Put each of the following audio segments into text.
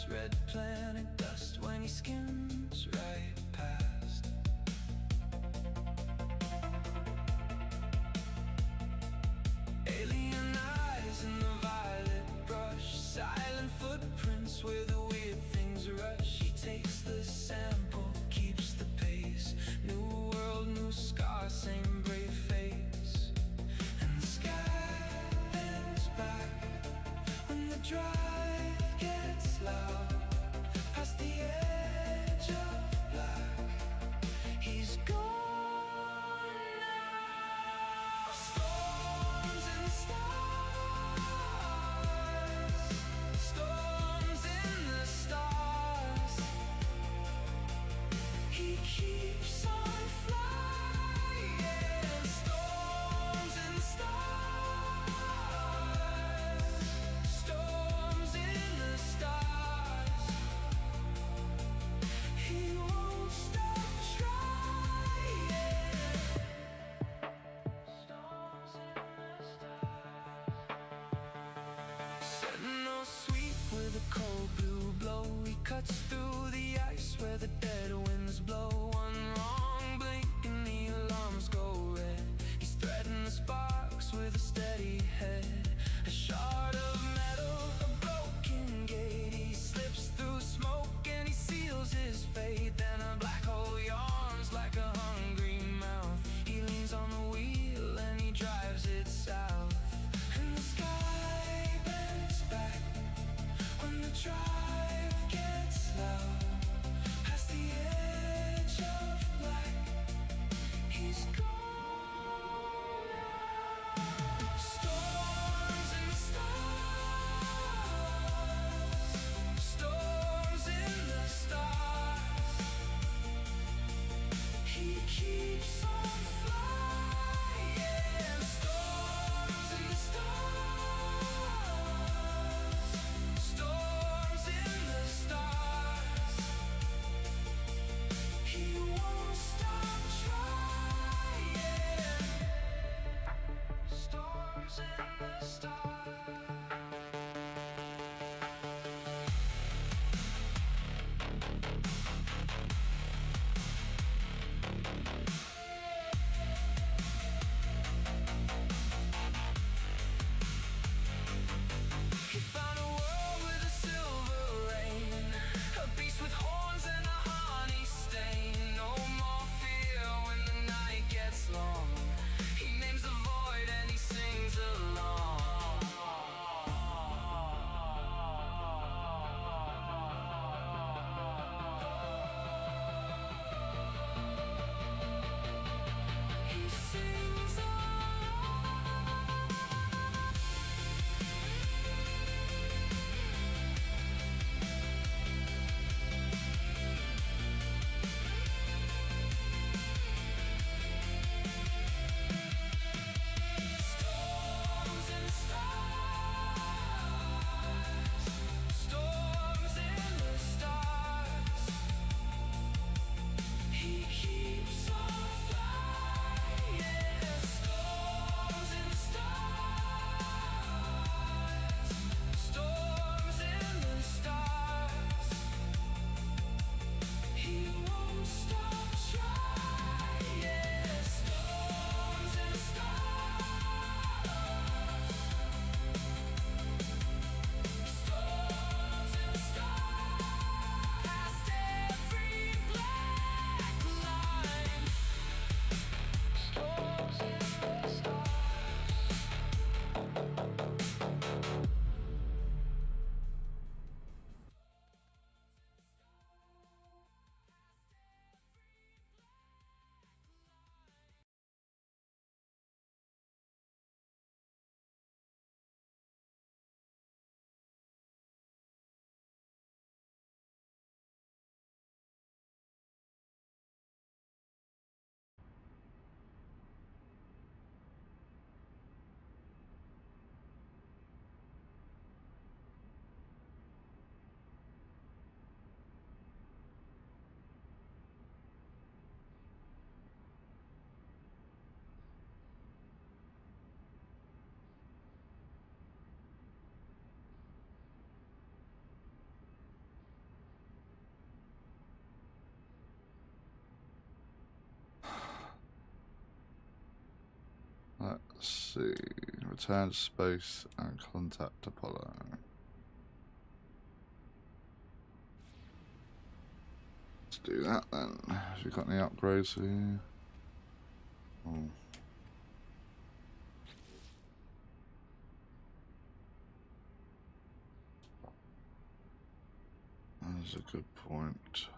skies, red planet dust when he skims right past. Alien eyes in the violet brush, silent footprints where the weird things rush. He takes the sample, keeps the pace. New world, new scar, same brave face. And the sky bends back when the drive gets loud, past the edge of black. He's gone now. Storms in the stars, storms in the stars. He keeps on flying. Storms in the stars, storms in the stars. He won't stop trying. Storms in the stars. Sentinel sweep with a cold blue blow. He cuts through the ice where the dead winds blow. One wrong blink and the alarms go red. He's threading the sparks with a steady head. A shard of metal, a broken gate. He slips through smoke and he seals his fate. Then a black hole yawns like a hungry mouth. He leans on the wheel and he drives it south. And the sky bends back when the drive gets loud, past the edge of black. He's gone now. Storms in the stars, storms in the stars. He keeps on flying. Storms in the stars, storms in Let's see. Return to space and contact Apollo. Let's do that then. Have you got any upgrades here? Oh. That's a good point.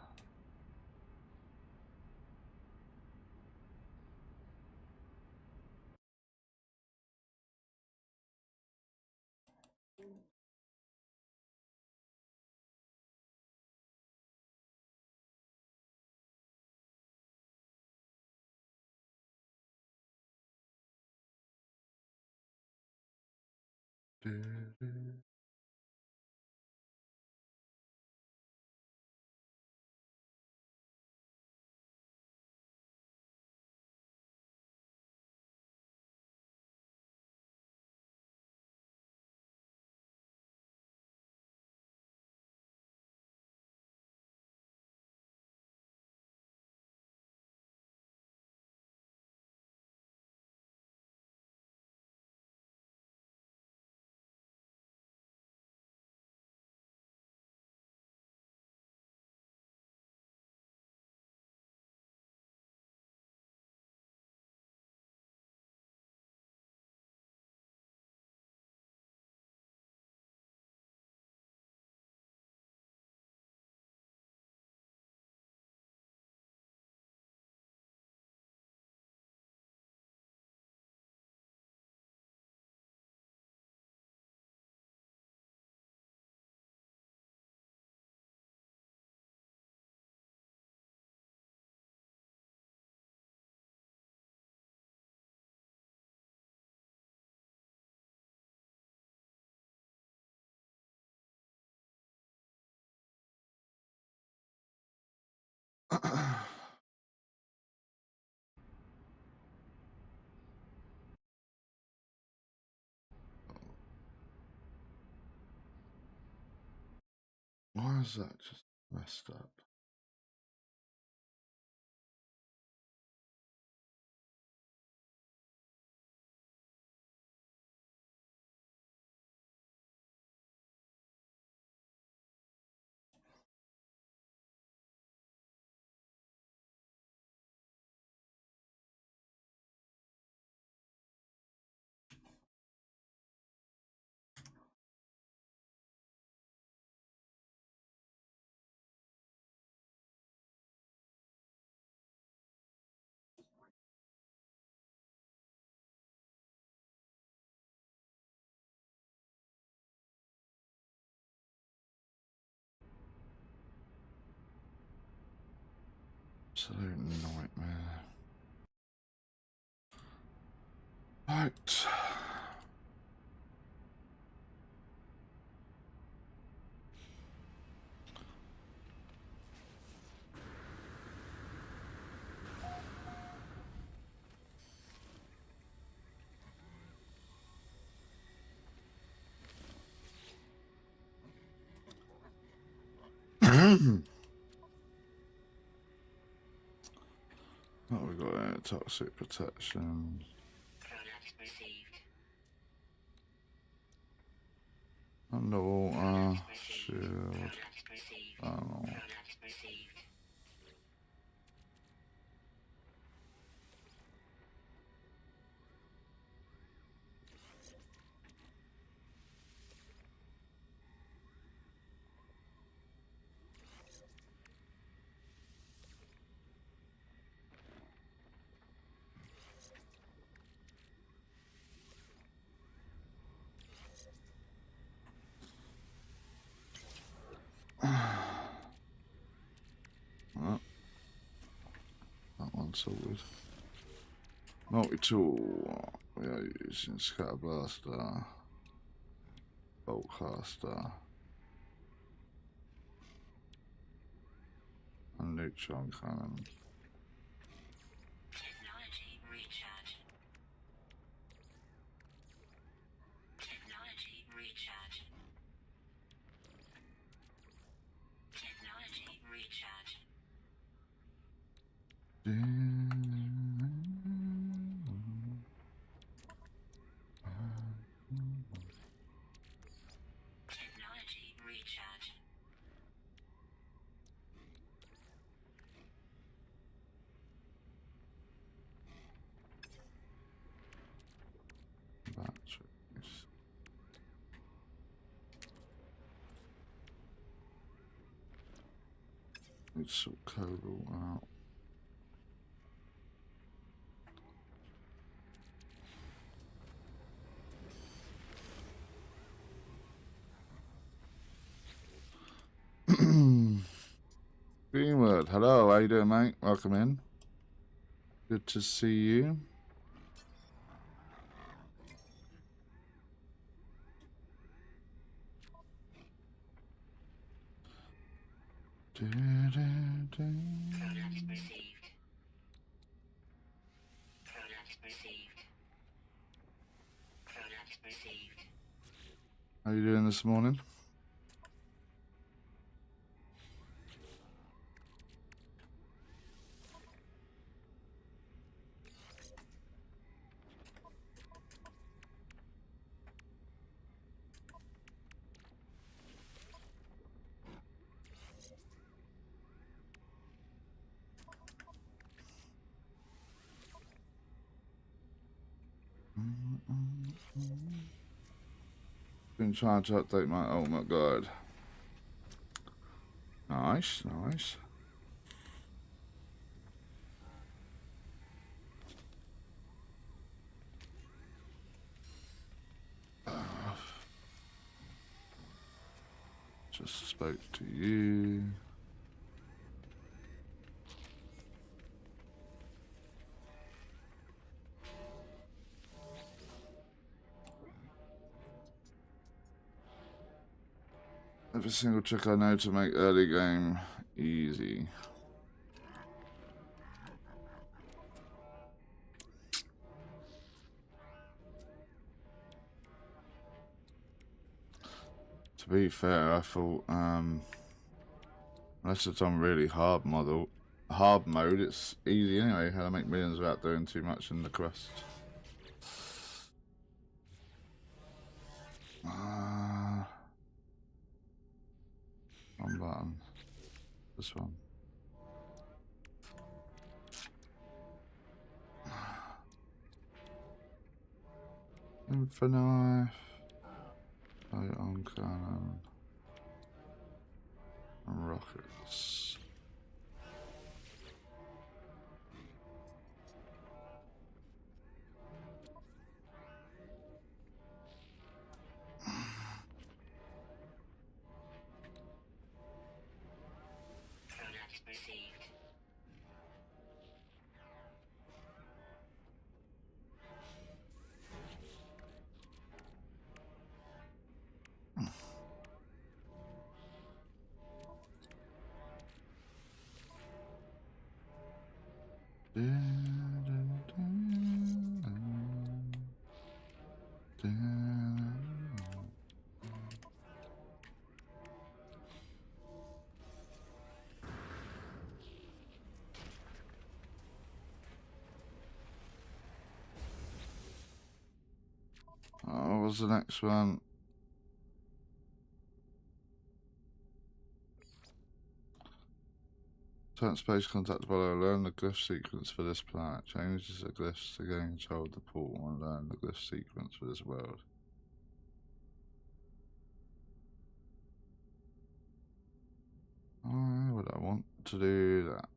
Why is that just messed up? Absolute nightmare. Right. What we got here? Toxic protection. Underwater shield. Oh. Well, that one's sorted. Multi-tool. We are using Scatter Blaster, Bolt Caster, and Neutron Cannon. Technology recharge. Technology recharge. Technology recharge. Need some cobalt out. Greenwood, hello, how you doing, mate? Welcome in. Good to see you. Product received. Product received. Product received. How you doing this morning? Been trying to update my ultimate guide. Nice, nice. Just spoke to you. Every single trick I know to make early game easy. To be fair, I thought unless it's on really hard mode, it's easy anyway. How to make millions without doing too much in the quest. One button. This one. Infinite. Light on cannon. And rockets. Product received. What was the next one? Certain space contact below. Learn the glyph sequence for this planet. Changes the glyphs to gain control of the portal and learn the glyph sequence for this world. Why would I want to do that?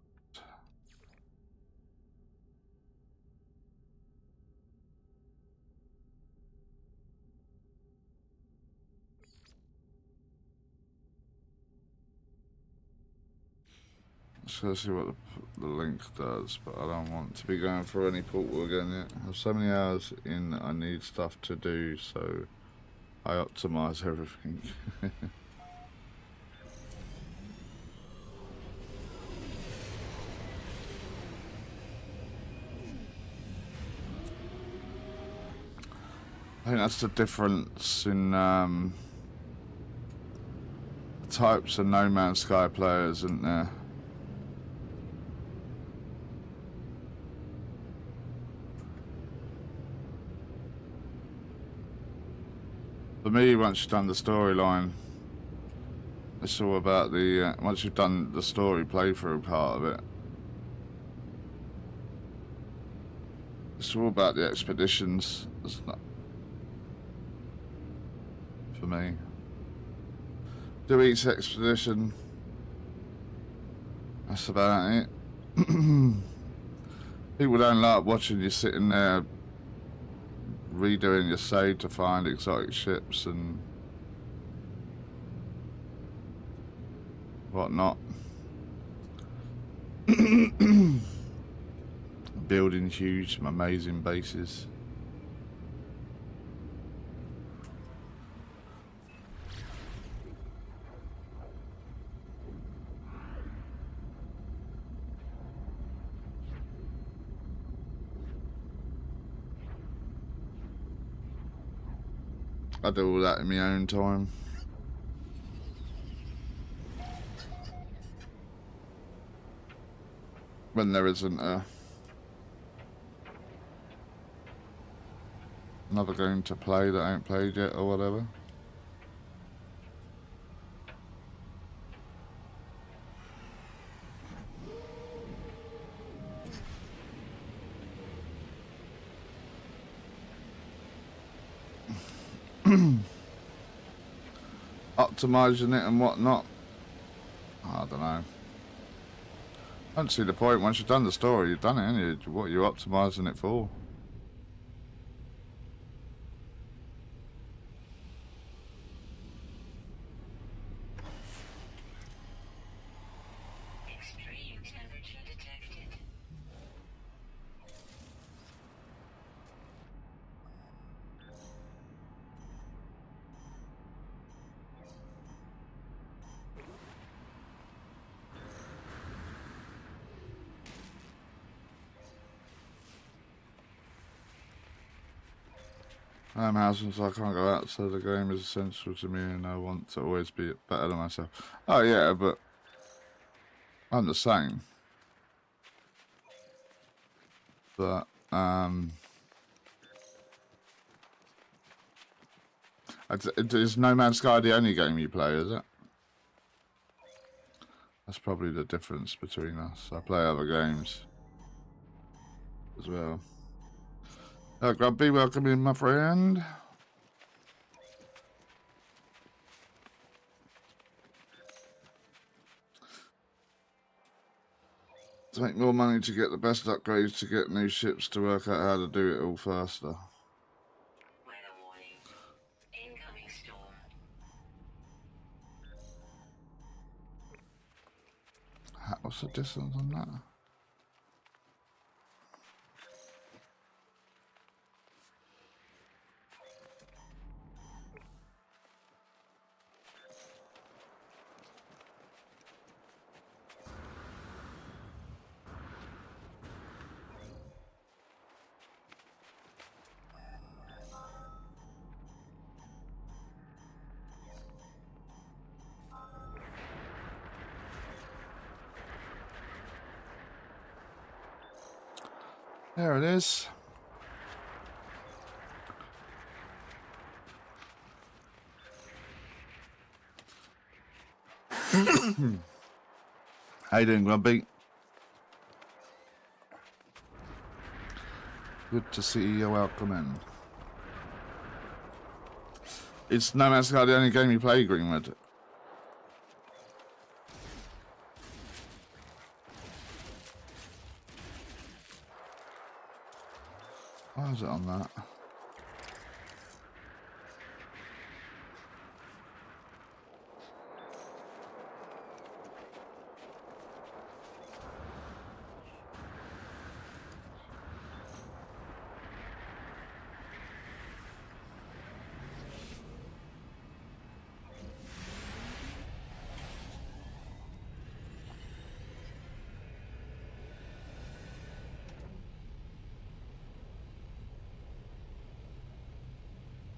Let's go see what the link does, but I don't want to be going through any portal again yet. I have so many hours in, I need stuff to do, so I optimize everything. I think that's the difference in the types of No Man's Sky players, isn't there? For me, once you've done the storyline, it's all about the once you've done the story playthrough part of it, it's all about the expeditions. It's not for me. Do each expedition That's about it. People don't like watching you sitting there redoing your save to find exotic ships and whatnot. Building huge, amazing bases. I do all that in my own time. When there isn't another game to play that I ain't played yet or whatever. Optimizing it and whatnot. I don't know. I don't see the point. Once you've done the story, you've done it, haven't you? What are you optimizing it for? Extreme temperature detected. I'm housing, so I can't go out, so the game is essential to me and I want to always be better than myself. Oh yeah, but I'm the same. But is No Man's Sky the only game you play, is it? That's probably the difference between us. I play other games as well. Grumpy, welcome in, my friend. To make more money to get the best upgrades to get new ships to work out how to do it all faster. Weather warning. Incoming storm. What's the distance on that? There it is. How you doing, Grumpy? Good to see you. Welcome in. Is No Man's Sky the only game you play, Greenwood? Why is it on that?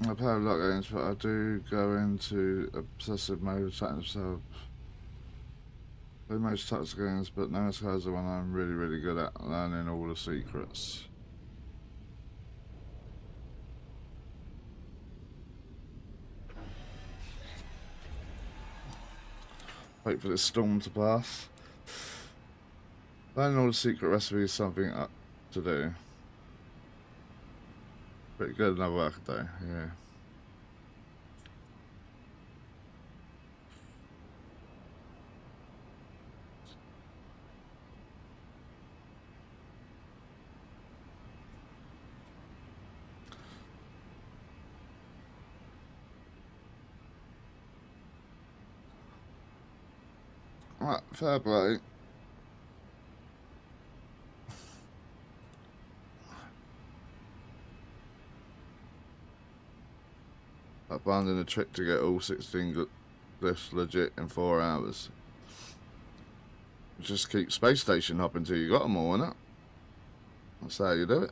I play a lot of games, but I do go into obsessive mode, so play most types of games, but No Man's Sky is the one I'm really, really good at, learning all the secrets. Wait for this storm to pass. Learning all the secret recipes is something to do. Pretty good, another work a day, yeah. Right, fair play. I'm finding a trick to get all 16 glyphs legit in 4 hours. Just keep space station hopping till you got them all, innit? That's how you do it.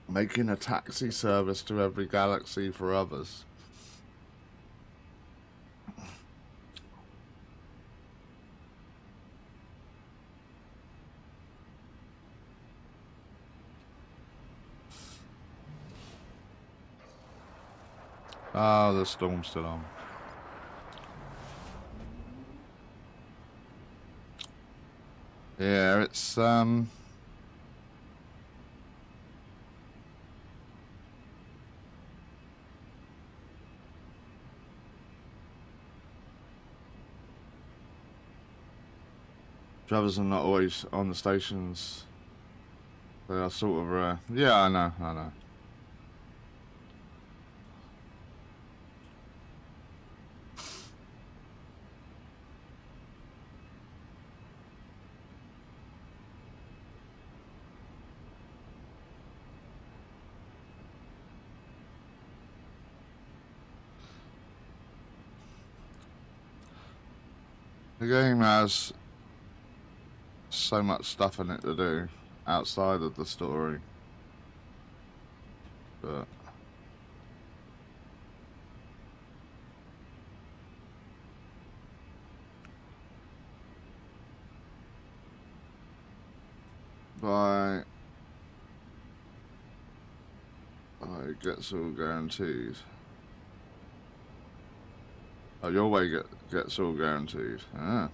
Making a taxi service to every galaxy for others. Ah, the storm's still on. Yeah, it's drivers are not always on the stations. They are sort of rare. Yeah, I know. The game has so much stuff in it to do outside of the story, but it gets all guaranteed. Oh, your way gets all guaranteed. Ah.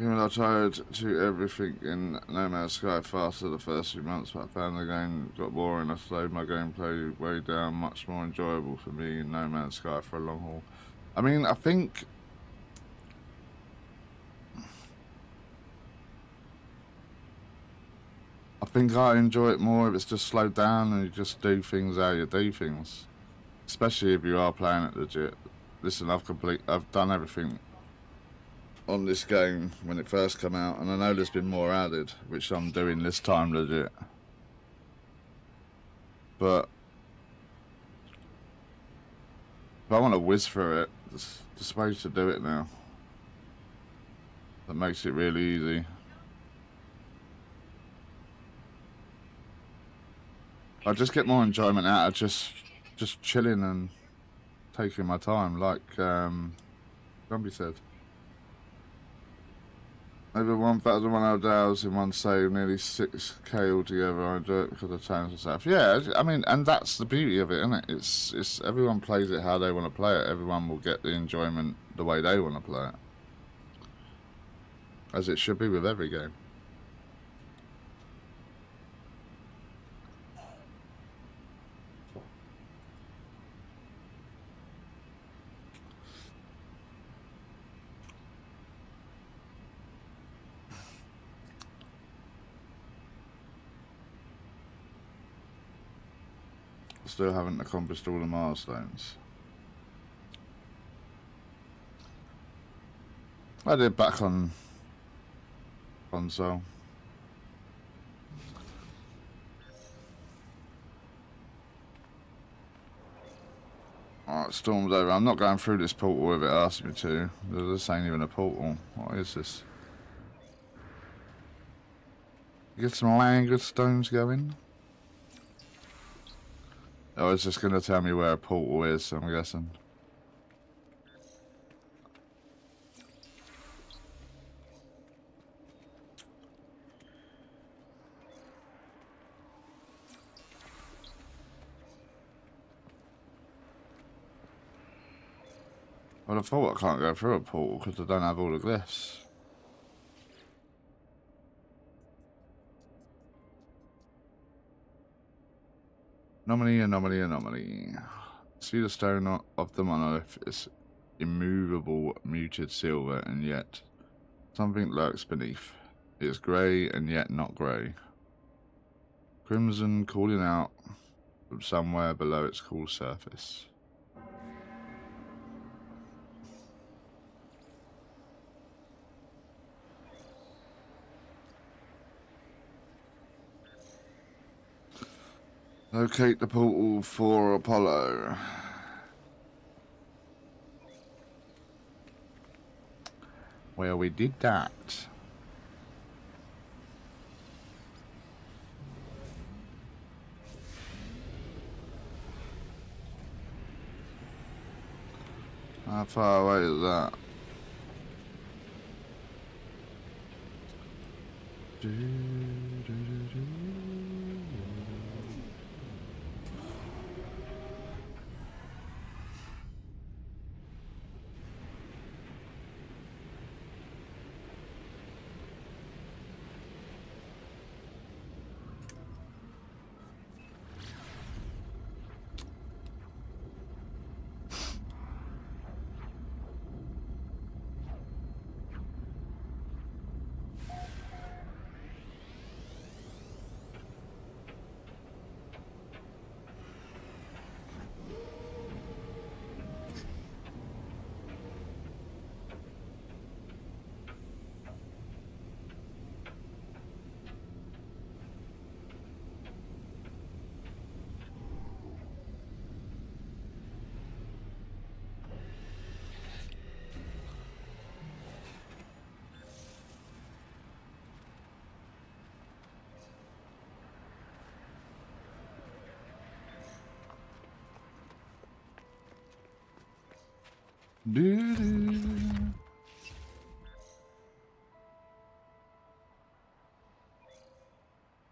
Even though I tried to everything in No Man's Sky faster the first few months, but I found the game got boring. I slowed my gameplay way down. Much more enjoyable for me in No Man's Sky for a long haul. I mean, I think I enjoy it more if it's just slowed down and you just do things how you do things. Especially if you are playing it legit. Listen, I've done everything on this game when it first came out, and I know there's been more added, which I'm doing this time legit. But if I want to whiz through it, there's ways to do it now. That makes it really easy. I just get more enjoyment out of just chilling and taking my time, like Grumpy said. Over 1,100 hours in one save, nearly 6k altogether. I enjoy it because of challenge and stuff. Yeah, I mean, and that's the beauty of it, isn't it? It's everyone plays it how they want to play it. Everyone will get the enjoyment the way they want to play it, as it should be with every game. Still haven't accomplished all the milestones. I did back on console. Alright, storm's over. I'm not going through this portal if it asks me to. This ain't even a portal. What is this? Get some language stones going. Oh, it's just going to tell me where a portal is, I'm guessing. Well, I thought I can't go through a portal because I don't have all the glyphs. Anomaly. See the stone of the monolith is immovable, muted silver, and yet something lurks beneath. It is grey and yet not grey. Crimson calling out from somewhere below its cool surface. Locate the portal for Apollo. Well, we did that. How far away is that?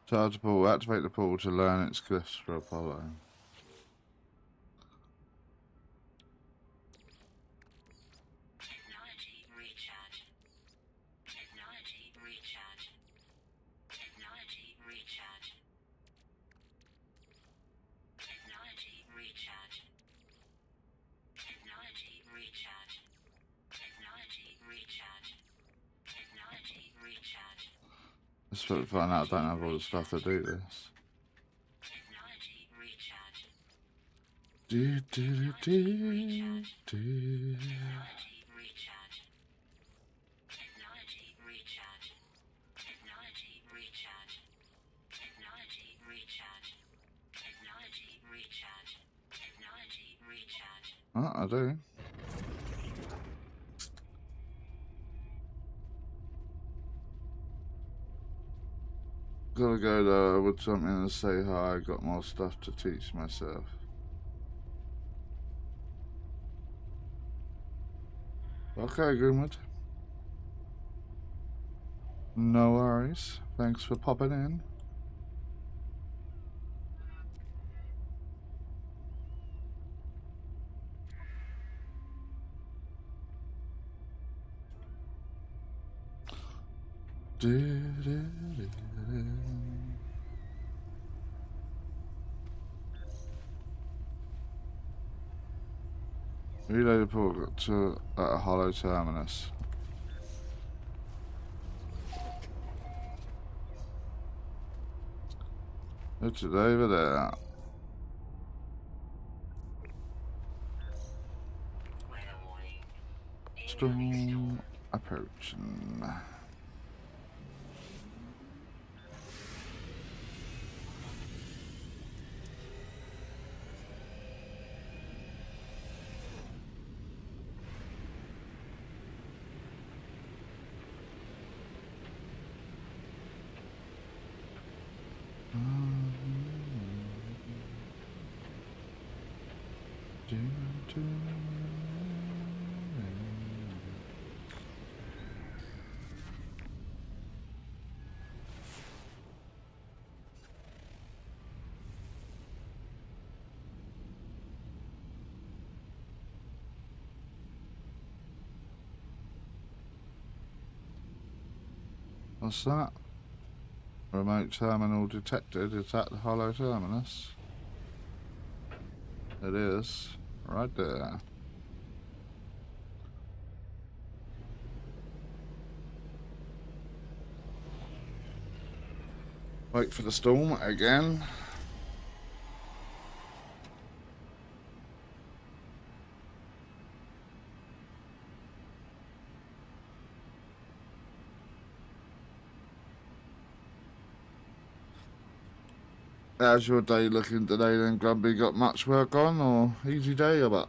Charge the pool. Activate the pool to learn its glyphs for Apollo. Technology recharge. Technology recharge. Technology recharge. Technology recharge. Technology recharge. Technology recharge. Technology recharge. Let's find out I don't have all the stuff to do this. Technology recharge. Do, do, do, do. Technology recharge. Technology recharge. Technology recharge. Technology recharge. Technology recharge. Technology recharge. Oh, I do. Gotta go though. I would something and say hi. I got more stuff to teach myself. Okay, Grimwood. No worries. Thanks for popping in. Relay the portal to a hollow terminus. It's over there. Weather warning. Storm approaching. What's that? Remote terminal detected. Is that the hollow terminus? It is. Right there. Wait for the storm again. How's your day looking today then, Grumby? Got much work on or easy day or what?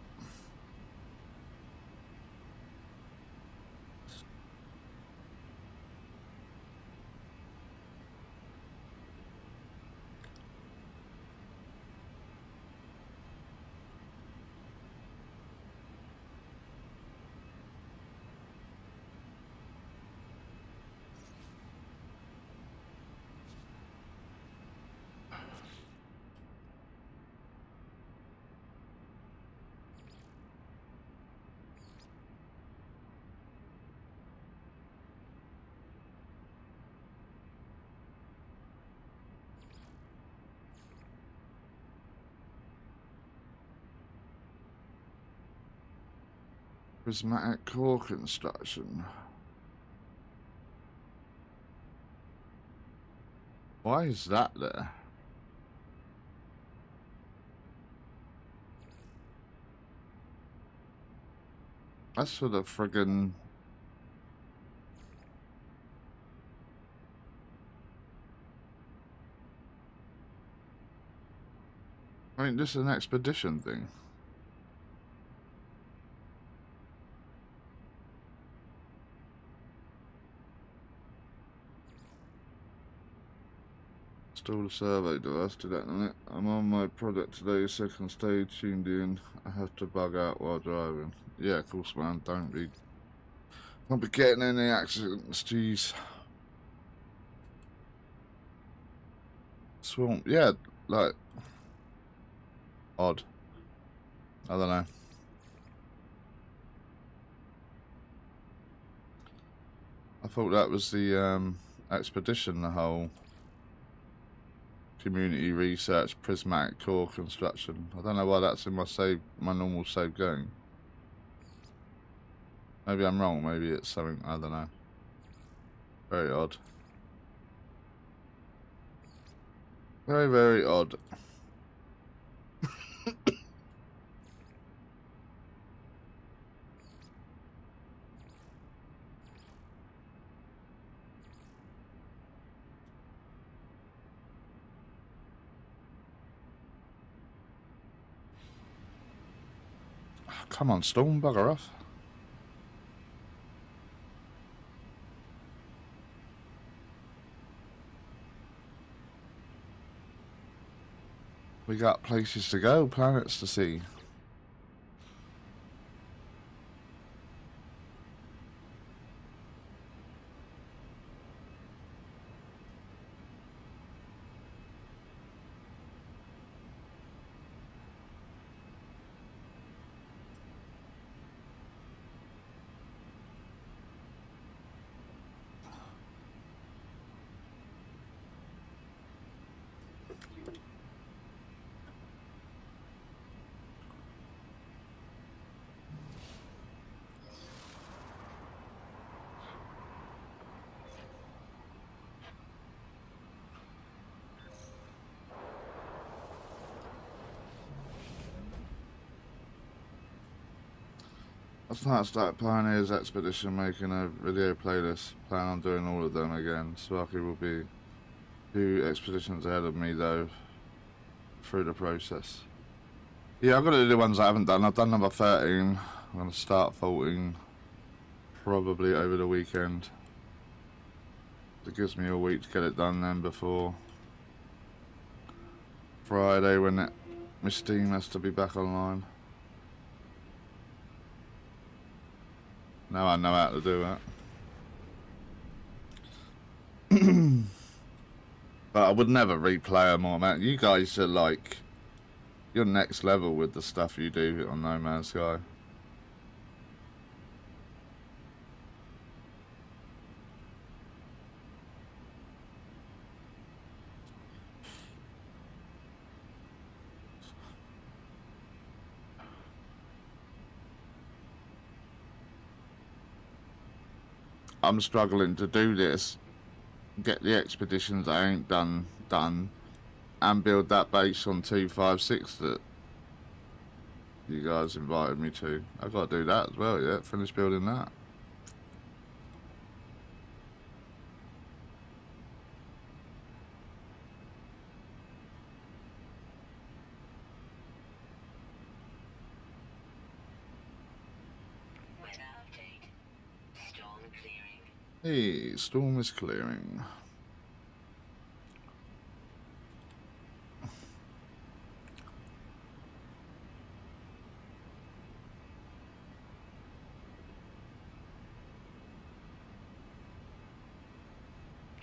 Prismatic core construction. Why is that there? That's for the friggin'... I mean, this is an expedition thing. Install the survey device, do that in a minute. I'm on my project today, second stage, tuned in. I have to bug out while driving. Yeah, of course, man. Don't be getting any accidents, jeez. Swamp, yeah, like... odd. I don't know. I thought that was the expedition, the whole community research prismatic core construction. I don't know why that's in my normal save game. Maybe I'm wrong, maybe it's something, I don't know. Very odd. Very, very odd. Come on, Storm, bugger off. We got places to go, planets to see. Last night I started Pioneer's Expedition, making a video playlist. Plan on doing all of them again. Sparky will be 2 expeditions ahead of me though, through the process. Yeah, I've got to do the ones I haven't done. I've done number 13. I'm going to start 14 probably over the weekend. It gives me a week to get it done then before Friday when my Steam has to be back online. Now I know how to do that. But I would never replay them all, man. You guys are like, you're next level with the stuff you do on No Man's Sky. I'm struggling to do this, get the expeditions I ain't done, and build that base on 256 that you guys invited me to. I've got to do that as well, yeah, finish building that. Hey, storm is clearing.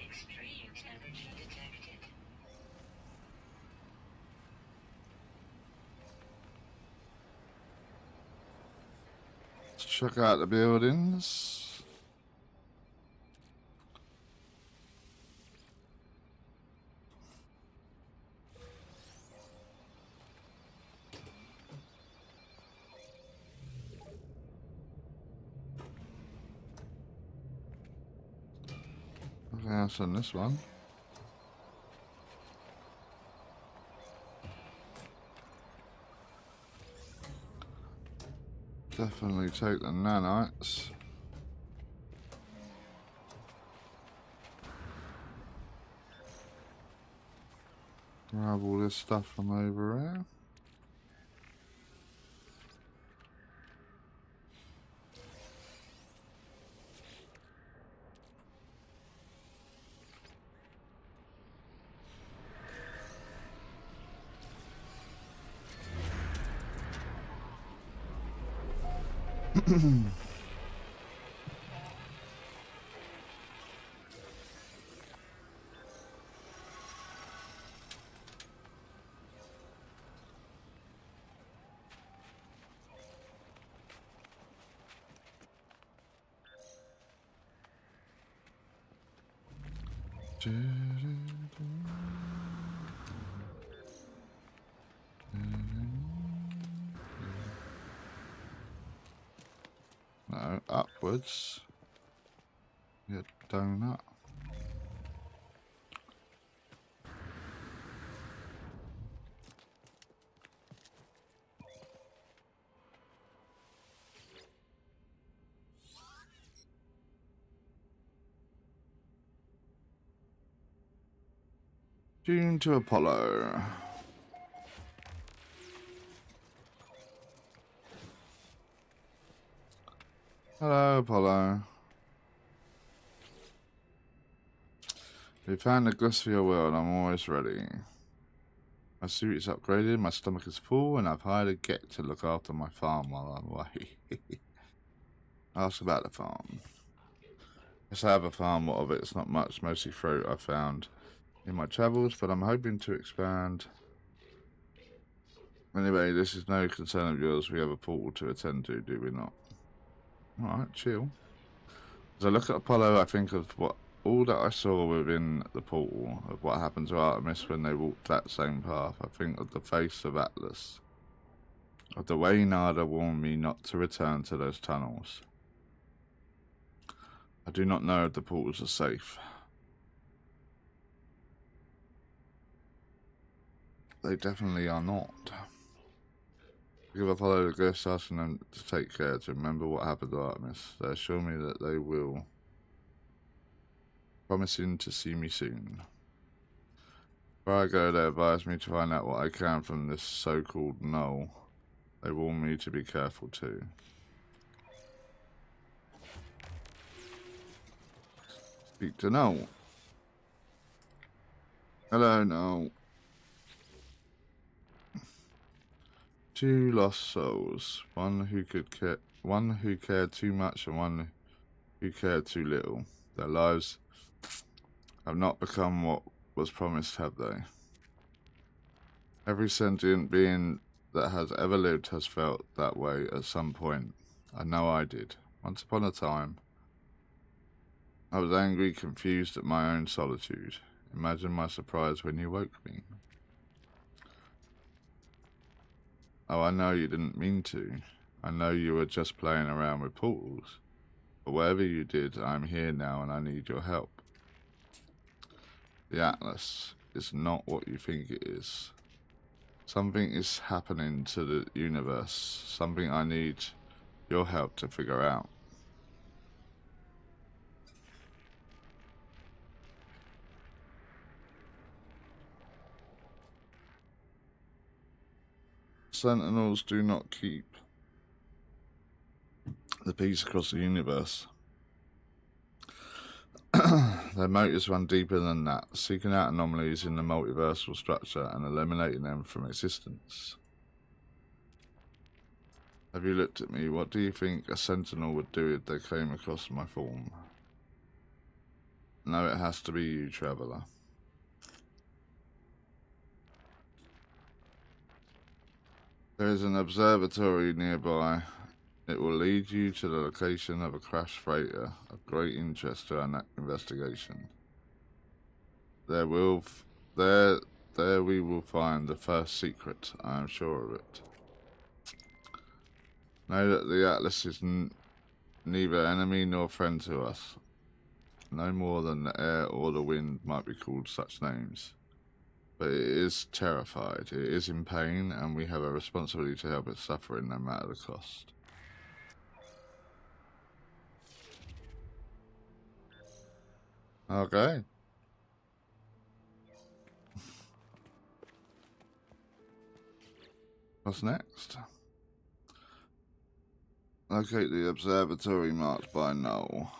Extreme temperature detected. Let's check out the buildings. Nothing else on this one. Definitely take the nanites. Grab all this stuff from over here. No, upwards. Get donut. Tune to Apollo. Hello, Apollo. We found the goods for your world. I'm always ready. My suit is upgraded, my stomach is full, and I've hired a Gek to look after my farm while I'm away. Ask about the farm. Yes, I have a farm. What of it? It's not much, mostly fruit I found in my travels, but I'm hoping to expand. Anyway, this is no concern of yours. We have a portal to attend to, do we not? Alright, chill. As I look at Apollo, I think of all that I saw within the portal, of what happened to Artemis when they walked that same path. I think of the face of Atlas, of the way Nada warned me not to return to those tunnels. I do not know if the portals are safe. They definitely are not. Give Apollo the ghost, asking them to take care, to remember what happened to Artemis. They assure me that they will, promising to see me soon. Before I go, they advise me to find out what I can from this so-called Null. They warn me to be careful too. Speak to Null. Hello, Null. Two lost souls. One who cared too much, and one who cared too little. Their lives have not become what was promised, have they? Every sentient being that has ever lived has felt that way at some point. I know I did. Once upon a time, I was angry, confused at my own solitude. Imagine my surprise when you woke me. Oh, I know you didn't mean to. I know you were just playing around with portals. But whatever you did, I'm here now and I need your help. The Atlas is not what you think it is. Something is happening to the universe. Something I need your help to figure out. Sentinels do not keep the peace across the universe. Their motives run deeper than that, seeking out anomalies in the multiversal structure and eliminating them from existence. Have you looked at me? What do you think a sentinel would do if they came across my form? No, it has to be you, traveller. There is an observatory nearby. It will lead you to the location of a crashed freighter of great interest to our investigation. There we will find the first secret, I am sure of it. Know that the Atlas is neither enemy nor friend to us. No more than the air or the wind might be called such names. But it is terrified, it is in pain, and we have a responsibility to help it suffering no matter the cost. Okay. What's next? Locate the observatory marked by Null.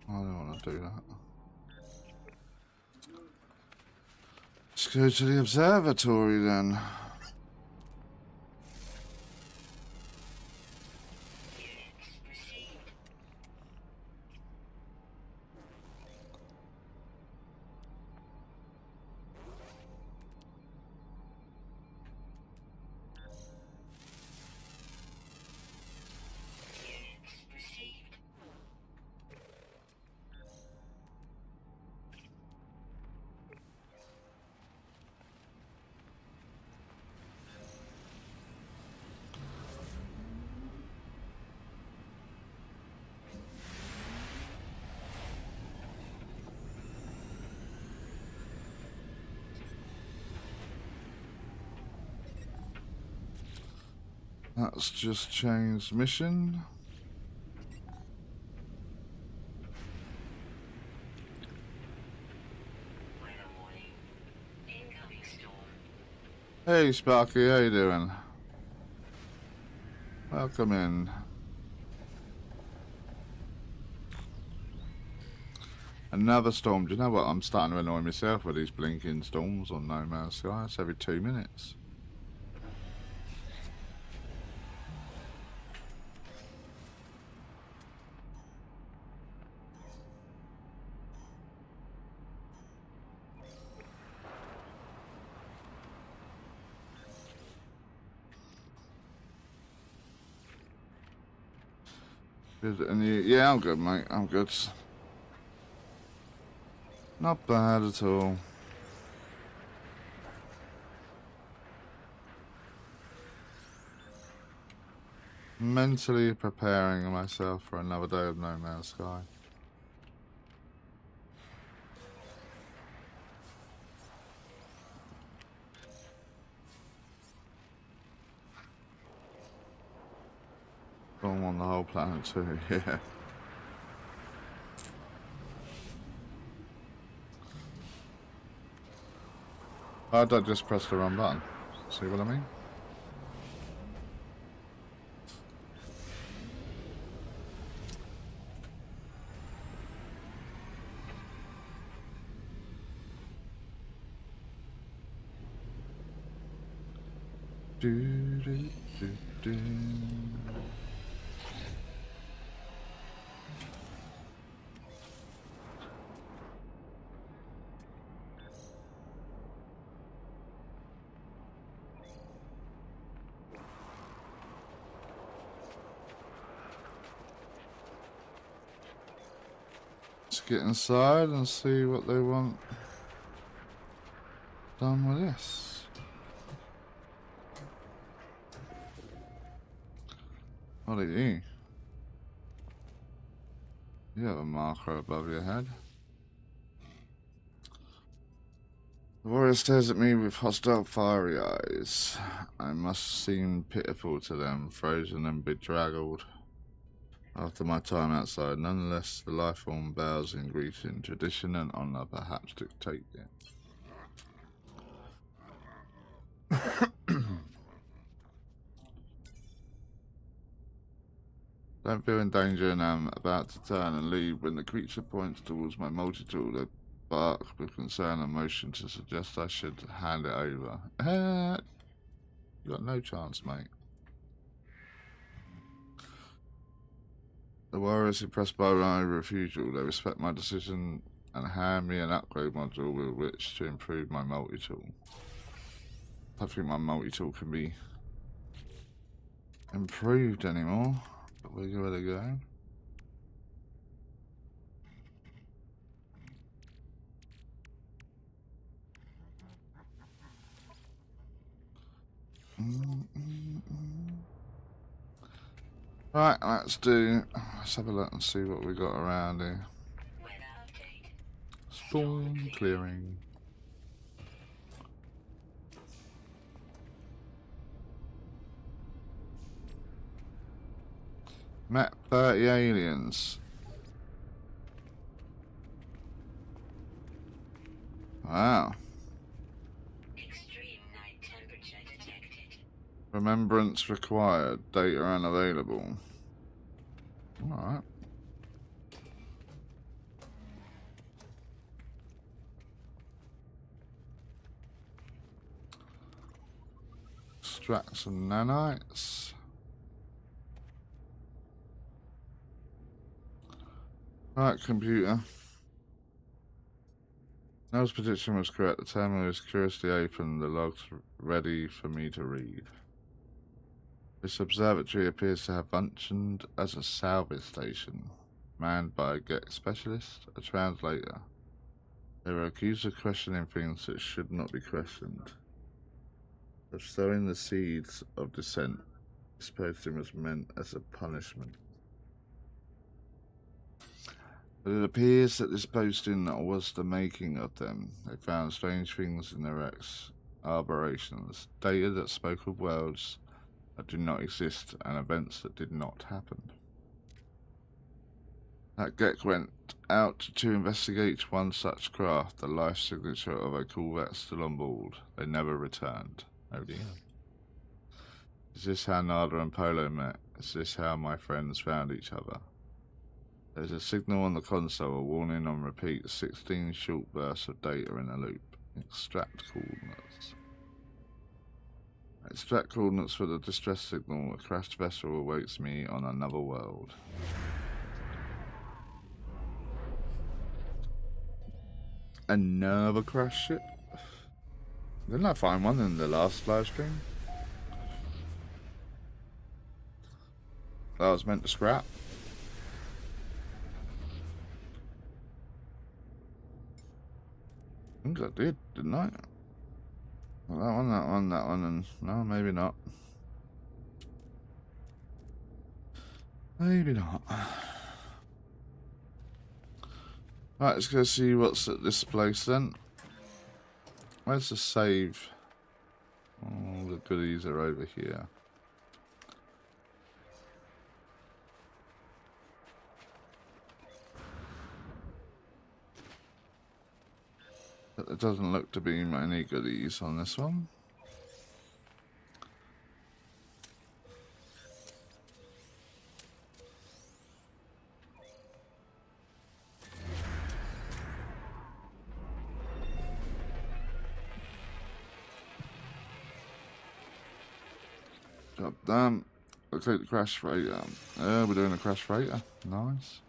I don't want to do that. Let's go to the observatory then. That's just changed mission. Hey Sparky, how you doing? Welcome in. Another storm. Do you know what? I'm starting to annoy myself with these blinking storms on No Man's Sky. It's every 2 minutes. And you, yeah, I'm good, mate. I'm good. Not bad at all. Mentally preparing myself for another day of No Man's Sky. Storm on the whole planet too, yeah. Why'd I just press the wrong button? See what I mean? Do, do, do, do. Let's get inside and see what they want done with this. What are you? You have a marker above your head. The warrior stares at me with hostile, fiery eyes. I must seem pitiful to them, frozen and bedraggled. After my time outside, nonetheless, the life form bows in greeting. Tradition and honor perhaps dictate it. Don't feel in danger, and I'm about to turn and leave when the creature points towards my multi-tool. They bark with concern and motion to suggest I should hand it over. You got no chance, mate. The warriors impressed by my refusal. They respect my decision and hand me an upgrade module with which to improve my multi-tool. I don't think my multi-tool can be improved anymore, but we'll give it a go. Right, let's have a look and see what we got around here. Weather update. Storm clearing. Met 30 aliens. Wow. Extreme night temperature detected. Remembrance required. Data unavailable. Alright. Extract some nanites. Right, computer. Nell's prediction was correct. The terminal is curiously open. The logs ready for me to read. This observatory appears to have functioned as a salvage station, manned by a GEC specialist, a translator. They were accused of questioning things that should not be questioned, of sowing the seeds of dissent. This posting was meant as a punishment. But it appears that this posting was the making of them. They found strange things in their aberrations, data that spoke of worlds that did not exist and events that did not happen. That GEC went out to investigate one such craft, the life signature of a corvette still on board. They never returned. Oh dear. Is this how Nada and Polo met? Is this how my friends found each other? There's a signal on the console, a warning on repeat, 16 short bursts of data in a loop. Extract coordinates. Extract coordinates for the distress signal. A crashed vessel awaits me on another world. Another crash ship? Didn't I find one in the last live stream? That was meant to scrap. I think I did, didn't I? Well, that one, and no, maybe not. Maybe not. Right, let's go see what's at this place then. Where's the save? All the goodies are over here. But there doesn't look to be many goodies on this one. Job done. I'll take the crash freighter. We're doing a crash freighter. Nice.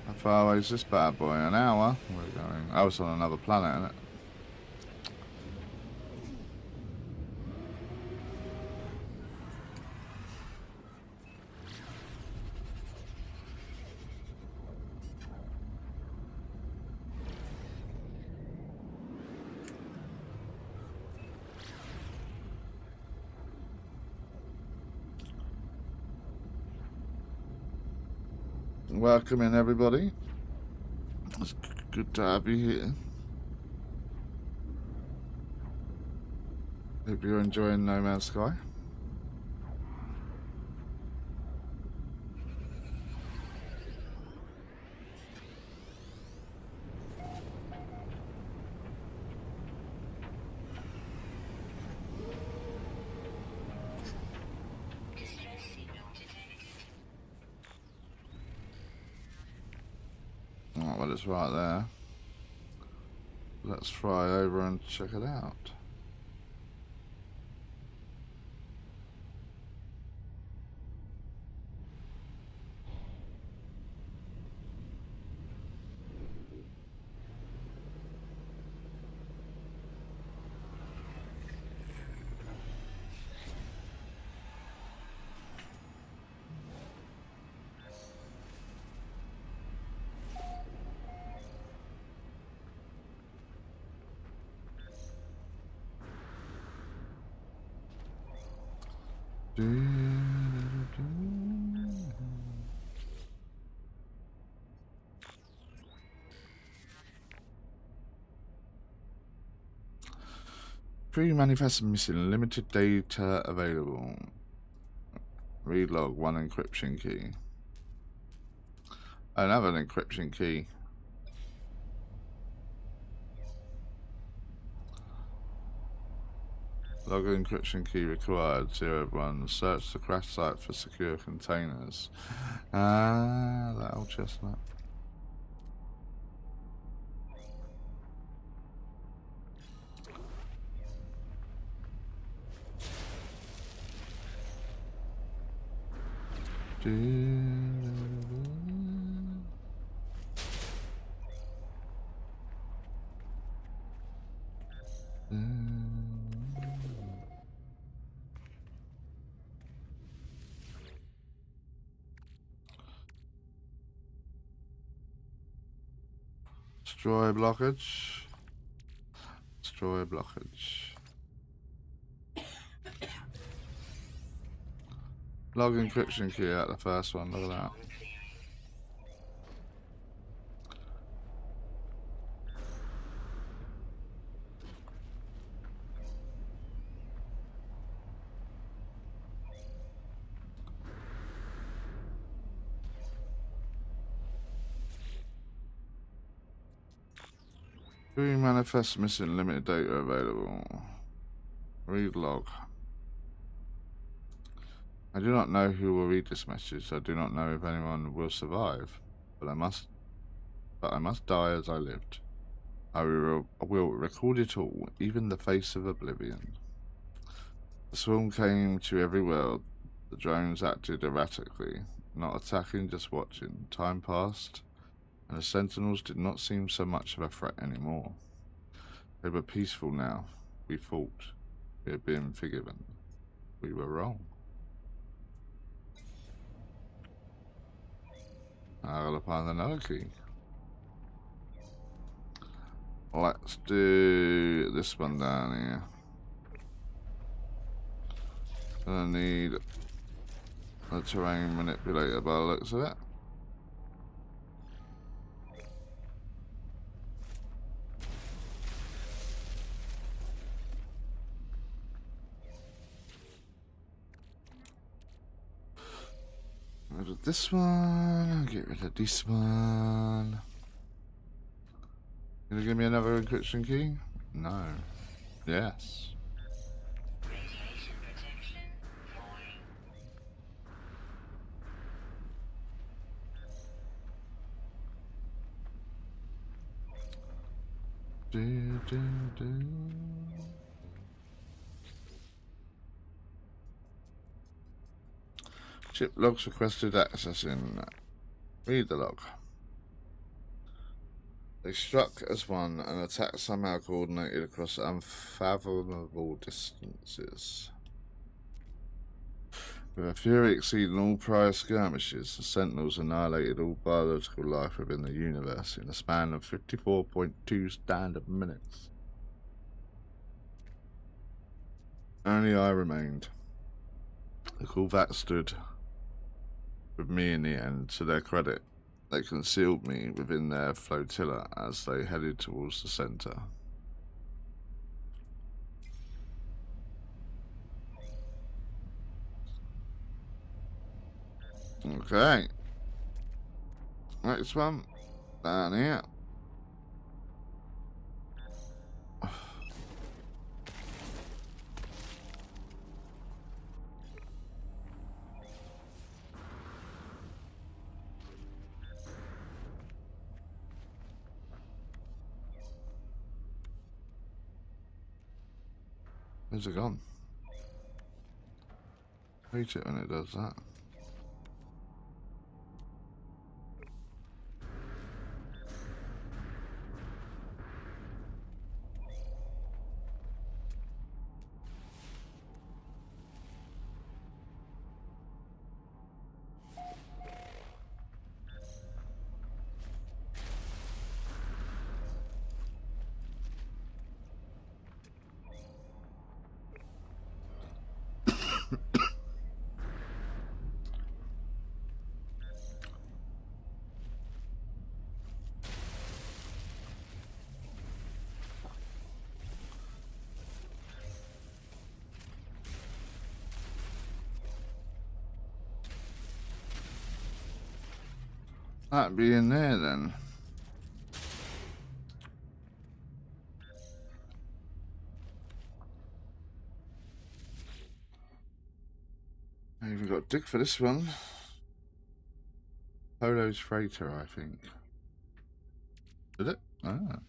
How far away is this bad boy? An hour? We're going. I was on another planet, isn't it? welcome in everybody. It's good to have you here. Hope you're enjoying No Man's Sky. Distress signal detected. Oh, well, it's right there. Let's fly over and check it out. Pre-manifest missing. Limited data available. Read log. 1 encryption key. I don't have an encryption key. Log encryption key required. 01. Search the crash site for secure containers. Ah, that old chestnut. Destroy blockage. Destroy blockage. Log encryption key out the first one, look at that. Manifest missing. Limited data available. Read log. I do not know who will read this message. I do not know if anyone will survive, but I must die as I lived. I will record it all, even the face of oblivion. The swarm came to every world. The drones acted erratically, not attacking, just watching. Time passed, and the Sentinels did not seem so much of a threat anymore. They were peaceful now. We fought. We had been forgiven. We were wrong. I gotta find another key. Let's do this one down here. Gonna need a terrain manipulator by the looks of it. Get rid of this one, get rid of this one. Gonna give me another encryption key? No. Yes. Radiation protection falling. Do. Ship logs requested accessing. Read the log. They struck as one, and attack somehow coordinated across unfathomable distances. With a fury exceeding all prior skirmishes, the Sentinels annihilated all biological life within the universe in a span of 54.2 standard minutes. Only I remained. The Korvax stood with me in the end, to their credit. They concealed me within their flotilla as they headed towards the center. Okay. Next one. Down here. Where's it gone? Hate it when it does that. That'd be in there then. I even got Dick for this one. Polo's freighter, I think. Did it? Ah.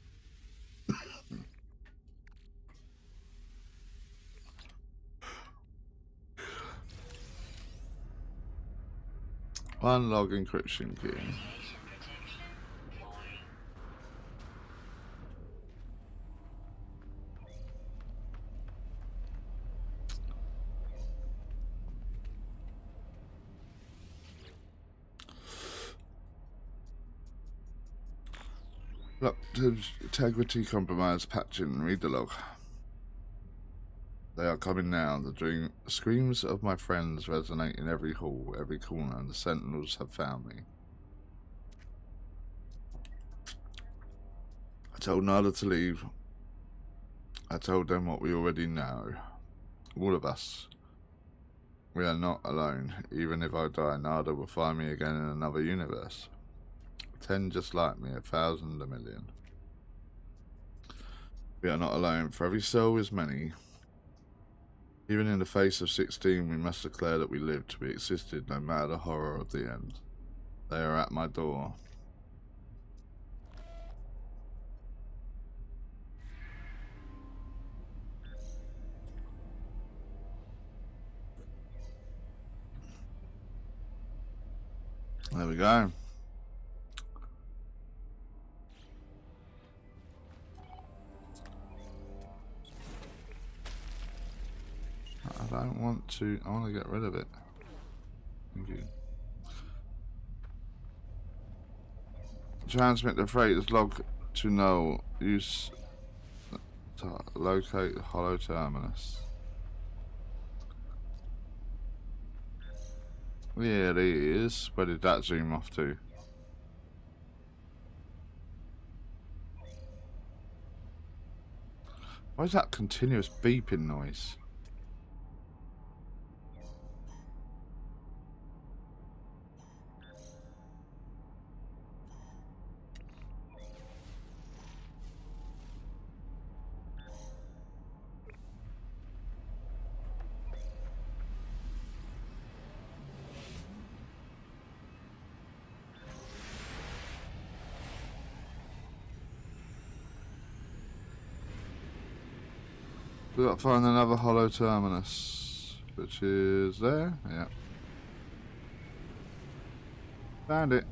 One log encryption key. Radiation protection falling. Look, integrity compromise patching. Read the log. They are coming now. The screams of my friends resonate in every hall, every corner, and the sentinels have found me. I told Nada to leave. I told them what we already know. All of us. We are not alone. Even if I die, Nada will find me again in another universe. 10 just like me, 1,000, a million. We are not alone. For every soul is many. Even in the face of 16, we must declare that we lived, we existed, no matter the horror of the end. They are at my door. There we go. I don't want to. I want to get rid of it. Thank you. Transmit the freighter's log to Null. Use to locate the hollow terminus. Yeah, it is. Where did that zoom off to? Why is that continuous beeping noise? We got to find another hollow terminus, which is there. Yeah, found it.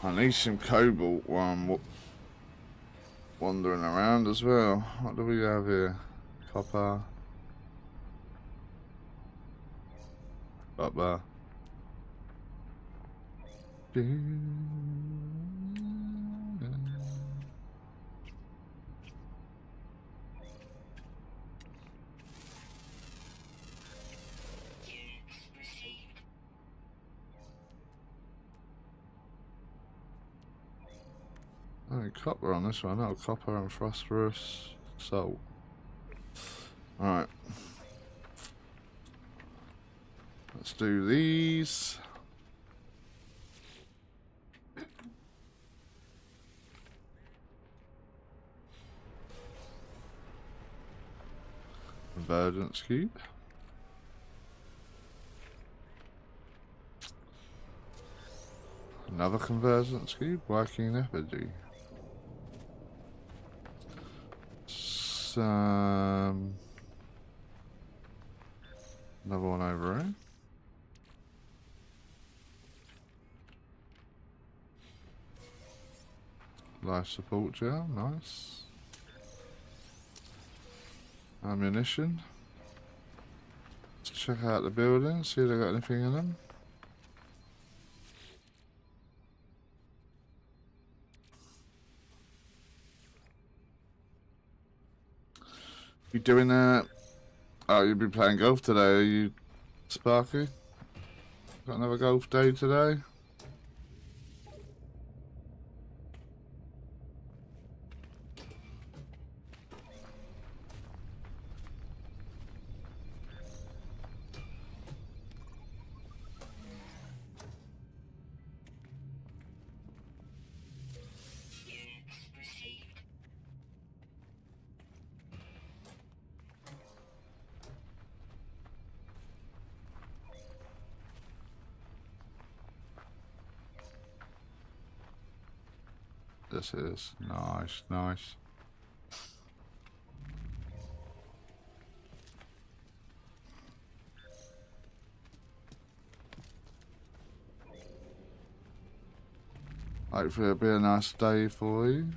I need some cobalt while I'm wandering around as well. What do we have here? Copper. Copper. No copper on this one. No copper and phosphorus. Salt. Alright. Let's do these. Convergence cube. Another convergence cube. Working effigy. Some. Another one over here. Life support gel, nice. Ammunition. Let's check out the building, see if they got anything in them. You doing that? Oh, you'll be playing golf today, are you, Sparky? Got another golf day today? Units received. This is nice, nice. Hopefully it'll be a nice day for you.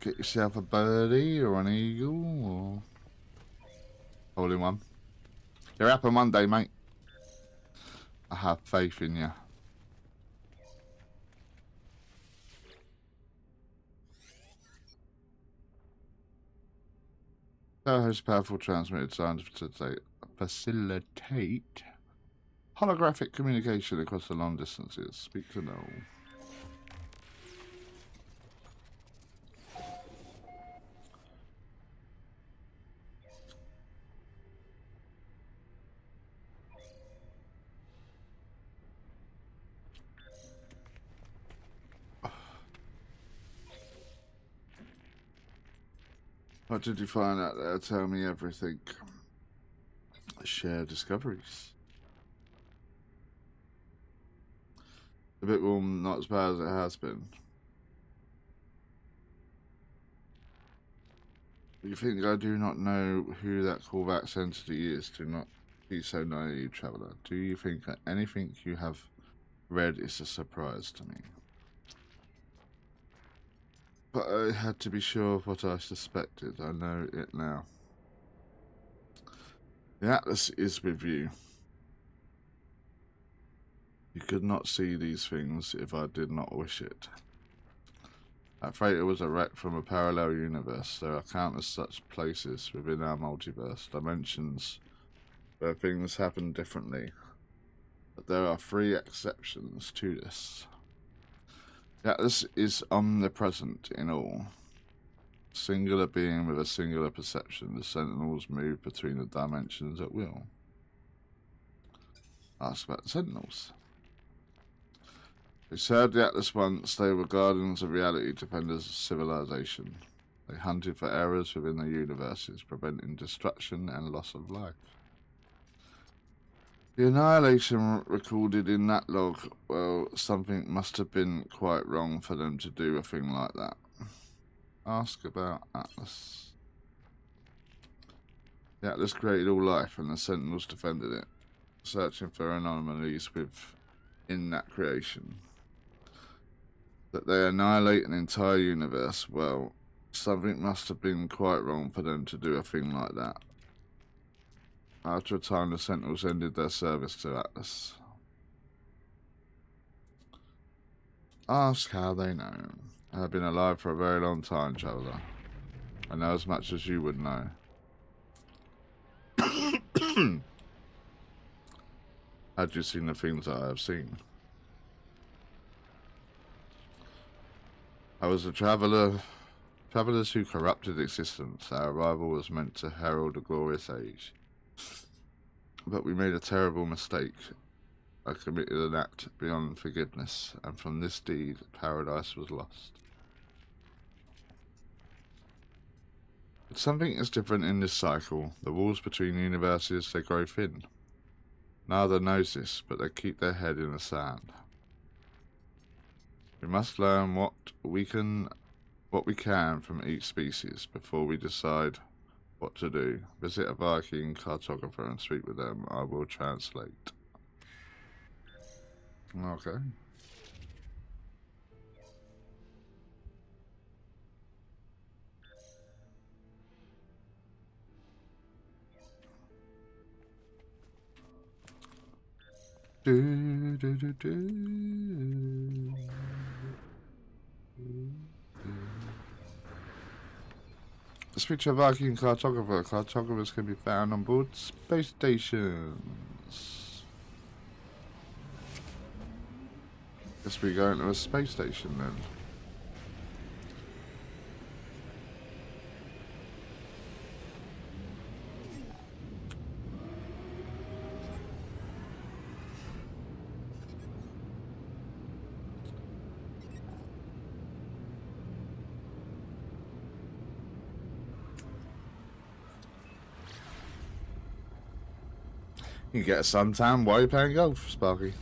Get yourself a birdie or an eagle or hole in one. You're up on Monday, mate. I have faith in you. Has powerful transmitter designed to facilitate holographic communication across the long distances. Speak to no. What did you find out there? Tell me everything. Share discoveries. A bit warm, not as bad as it has been. You think I do not know who that Korvax entity is? Do not be so naive, traveller. Do you think that anything you have read is a surprise to me? But I had to be sure of what I suspected. I know it now. The Atlas is with you. You could not see these things if I did not wish it. That freighter was a wreck from a parallel universe. There are countless such places within our multiverse, dimensions, where things happen differently. But there are 3 exceptions to this. The Atlas is omnipresent in all. Singular being with a singular perception, the Sentinels move between the dimensions at will. Ask about the Sentinels. They served the Atlas once. They were guardians of reality, defenders of civilization. They hunted for errors within the universes, preventing destruction and loss of life. The annihilation recorded in that log, well, something must have been quite wrong for them to do a thing like that. Ask about Atlas. The Atlas created all life and the Sentinels defended it, searching for anomalies within that creation. That they annihilate an entire universe, well, something must have been quite wrong for them to do a thing like that. After a time, the Sentinels ended their service to Atlas. Ask how they know. I have been alive for a very long time, traveller. I know as much as you would know. Had you seen the things that I have seen? I was a traveller. Travellers who corrupted existence. Our arrival was meant to herald a glorious age. But we made a terrible mistake. I committed an act beyond forgiveness, and from this deed, paradise was lost. But something is different in this cycle. The walls between universes, they grow thin. Neither knows this, but they keep their head in the sand. We must learn what we can from each species before we decide what to do. Visit a Viking cartographer and speak with them. I will translate. Okay. Speak to a Viking cartographer. Cartographers can be found on board space stations. Guess we go into a space station then. You get a suntan while you're playing golf, Sparky.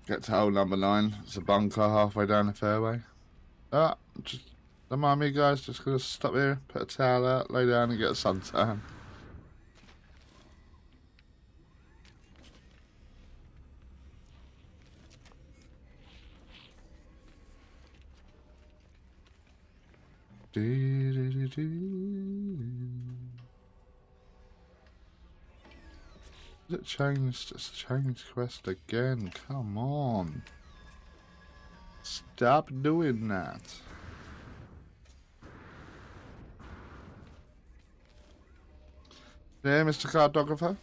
Get to hole number 9. It's a bunker halfway down the fairway. Just don't mind me, guys. Just gonna stop here, put a towel out, lay down, and get a suntan. Has it changed? It's changed quest again. Come on. Stop doing that. Yeah, Mr. Cartographer?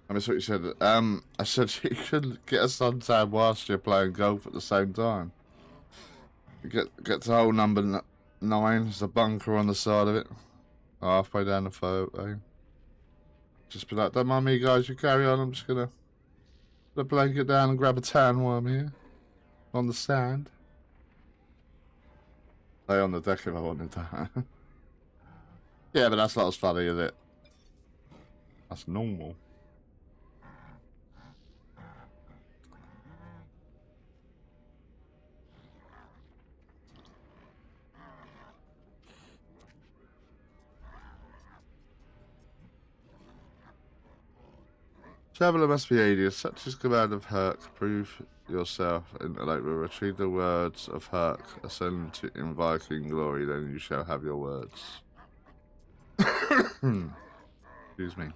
I missed what you said. I said you could get a suntan whilst you're playing golf at the same time. You get to hole number 9. There's a bunker on the side of it. Halfway down the fairway. Just be like, don't mind me, guys. You carry on. I'm just gonna put a blanket down and grab a tan while I'm here. On the sand. Lay on the deck if I wanted to. Yeah, but that's not as funny, is it? That's normal. Traveller must be alias. Such is command of Herc. Prove yourself intellect will retrieve the words of Herc. Ascend in Viking glory, then you shall have your words. Excuse me.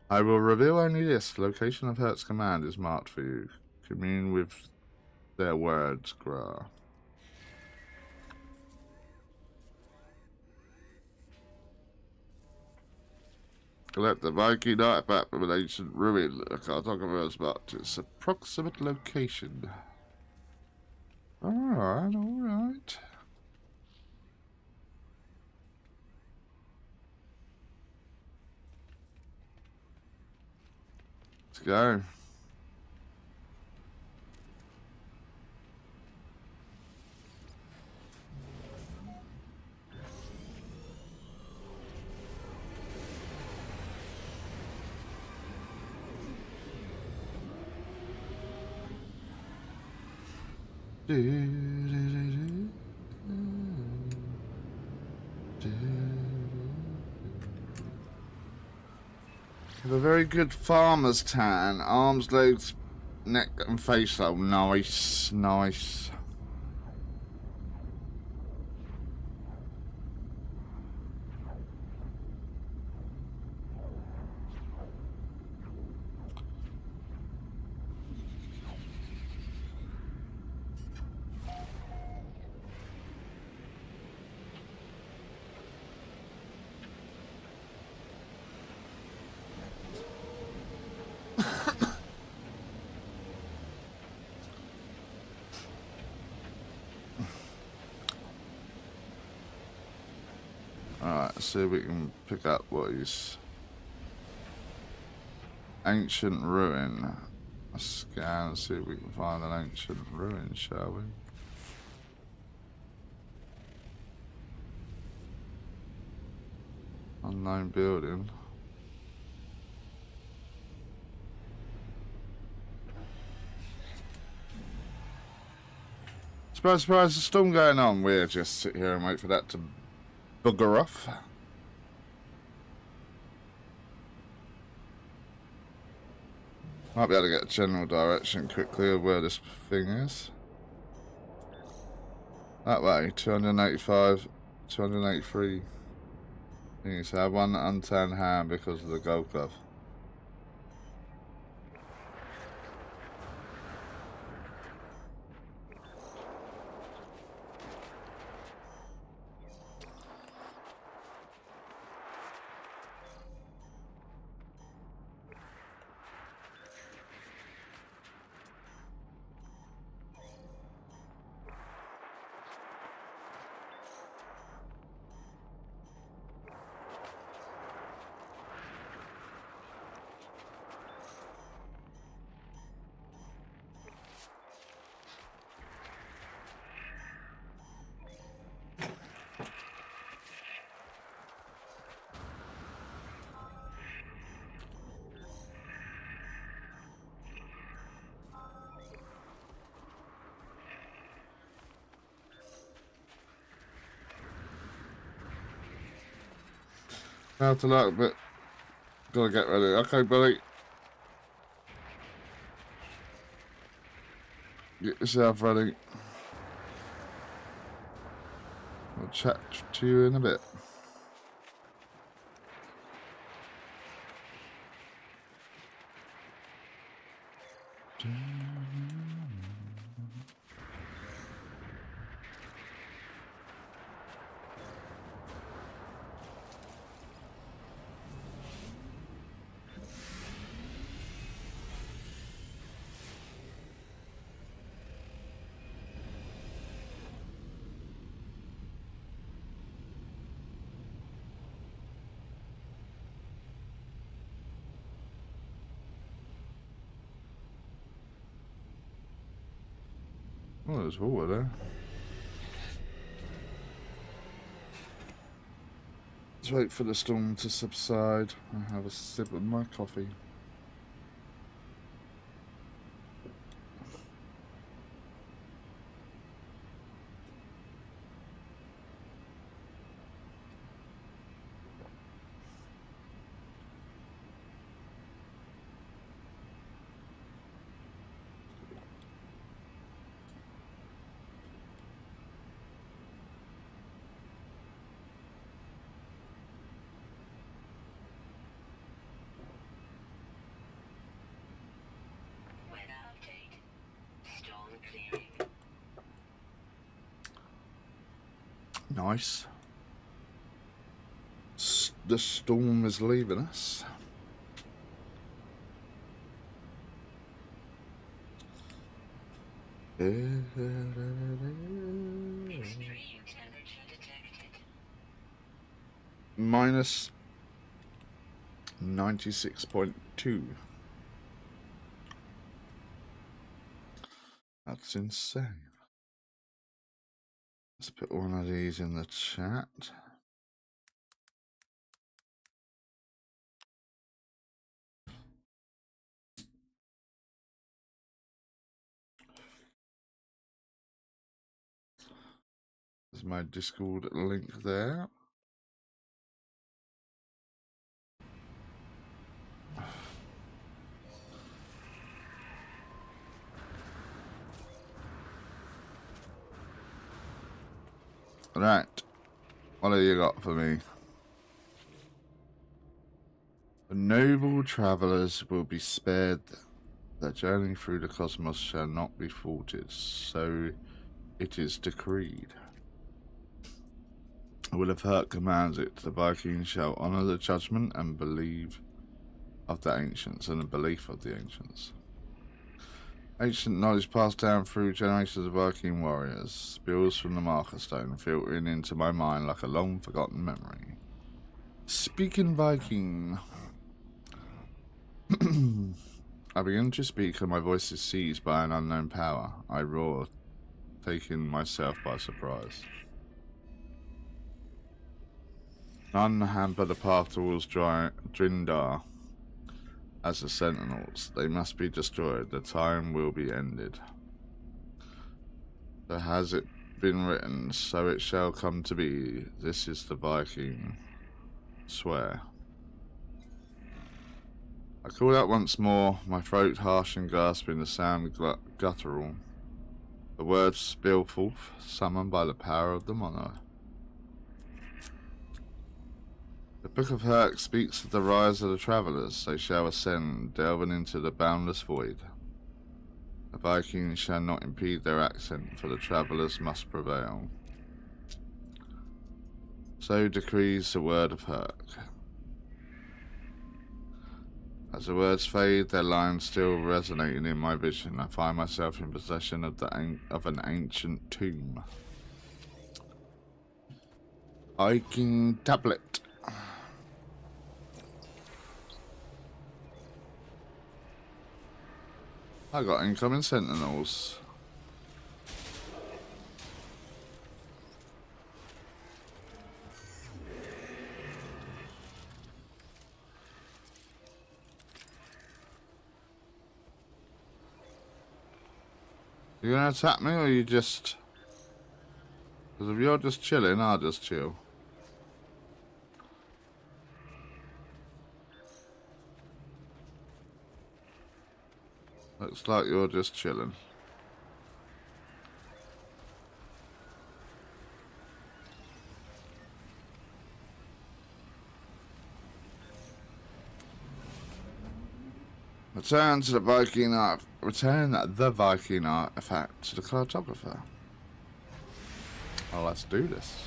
I will reveal only this. The location of Herc's command is marked for you. Commune with their words, Gra. Collect the Viking artifact from an ancient ruin. The cartographer's marked its approximate location. Alright, alright. Let's go. Have a very good farmer's tan, arms, legs, neck and face though. Nice, nice. Alright, see if we can pick up what he's... Ancient ruin. A scan, see if we can find an ancient ruin, shall we? Unknown building. Surprise, surprise, there's a storm going on. We'll just sit here and wait for that to bugger off. Might be able to get a general direction quickly of where this thing is. That way, 285, 283. Things have one unturned hand because of the gold glove. Out to luck, but gotta get ready. Okay, Billy. Get yourself ready. I'll chat to you in a bit. Oh, there's water there. Let's wait for the storm to subside and have a sip of my coffee. Weather update. Storm clearing. Nice. The storm is leaving us. Extreme temperature detected. Minus 96.2. That's insane. Let's put one of these in the chat. There's my Discord link there. Right. What have you got for me? The noble travellers will be spared. Their journey through the cosmos shall not be thwarted. So it is decreed. Will of Hurt commands it. The Vikings shall honour the judgment and believe of the ancients, and the belief of the ancients. Ancient knowledge passed down through generations of Viking warriors, spills from the marker stone, filtering into my mind like a long forgotten memory. Speaking Viking. I begin to speak and my voice is seized by an unknown power. I roar, taking myself by surprise. None hamper the path towards Drindar. As the sentinels, they must be destroyed. The time will be ended. So has it been written, so it shall come to be. This is the Viking. Swear. I called out once more, my throat harsh and gasping, the sound guttural. The words spill forth, summoned by the power of the monarch. The Book of Herc speaks of the rise of the travellers. They shall ascend, delving into the boundless void. The Vikings shall not impede their ascent, for the travellers must prevail. So decrees the word of Herc. As the words fade, their lines still resonating in my vision. I find myself in possession of an ancient tomb. Viking tablet. I got incoming sentinels. You gonna attack me or you just... Because if you're just chilling, I'll just chill. Looks like you're just chilling. Return the Viking artifact to the cartographer. Well, let's do this.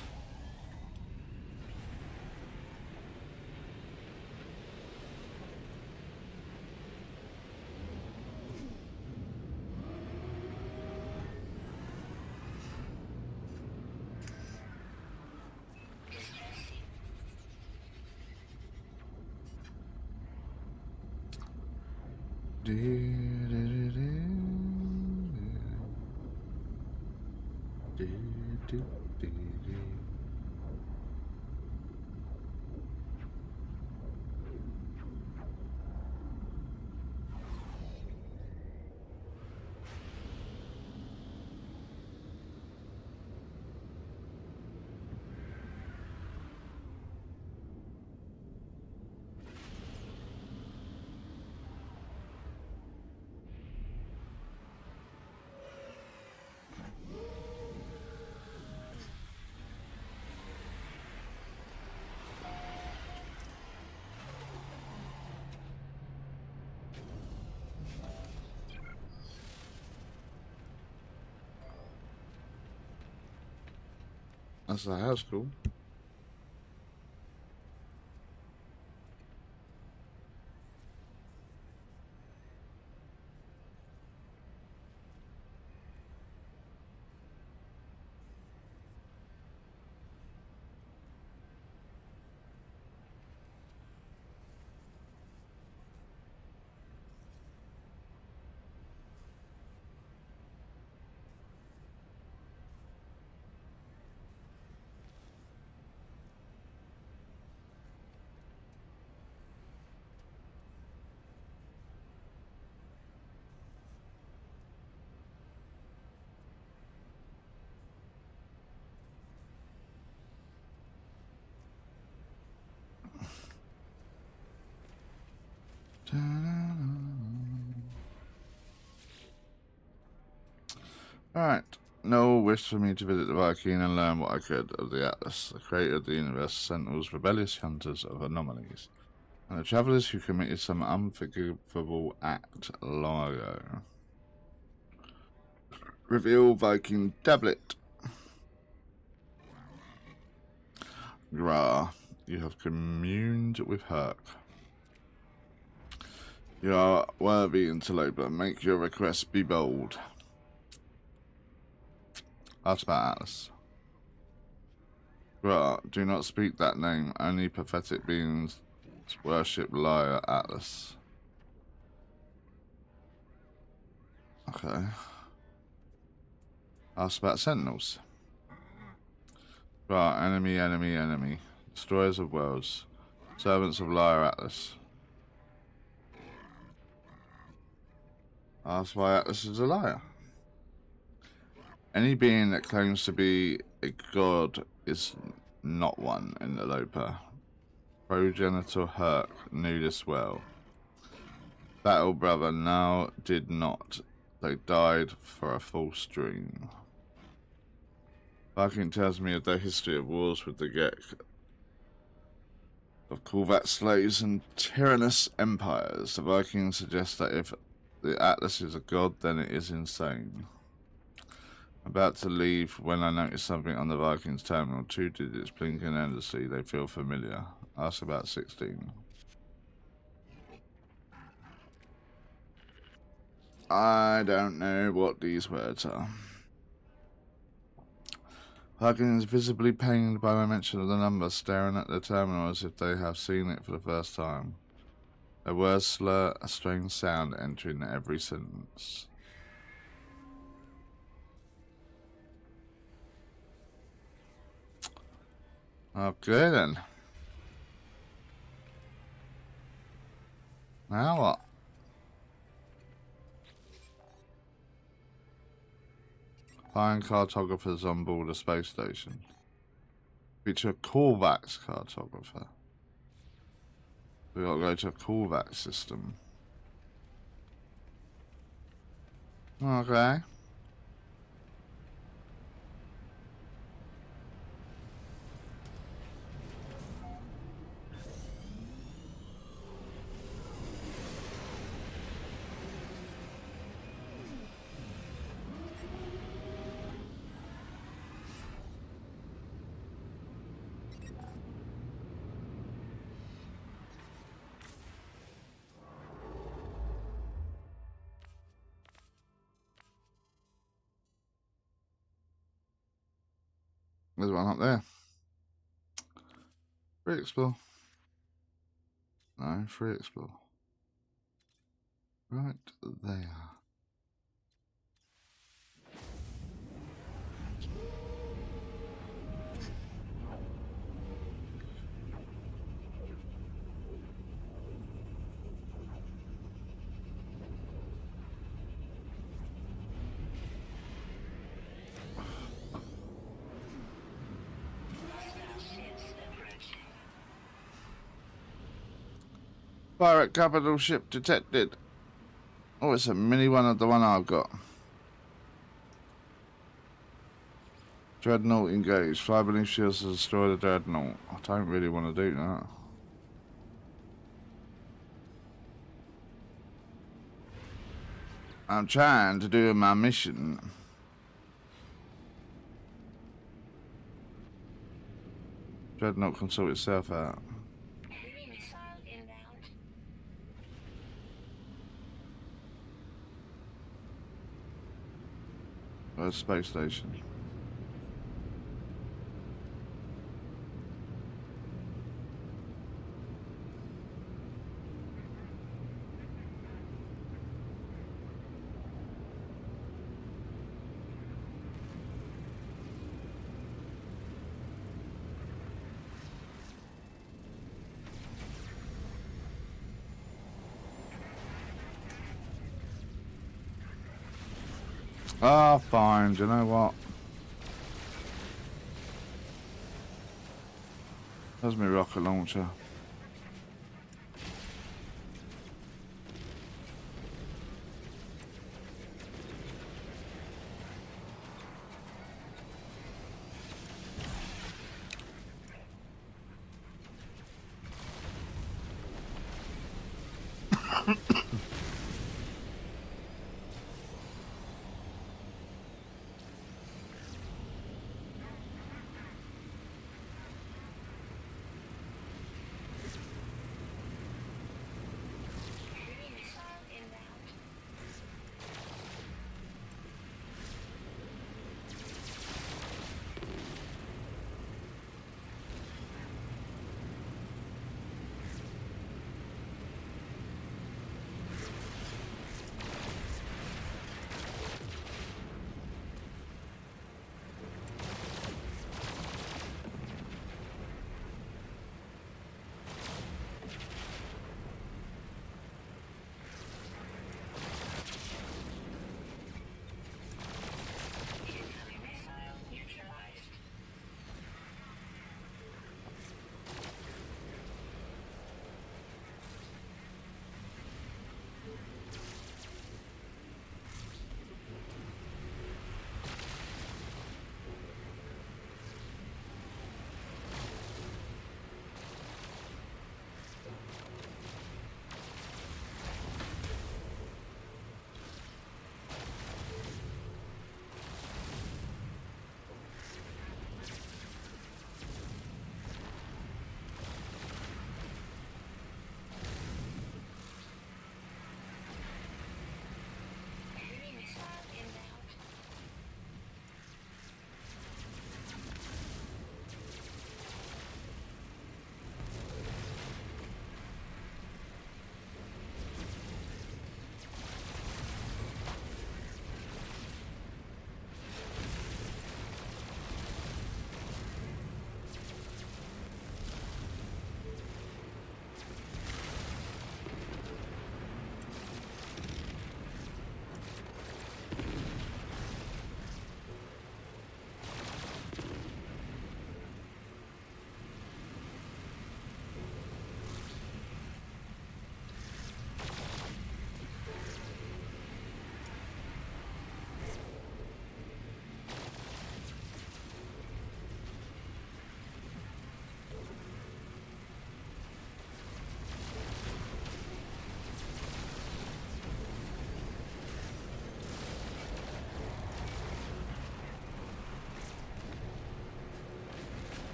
That's the house cool. Alright, Noel wished for me to visit the Viking and learn what I could of the Atlas, the creator of the universe, Sentinels, rebellious hunters of anomalies, and the travellers who committed some unforgivable act long ago. Reveal Viking tablet. Gra, you have communed with Herc. You are worthy interloper. Make your request be bold. Ask about Atlas. Gra, do not speak that name. Only pathetic beings worship liar Atlas. Okay. Ask about Sentinels. Right, enemy, enemy, enemy. Destroyers of worlds. Servants of liar Atlas. Ask why Atlas is a liar. Any being that claims to be a god is not one in the Loper. Progenitor Herc knew this well. Battle brother now did not. They died for a false dream. Viking tells me of their history of wars with the Gek, of Kulvat slaves and tyrannous empires. The Vikings suggest that if the Atlas is a god, then it is insane. About to leave when I notice something on the Vikings terminal. 2 digits blinking endlessly. They feel familiar. Ask about 16. I don't know what these words are. Vikings visibly pained by my mention of the number, staring at the terminal as if they have seen it for the first time. Their words slur, a strange sound entering every sentence. Okay then. Now what? Find cartographers on board a space station. Feature a Korvax cartographer. We gotta go to a Korvax system. Okay. There's one up there. Free explore. No, free explore. Right there. Pirate capital ship detected. Oh, it's a mini one of the one I've got. Dreadnought engaged. Fly beneath shields to destroy the dreadnought. I don't really want to do that. I'm trying to do my mission. Dreadnought can sort itself out. Enemy missile inbound. Where's the space station? Ah, fine. Do you know what? There's my rocket launcher.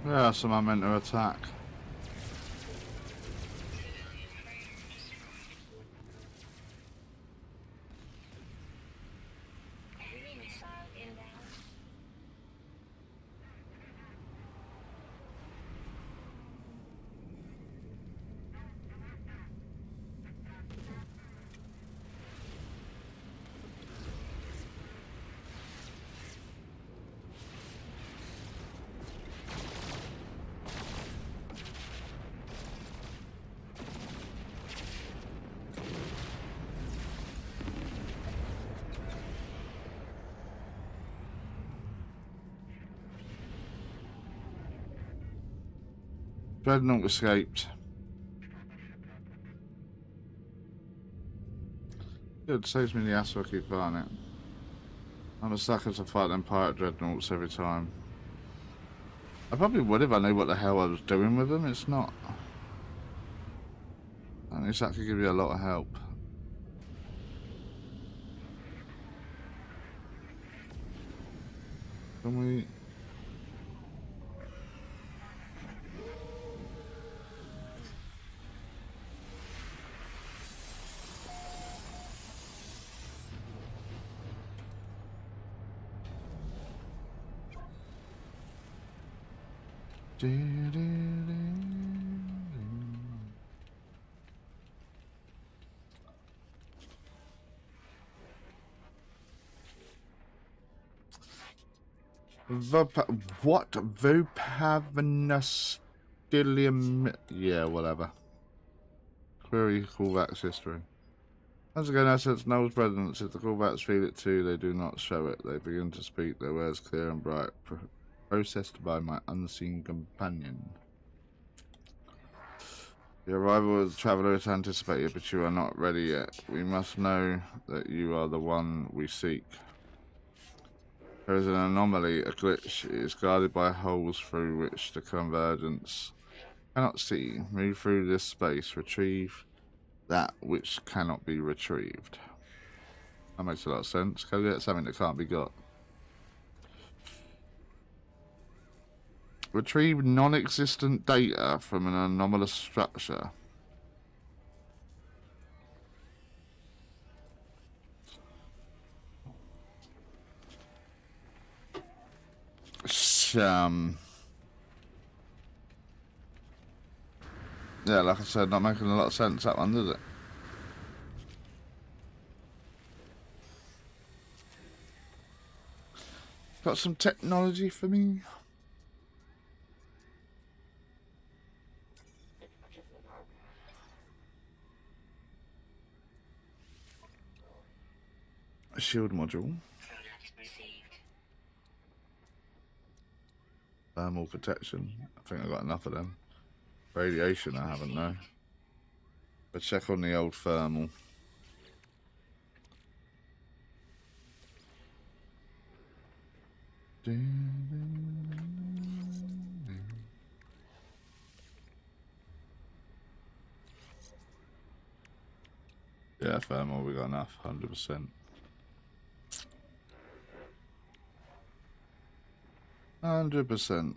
Yeah, so I meant to attack. Enemy missile inbound. Dreadnought escaped. Good, saves me the ass if I keep fighting it. I'm a sucker to fight them pirate dreadnoughts every time. I probably would if I knew what the hell I was doing with them. It's not. At least that could give you a lot of help. Can we? What? Vopavinastilium? Yeah, whatever. Query callbacks history. Once again, as it's Null's presence, if the callbacks feel it too, they do not show it. They begin to speak their words clear and bright, processed by my unseen companion. The arrival of the traveller is anticipated, but you are not ready yet. We must know that you are the one we seek. There is an anomaly, a glitch. It is guarded by holes through which the convergence cannot see. Move through this space, retrieve that which cannot be retrieved. That makes a lot of sense. Go get something that can't be got. Retrieve non-existent data from an anomalous structure. Yeah, like I said, not making a lot of sense, that one, does it? Got some technology for me? A shield module. Product received. Thermal protection. I think I got enough of them. Radiation, I haven't, though. But check on the old thermal. Yeah, thermal, we got enough, 100%. 100%.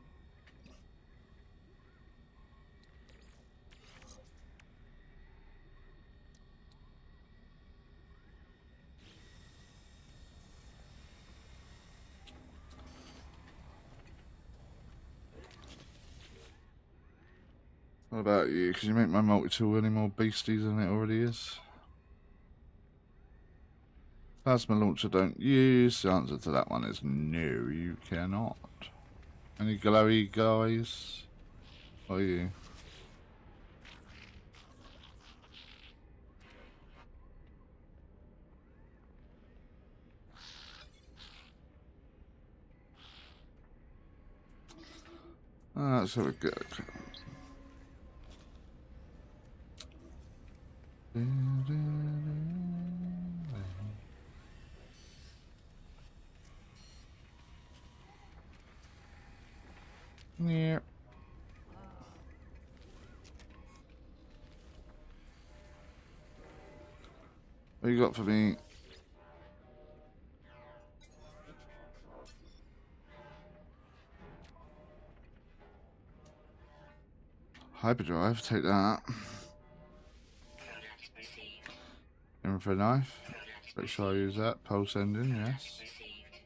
What about you? Can you make my multi-tool any more beasties than it already is? Plasma launcher don't use. The answer to that one is no, you cannot. Any glowy guys? What are you? Let's have a go. Yeah. What you got for me? Hyperdrive, take that. Product received. Info knife. Product Make sure I use that. Pulse engine, yes. received.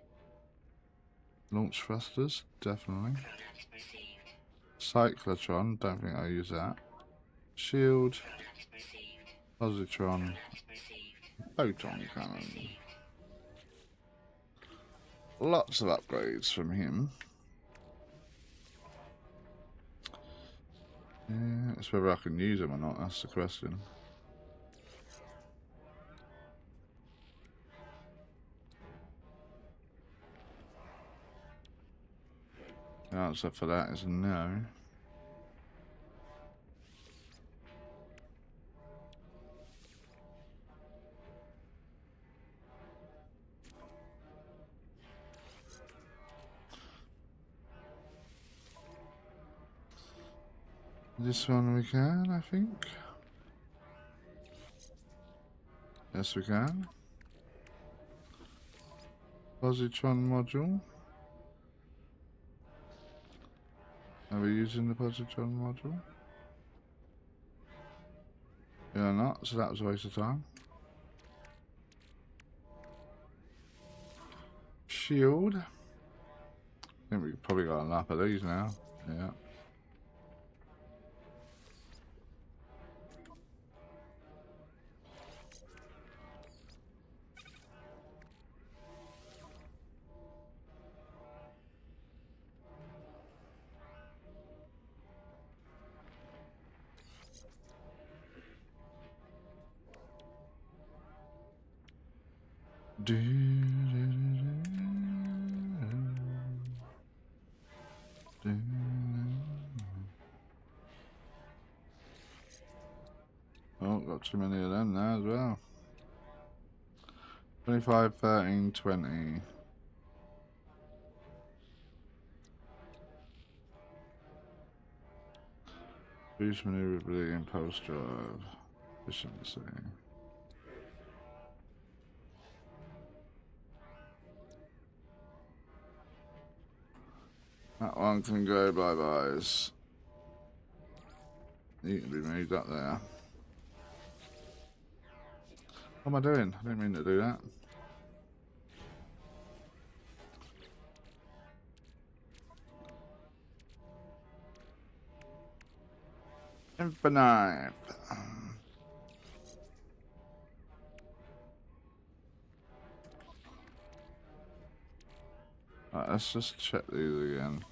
Launch thrusters, definitely. Product received. Cyclotron, don't think I use that. Shield. Product received. Positron. Product received. Photon cannon. Received. Lots of upgrades from him. Yeah, it's whether I can use them or not, that's the question. The answer for that is no. This one we can, I think. Yes, we can. Positron module. Are we using the positron module? Yeah, not, so that was a waste of time. Shield. I think we've probably got enough of these now. Yeah. Oh, got too many of them now as well. 25, 13, 20. Boost maneuverability and post drive. Efficiency. That one can go bye-byes. Need to be moved up there. What am I doing? I didn't mean to do that. Infinite. Right, let's just check these again.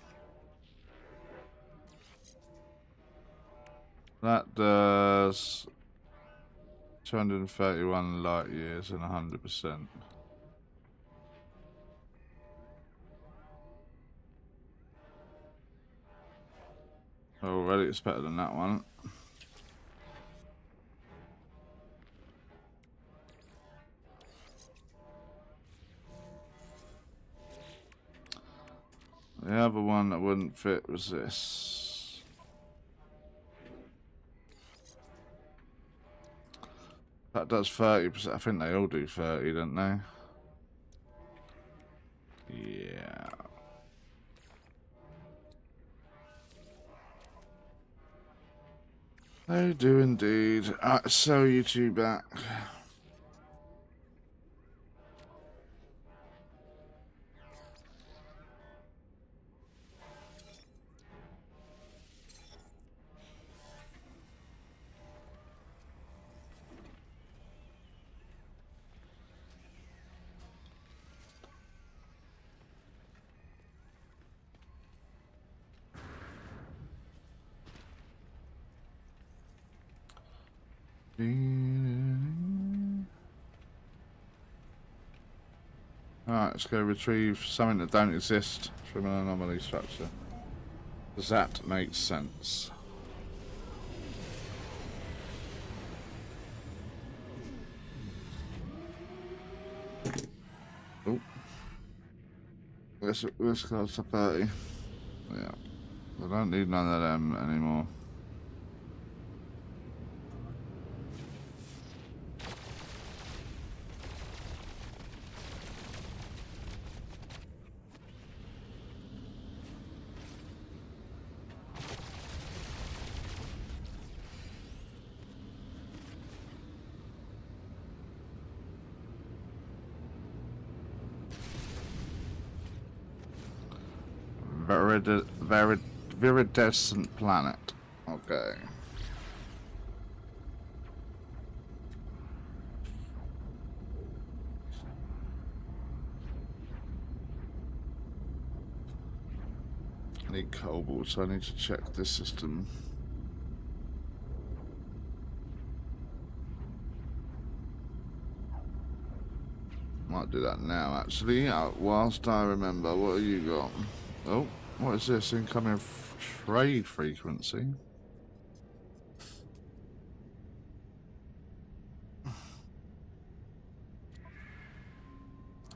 That does 231 light years and 100%. Already it's better than that one. The other one that wouldn't fit was this. That does 30%. I think they all do 30, don't they? Yeah. They do indeed. Alright, sell you two back. Alright, let's go retrieve something that don't exist from an anomaly structure. Does that make sense? Oh. Let's go to 30. Yeah. I don't need none of them anymore. Viridescent planet. Okay. I need cobalt, so I need to check this system. Might do that now, actually. Whilst I remember, what have you got? Oh, what is this? Incoming trade frequency.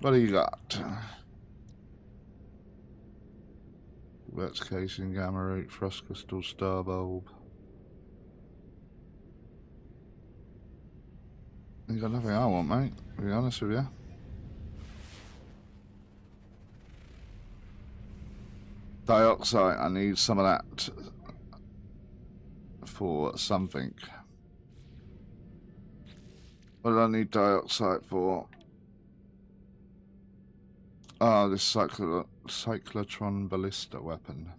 What do you got? Vet's casing, gamma root, frost crystal, star bulb. You got nothing I want, mate, to be honest with you. Dioxide, I need some of that for something. What do I need dioxide for? Oh, this cyclotron ballista weapon.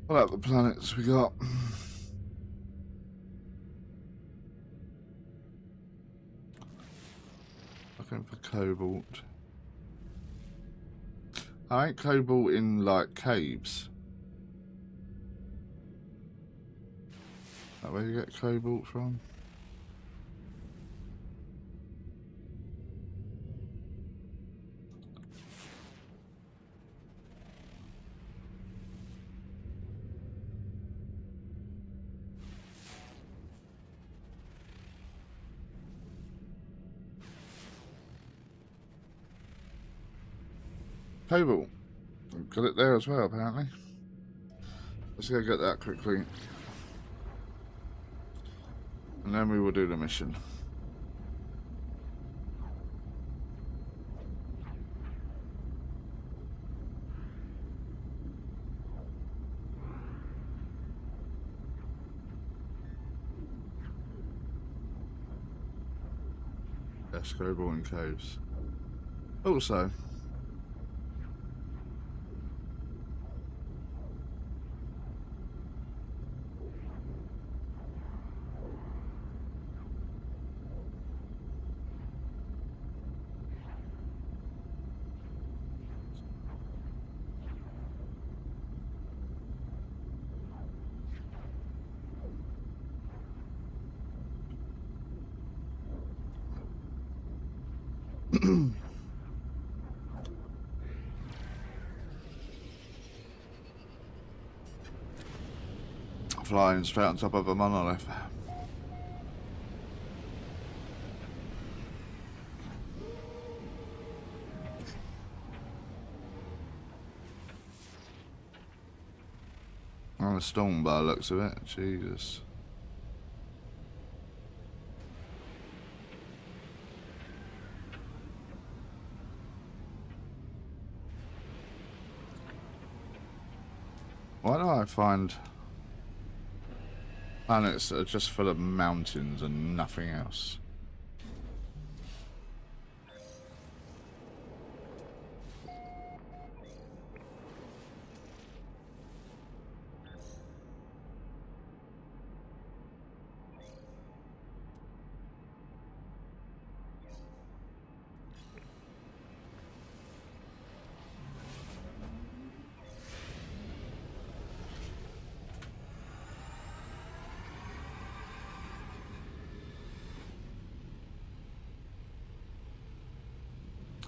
What other planets we got? Looking for cobalt. I ain't cobalt in like caves. Is that where you get cobalt from? Cobalt. Got it there as well, apparently. Let's go get that quickly. And then we will do the mission. Yes, cobalt in caves. Also, flying straight on top of a monolith. On a storm by the looks of it, Jesus. Why do I find planets that are just full of mountains and nothing else?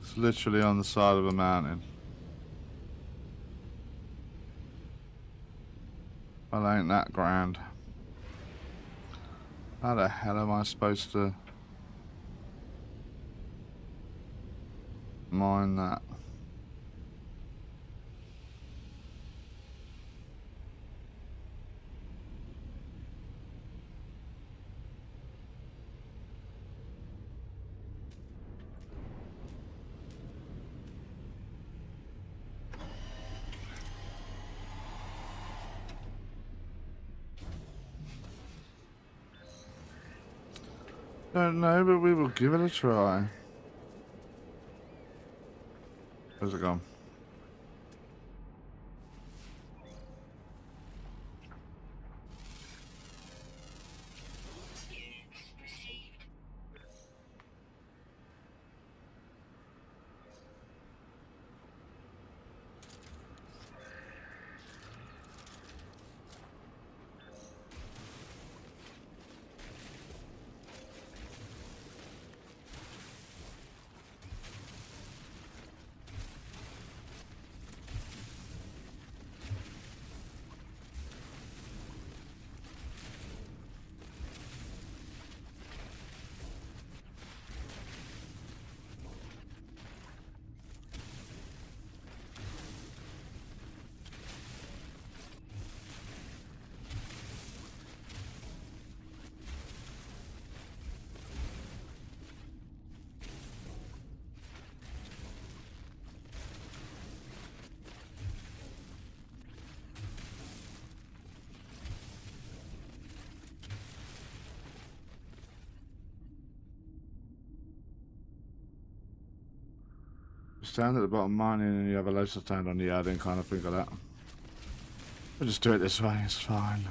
It's literally on the side of a mountain. Well, ain't that grand. How the hell am I supposed to mine that? Don't know, but we will give it a try. Where's it gone? Units received. Stand at the bottom mining and you have a low stand on the yard and kind of think of that. We'll just do it this way, it's fine.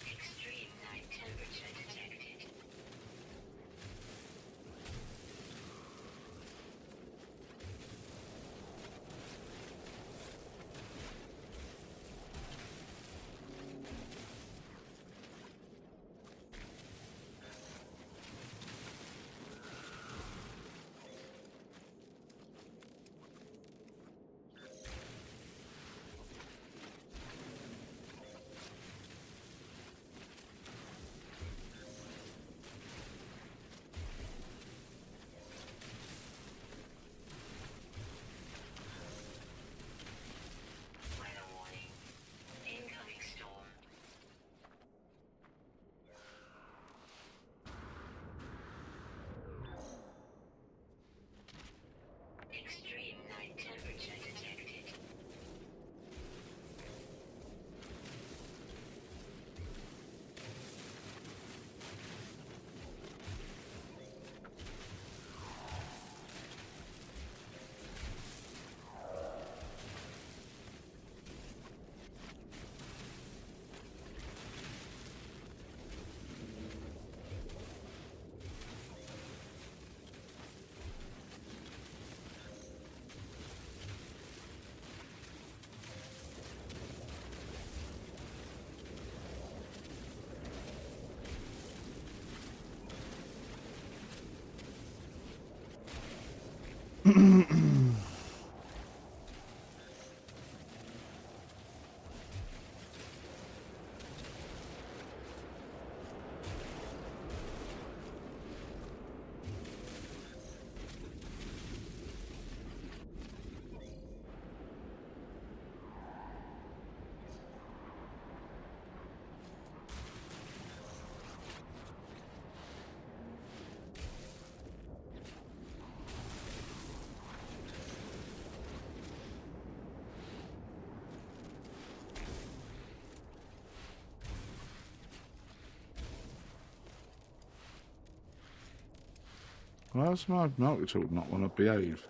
Extreme night temperature detected. Weather warning. Incoming storm. Extreme night temperature detected. Why does my multi-tool not want to behave?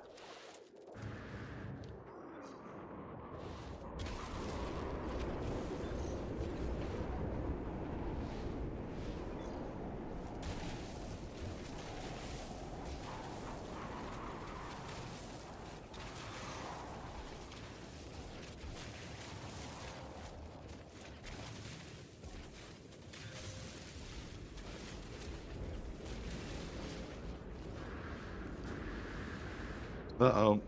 Uh-oh.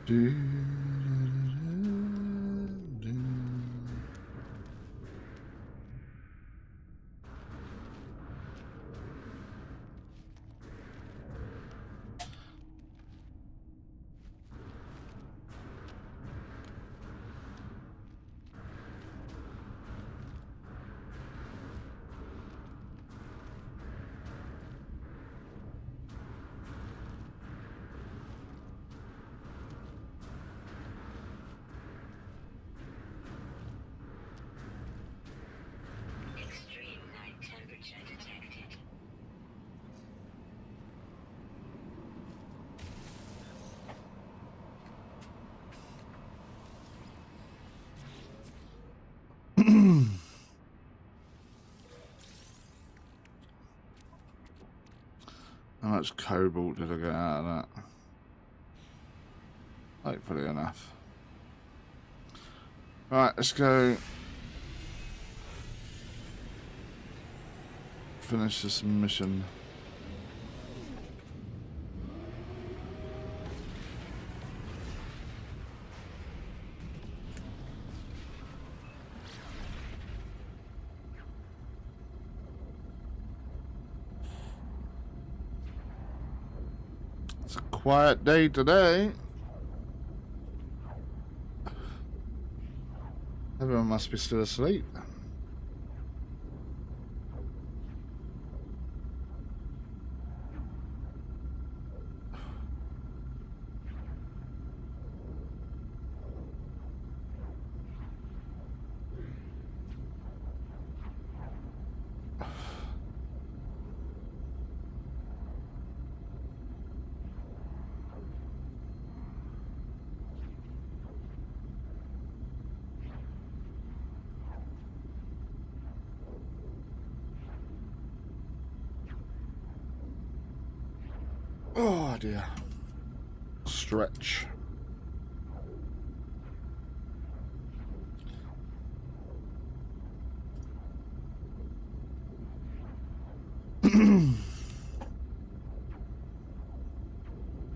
Do, do. Extreme night temperature detected. How much cobalt did I get out of that? Hopefully enough. Right, let's go finish this mission. It's a quiet day today. Everyone must be still asleep. Oh dear. Stretch.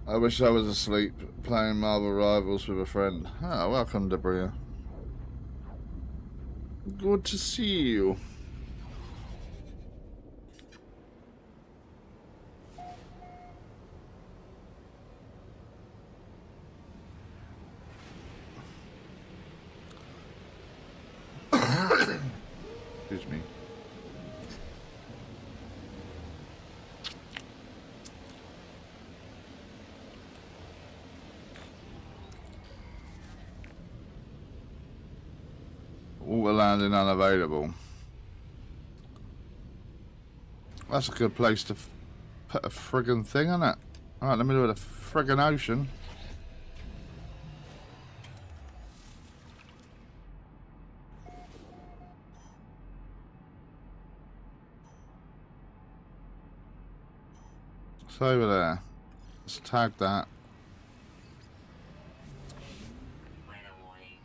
I wish I was asleep playing Marvel Rivals with a friend. Ah, welcome, Debria. Good to see you. Excuse me. Water landing unavailable. That's a good place to put a friggin' thing on it. Right in the middle of the friggin' ocean. It's over there. Let's tag that. Weather warning.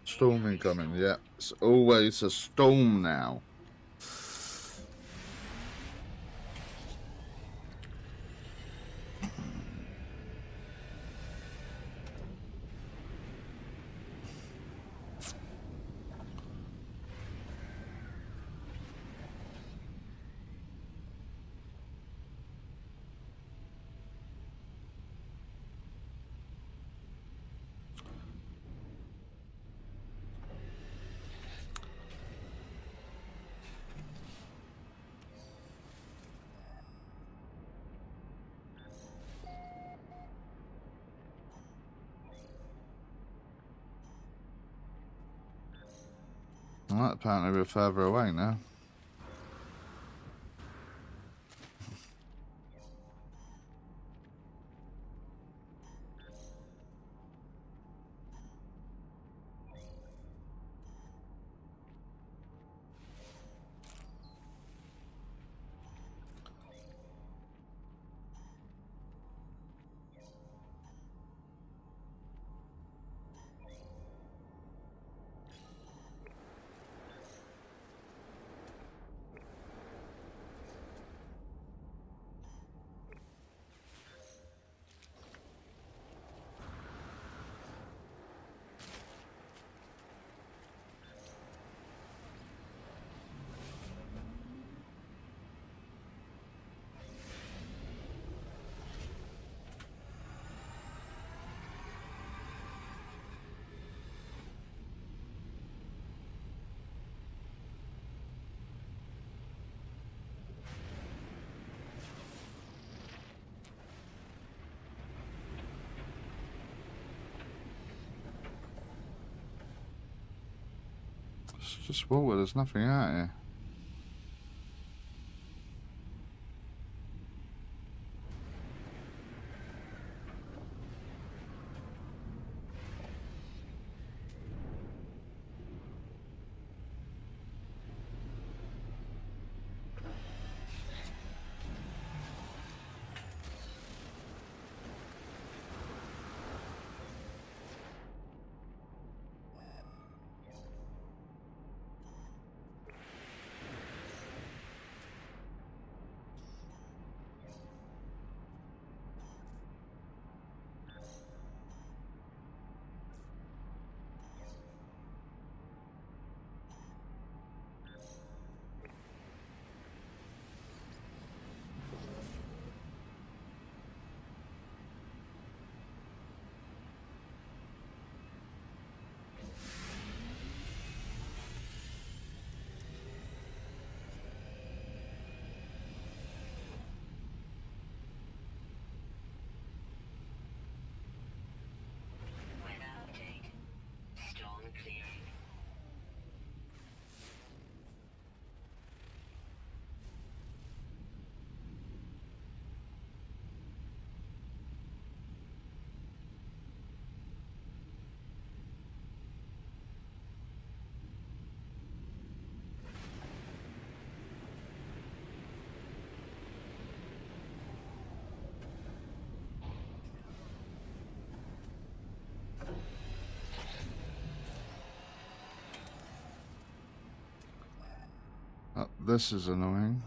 Storm incoming, yeah. It's always a storm now. Alright, apparently we're further away now. It's just water, there's nothing out here. Weather update. Storm clearing. Oh, this is annoying.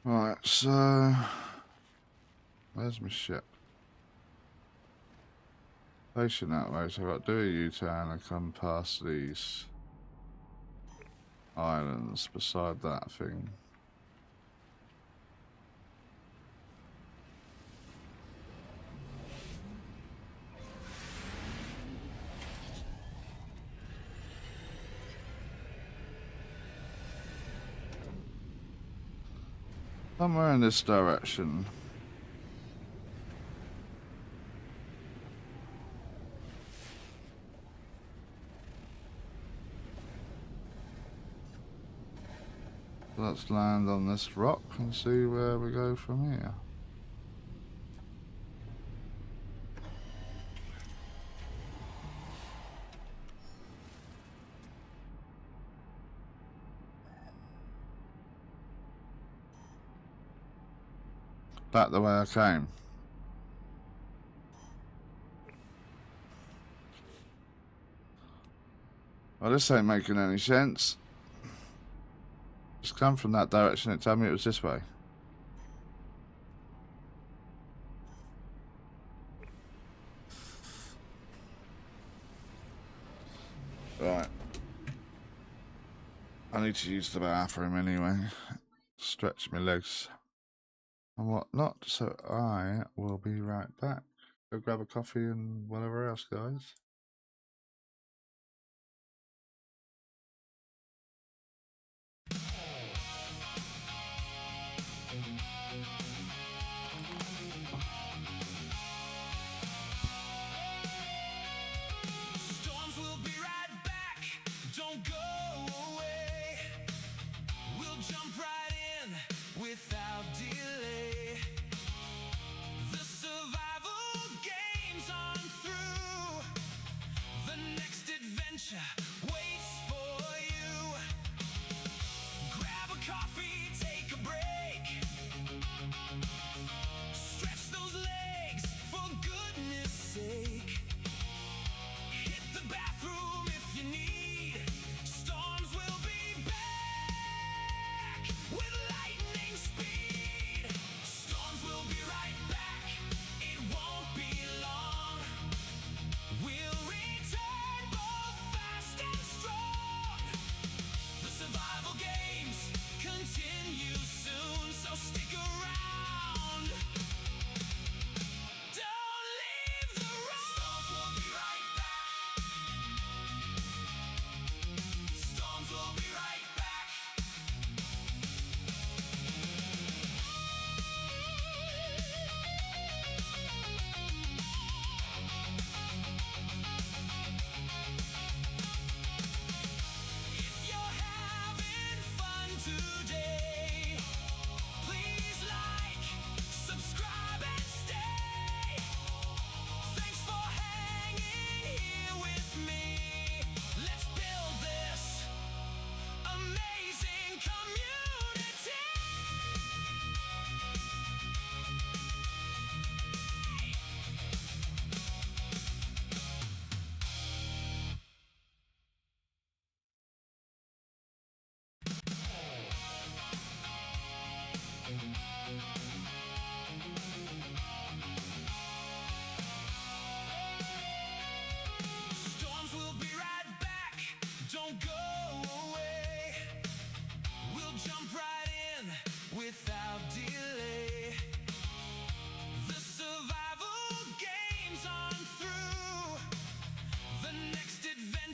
Right, so where's my ship? Facing that way, so I've got to do a U-turn and come past these islands beside that thing. Somewhere in this direction. Let's land on this rock and see where we go from here. Back the way I came. Well, this ain't making any sense. Just come from that direction and tell me it was this way. Right. I need to use the bathroom anyway. Stretch my legs and whatnot. So I will be right back. Go grab a coffee and whatever else, guys. Storms will be right back. Don't go away. We'll jump right in without delay. The survival game's on through.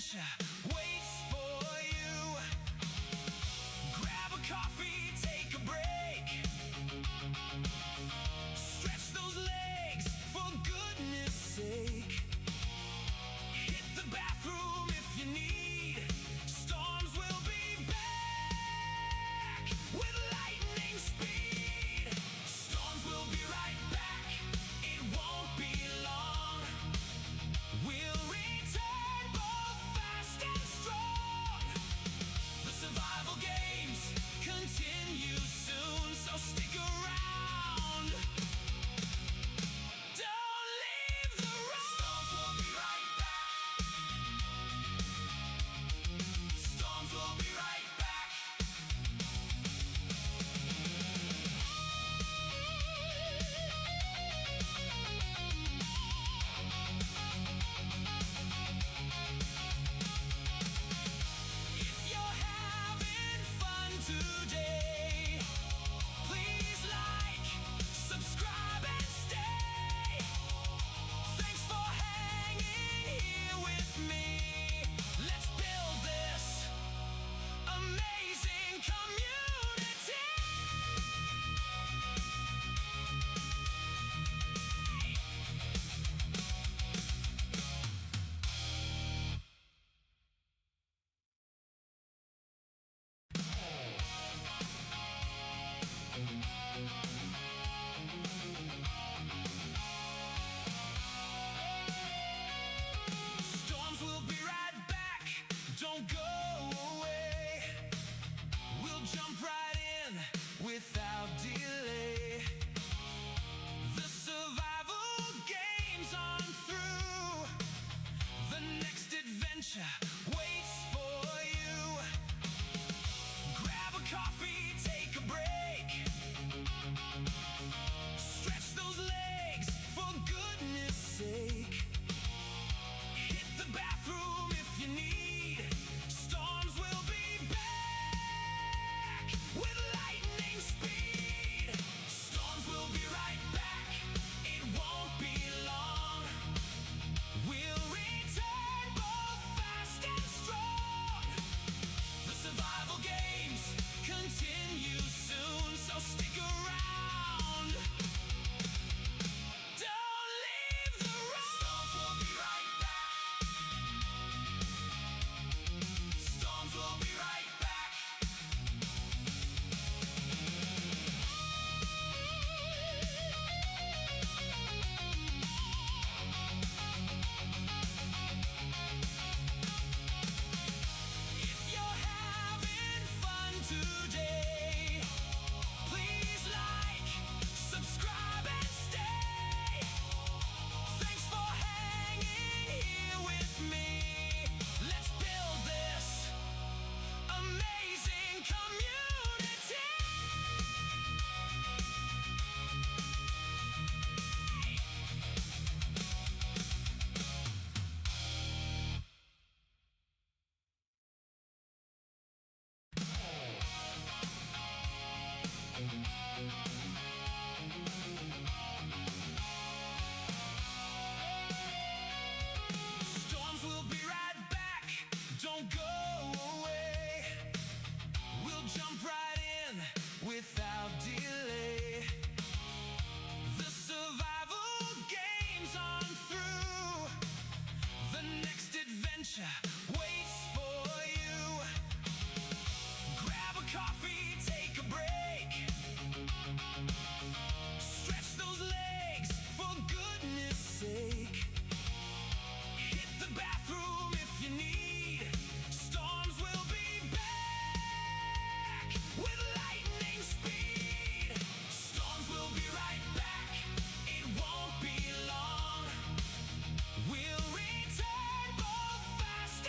adventure waits for you. Grab a coffee, take a break. Stretch those legs for goodness sake. Hit the bathroom if you need. Storms will be back with lightning speed. Storms will be right back. It won't be long. We'll return both fast and strong. The survival games continue soon, so stick around. Don't leave the room. Storms will be right back. Storms will be right back. If you're having fun today, please like, subscribe, and stay. Thanks for hanging here with me. Let's build this amazing community. Storms will be right back. Don't go away. We'll jump right in without delay. The survival games on through. The next adventure waits for you. Grab a coffee, take a break. Stretch those legs for goodness sake. Hit the bathroom if you need. Storms will be back with lightning speed. Storms will be right back. It won't be long. We'll return both fast and strong. The survival games continue soon, so stick around. Don't leave the room. Storms will be right back. Storms will be right back. If you're having fun today, please like, subscribe, and stay. Thanks for hanging here with me. Let's build this amazing community. Storms will be right back. Don't go away. We'll jump right in without delay. The survival games on through. The next adventure waits for you. Grab a coffee, take a break. Stretch those legs for goodness sake. Hit the bathroom if you need. Storms will be back with lightning speed. Storms will be right back. It won't be long. We'll return both fast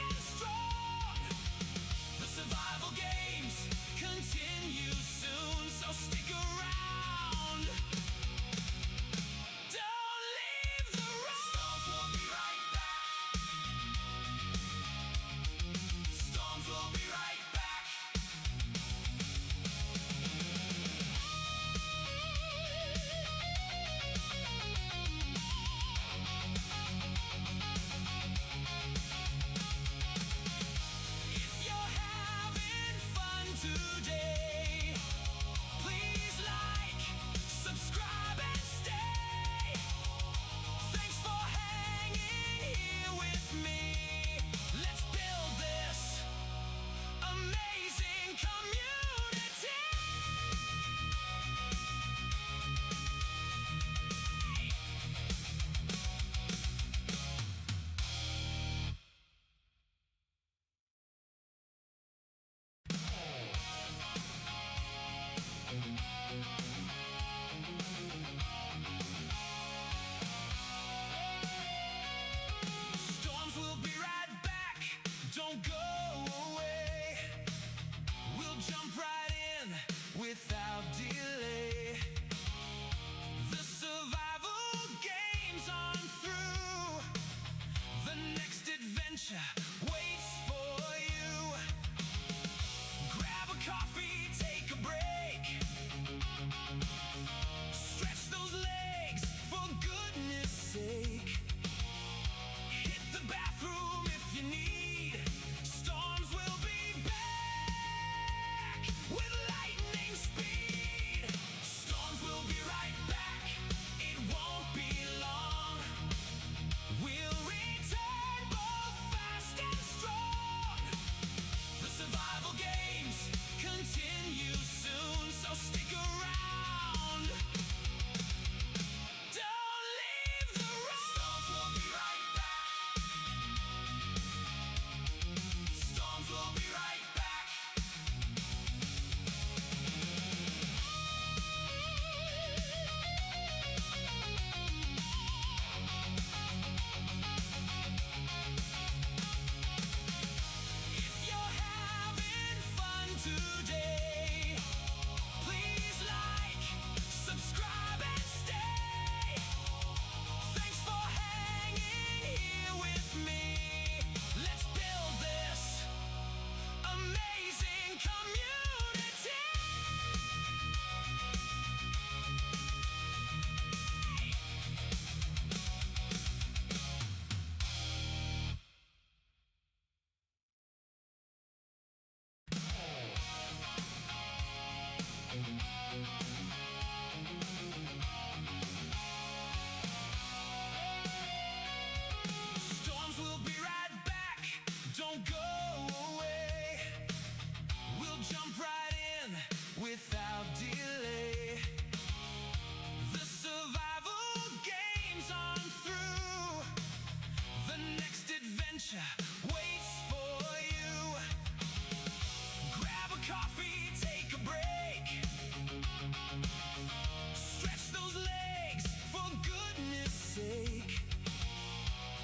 adventure waits for you. Grab a coffee, take a break. Stretch those legs for goodness sake. Hit the bathroom if you need. Storms will be back with lightning speed. Storms will be right back. It won't be long. We'll return both fast and strong. The survival games continue soon, so stick around. Don't leave the room. Storms will be right back. Storms will be right back. If you're having fun today, please like, subscribe, and stay. Thanks for hanging here with me. Let's build this amazing community. Storms will be right back. Don't go away. We'll jump right in without delay. The survival games on through. The next adventure waits for you. Grab a coffee, take a break. Stretch those legs for goodness sake.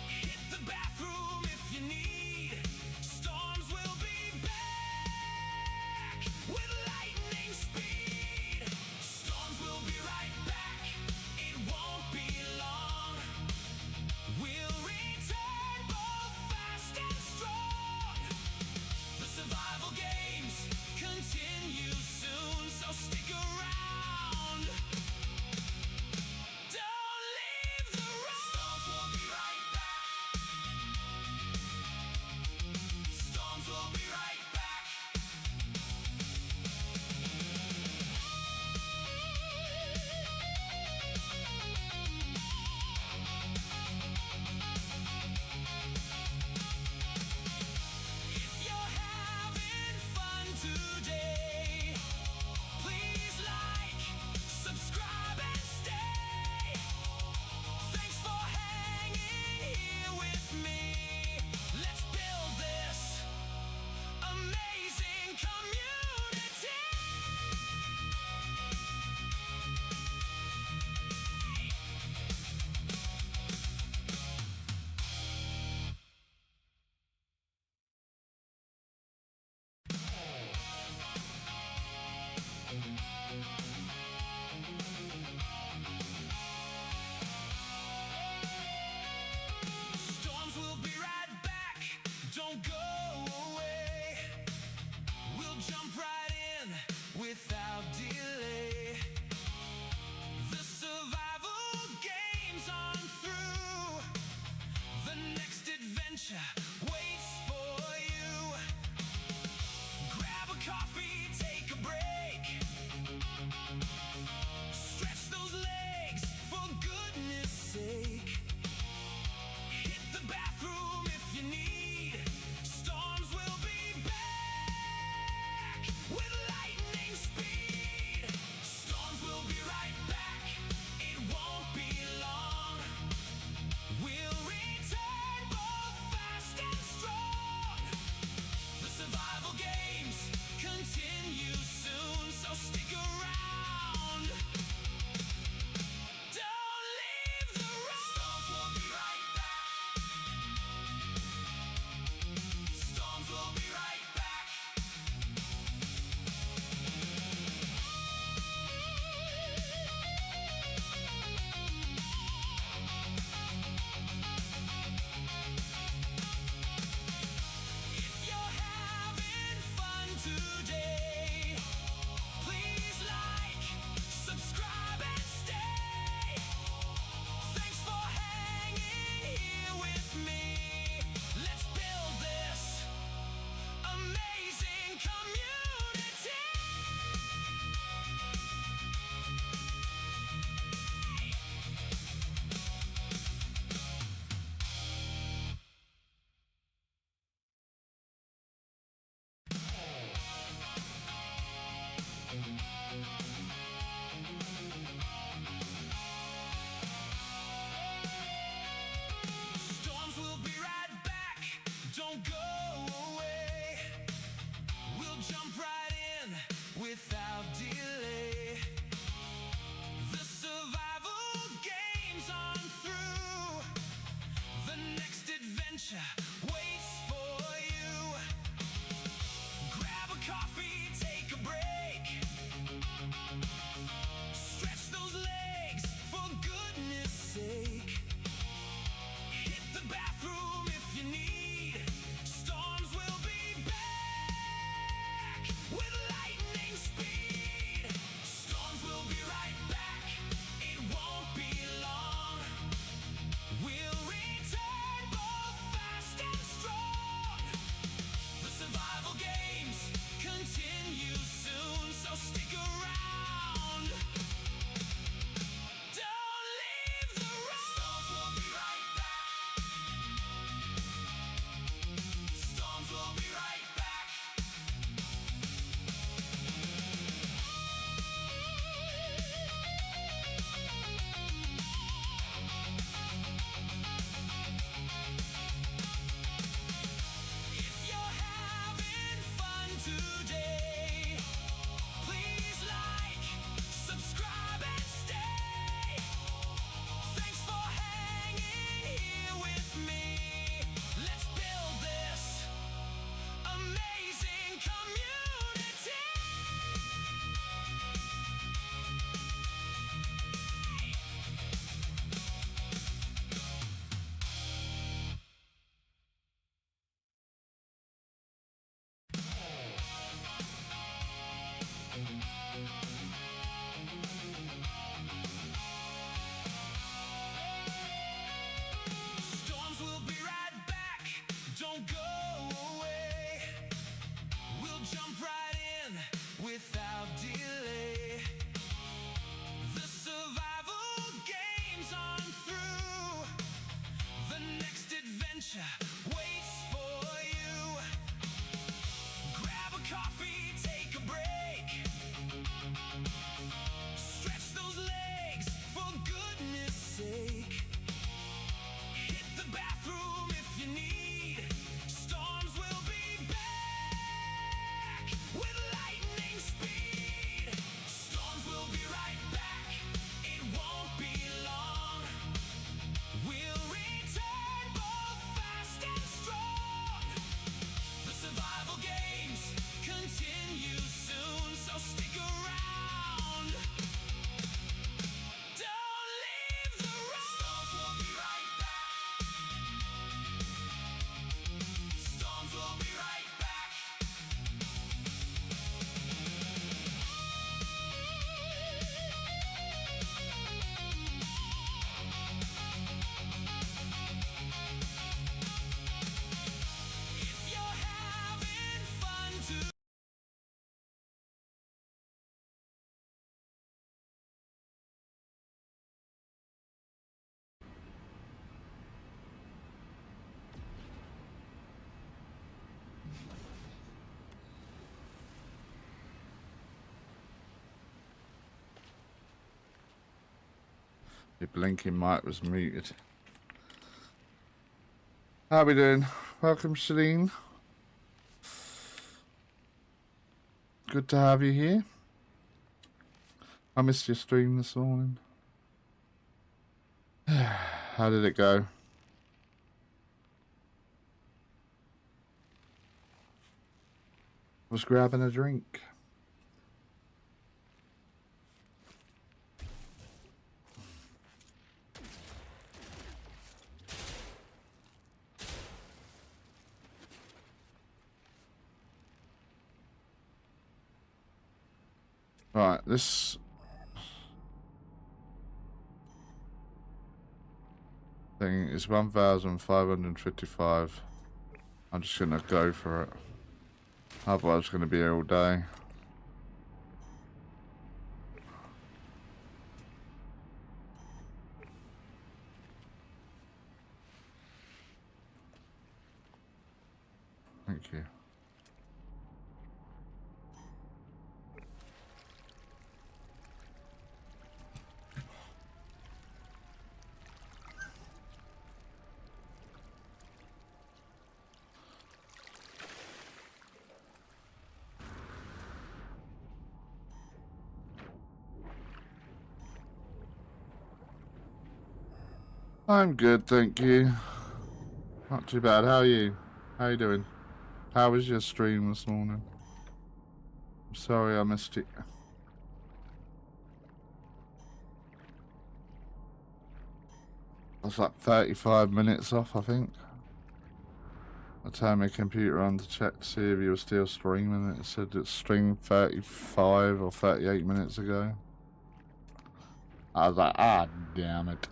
Hit the bathroom if you need. Storms will be back with lightning speed. Storms will be right back. It won't be long. We'll return both fast and strong. adventure waits for you. Grab a coffee, take a break. Stretch those legs for goodness sake. Hit the bathroom if you need. Storms will be back with lightning speed. Storms will be right back. It won't be long. We'll return both fast and strong. The survival games continue soon, so stick around. Don't leave the room. Storms will be right back. Storms will be right back. If you're having fun today, please like, subscribe, and stay. Thanks for hanging here with me. Let's build this amazing community. Storms will be right back. Don't go away. We'll jump right in without delay. The survival games on through. The next adventure waits for you. Grab a coffee, take a break. Stretch those legs for goodness sake. Hit the bathroom if you need. Storms will be back with lightning speed. Storms will be right back. It won't be long. We'll return both fast and strong. The survival games continue soon, so stick around. Don't leave the room. Storms will be right back. Storms will be right back. If you're having fun too. Your blinking mic was muted. How we doing? Welcome, Celine. Good to have you here. I missed your stream this morning. How did it go? Was grabbing a drink. Right, this thing is 1,555. I'm just gonna go for it. Otherwise, it's gonna be here all day. Thank you. I'm good, thank you. Not too bad. How are you? How you doing? How was your stream this morning? I'm sorry I missed it. I was like 35 minutes off, I think. I turned my computer on to check to see if you were still streaming. It said it streamed 35 or 38 minutes ago. I was like, ah, damn it.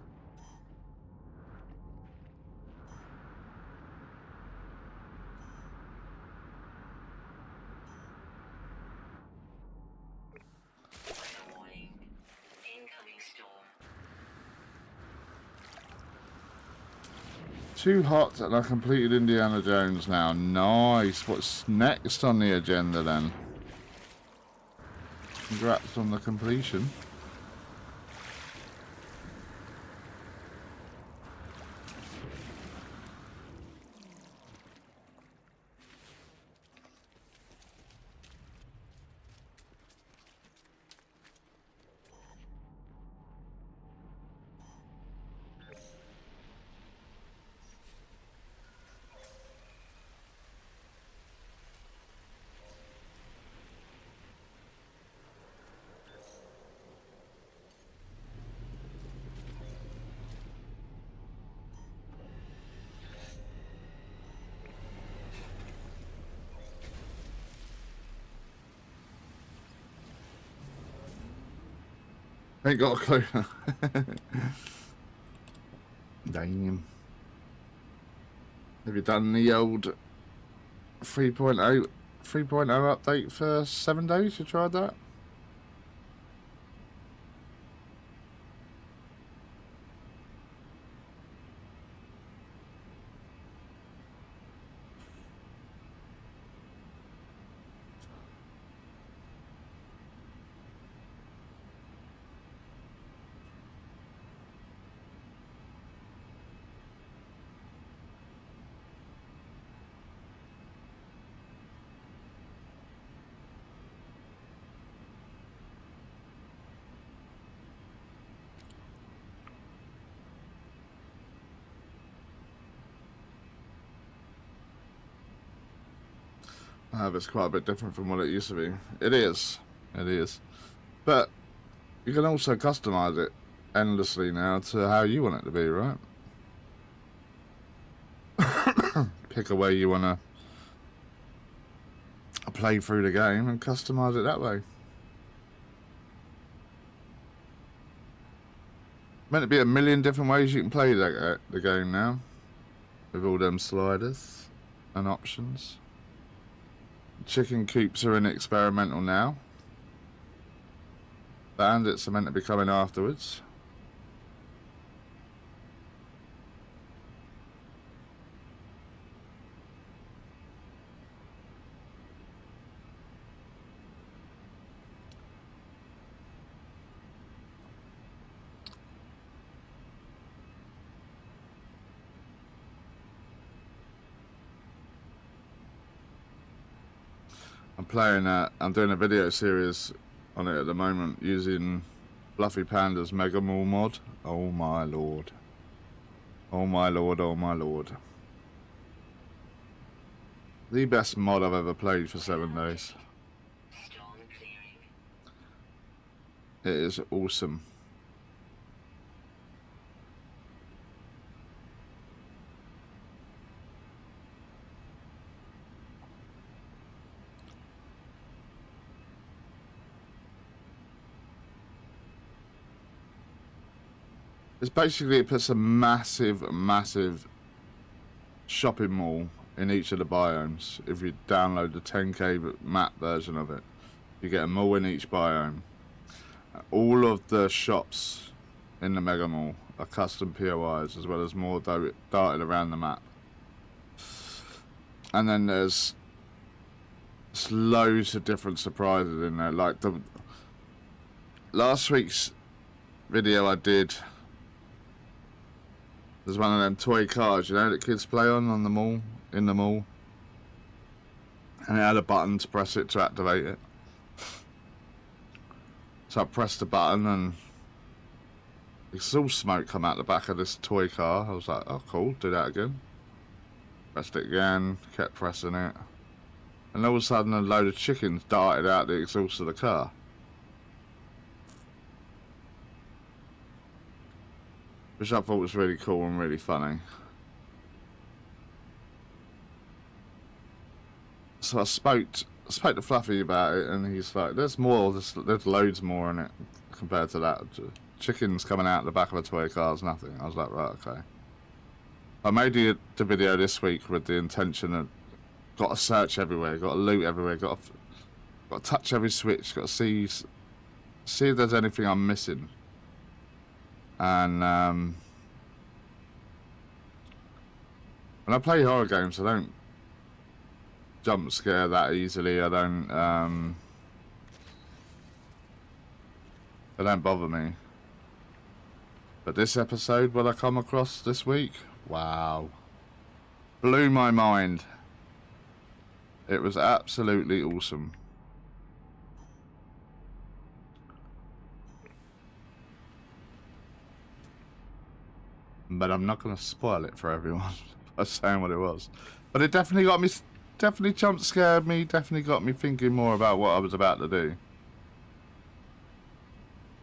Weather warning. Incoming storm. Too hot and I completed Indiana Jones now. Nice. What's next on the agenda then? Congrats on the completion. Ain't got a clue. Damn. Have you done the old 3.0 update for 7 days? You tried that? It's quite a bit different from what it used to be. It is. It is. But you can also customize it endlessly now to how you want it to be, right? Pick a way you want to play through the game and customize it that way. Meant to be a million different ways you can play the game now. With all them sliders and options. Chicken coops are in experimental now. Bandits are meant to be coming afterwards. I'm doing a video series on it at the moment using Fluffy Panda's Mega Mall mod. Oh my lord. Oh my lord, oh my lord. The best mod I've ever played for 7 days. Storm clearing. It is awesome. It's basically, it puts a massive shopping mall in each of the biomes. If you download the 10K map version of it, you get a mall in each biome. All of the shops in the Mega Mall are custom POIs, as well as more darted around the map. And then there's loads of different surprises in there. Like the last week's video I did, there's one of them toy cars, you know, that kids play on the mall, in the mall. And it had a button to press it to activate it. So I pressed the button and it's all smoke come out the back of this toy car. I was like, oh cool, do that again. Pressed it again, kept pressing it. And all of a sudden a load of chickens darted out the exhaust of the car. Which I thought was really cool and really funny. So I spoke to Fluffy about it, and he's like, there's loads more in it compared to that. Chickens coming out the back of a toy car is nothing. I was like, right, okay. I made the video this week with the intention of got to search everywhere, got to loot everywhere, got to touch every switch, got to see if there's anything I'm missing. And when I play horror games, I don't jump scare that easily. They don't bother me. But this episode, what I come across this week, wow, blew my mind. It was absolutely awesome. But I'm not going to spoil it for everyone by saying what it was. But it definitely got me, definitely jump scared me, definitely got me thinking more about what I was about to do.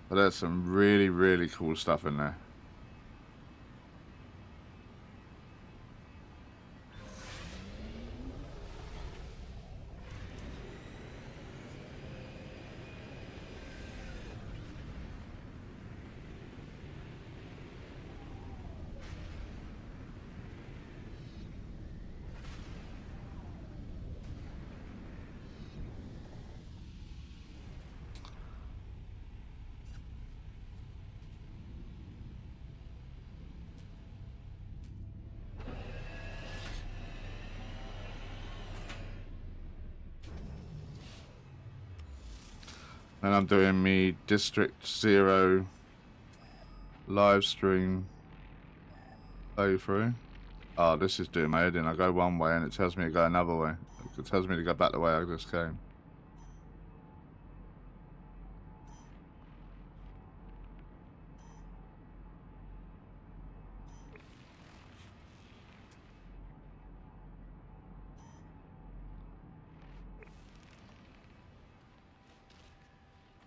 But there's some really, really cool stuff in there. And I'm doing me District 0 live stream playthrough. Oh, this is doing my head in. I go one way and it tells me to go another way. It tells me to go back the way I just came.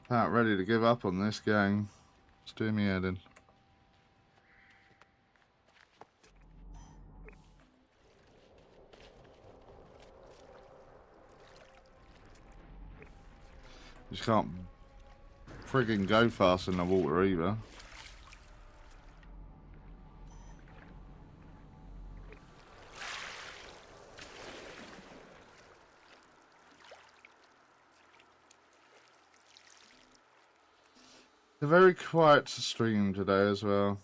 About ready to give up on this gang. It's doing me head in. You just can't friggin' go fast in the water either. It's a very quiet stream today as well.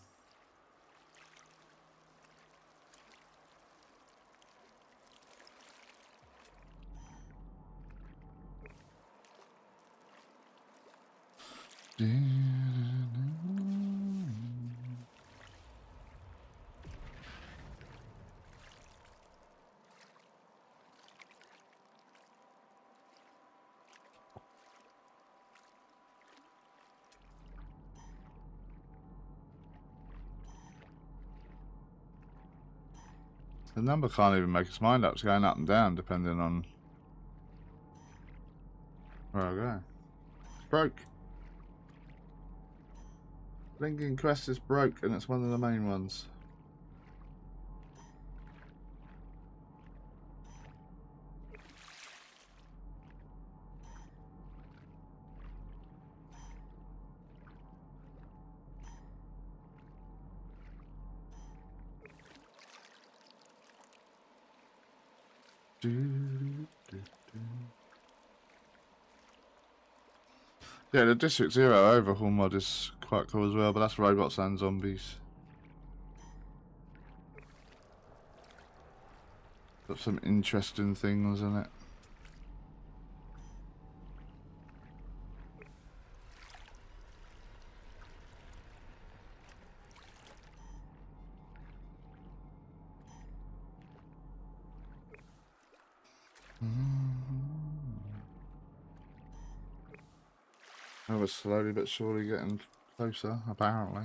The number can't even make its mind up. It's going up and down depending on where I go. It's broke. Lincoln Crest is broke and it's one of the main ones. Yeah, the District 0 overhaul mod is quite cool as well, but that's robots and zombies. Got some interesting things in it. I was slowly but surely getting closer, apparently.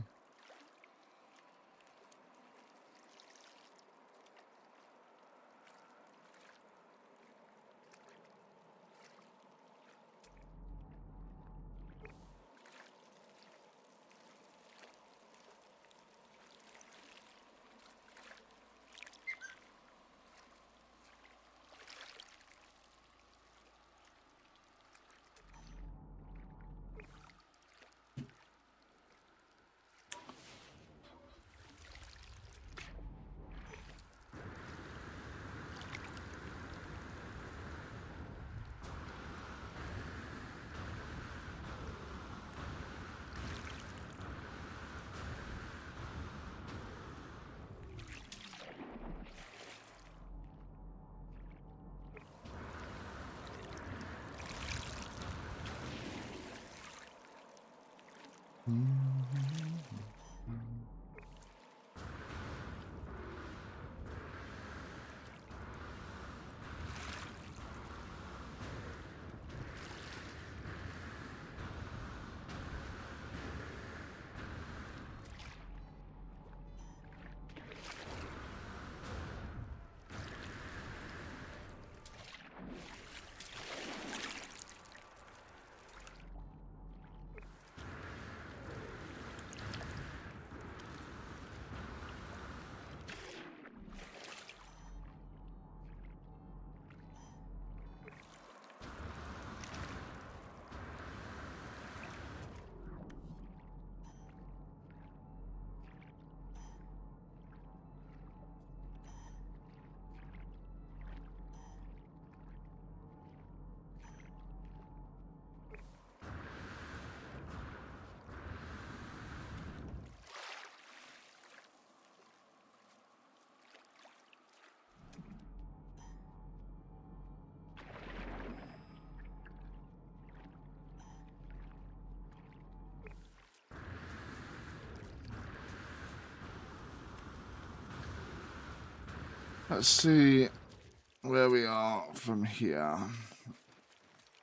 Let's see where we are from here. I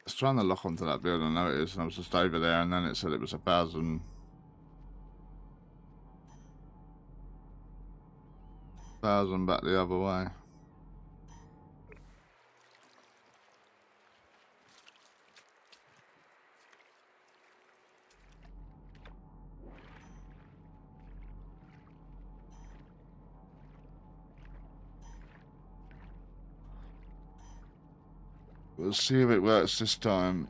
was trying to lock onto that building, I know it is, and I was just over there, and then it said it was 1,000 back the other way. We'll see if it works this time.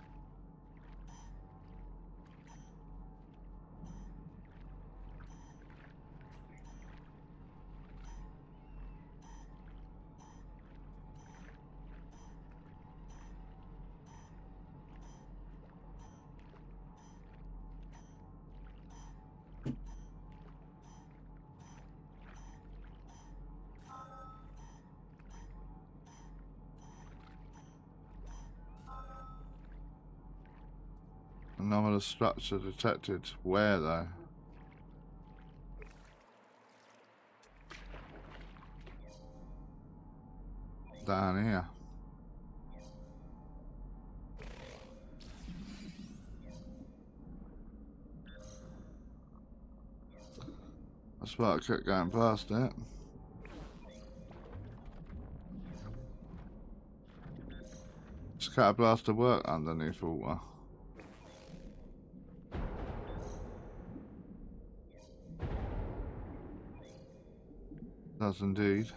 Anomalous structure detected. Where though? Down here. That's why I kept going past it. Scatter blaster work underneath water. Does indeed.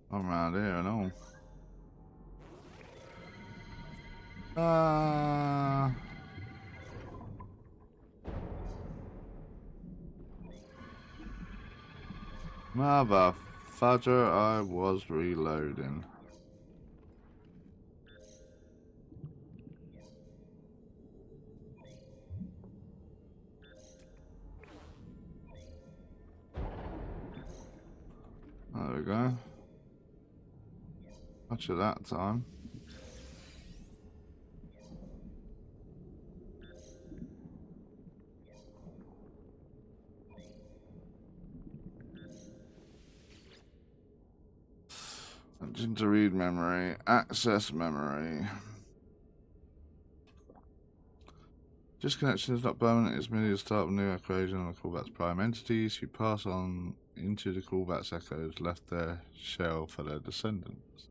I'm around here and all. Mother fudger, I was reloading. There we go. Much of that time. Engine to read memory, access memory. Disconnection is not permanent, it's merely the start of a new equation on the callback's prime entities who pass on into the callback's echoes, left their shell for their descendants.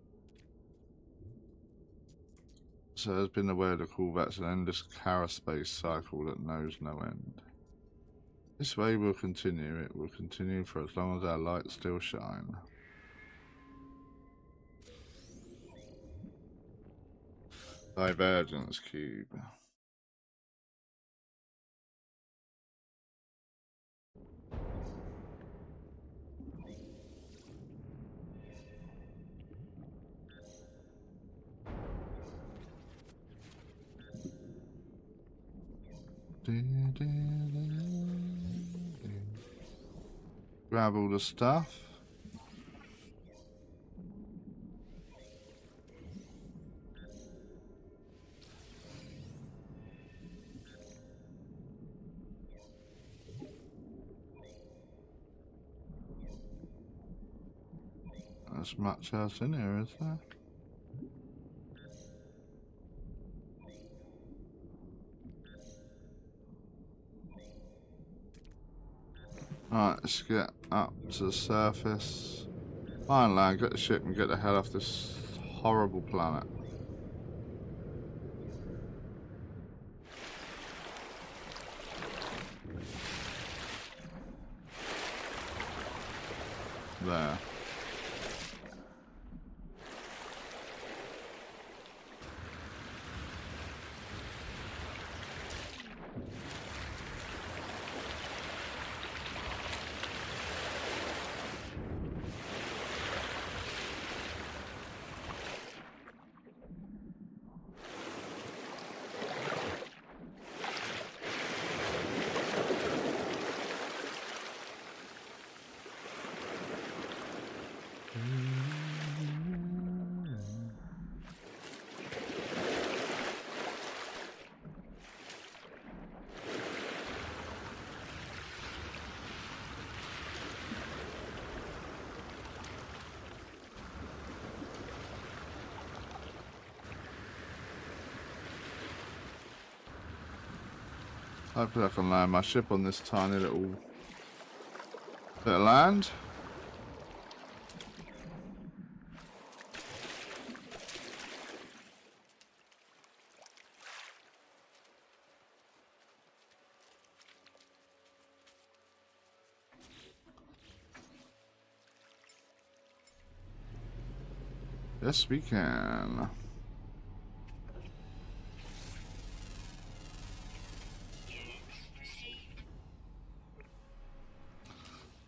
So there's been the way of the callbacks an endless Caraspace cycle that knows no end. This way will continue, it will continue for as long as our lights still shine. Divergence cube. Grab all the stuff. There's much else in here, is there? Alright, let's get up to the surface. Fine land, get the ship and get the hell off this horrible planet. There. Hopefully I can land my ship on this tiny little bit of land. Yes, we can.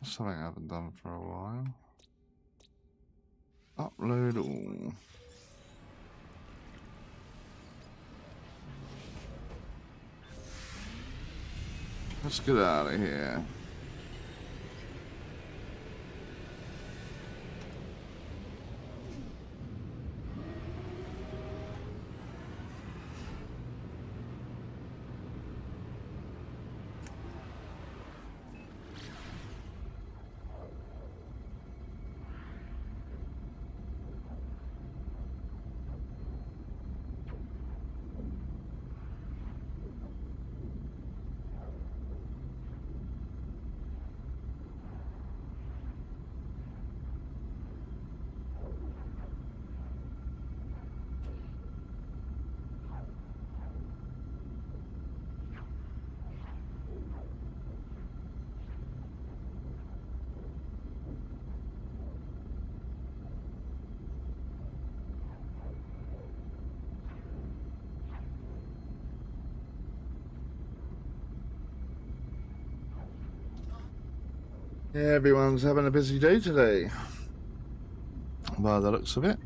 Something I haven't done for a while. Upload all. Let's get out of here. Yeah, everyone's having a busy day today. By the looks of it.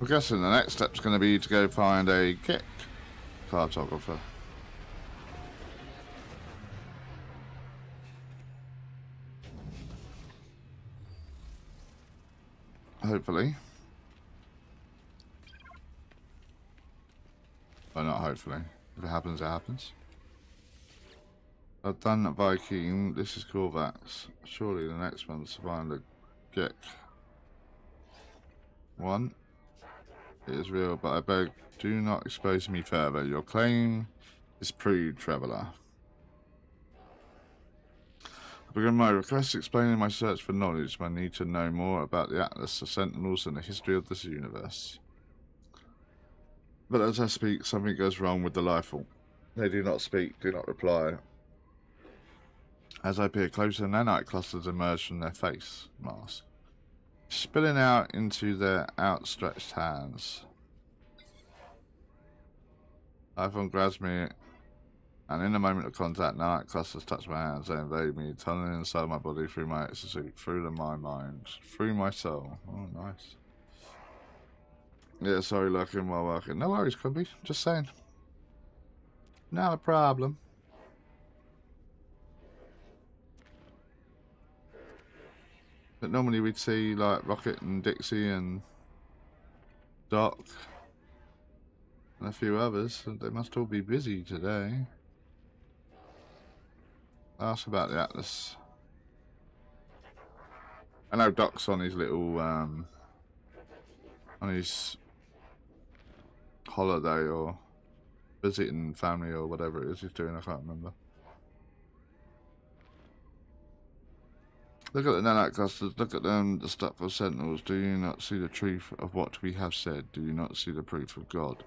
I'm guessing the next step's going to be to go find a Gek cartographer. Hopefully. Well, not hopefully. If it happens, it happens. I've done Viking. This is Corvax. Surely the next one's to find a Gek. One. It is real, but I beg, do not expose me further. Your claim is proved, traveller. I begin my request explaining my search for knowledge. I need to know more about the Atlas, the Sentinels, and the history of this universe. But as I speak, something goes wrong with the life form. They do not speak, do not reply. As I peer closer, nanite clusters emerge from their face mask, spilling out into their outstretched hands. iPhone grabs me, and in a moment of contact, nanite clusters touch my hands. They invade me, tunneling inside my body, through my exosuit, through my mind, through my soul. Oh, nice. Yeah, sorry, lurking while working. No worries, Cubby. Just saying. Not a problem. But normally we'd see like Rocket and Dixie and Doc and a few others. They must all be busy today. Ask about the Atlas. I know Doc's on his little on his holiday or visiting family or whatever it is he's doing. I can't remember. Look at the nanite clusters, look at them, the stuff of sentinels. Do you not see the truth of what we have said? Do you not see the proof of God?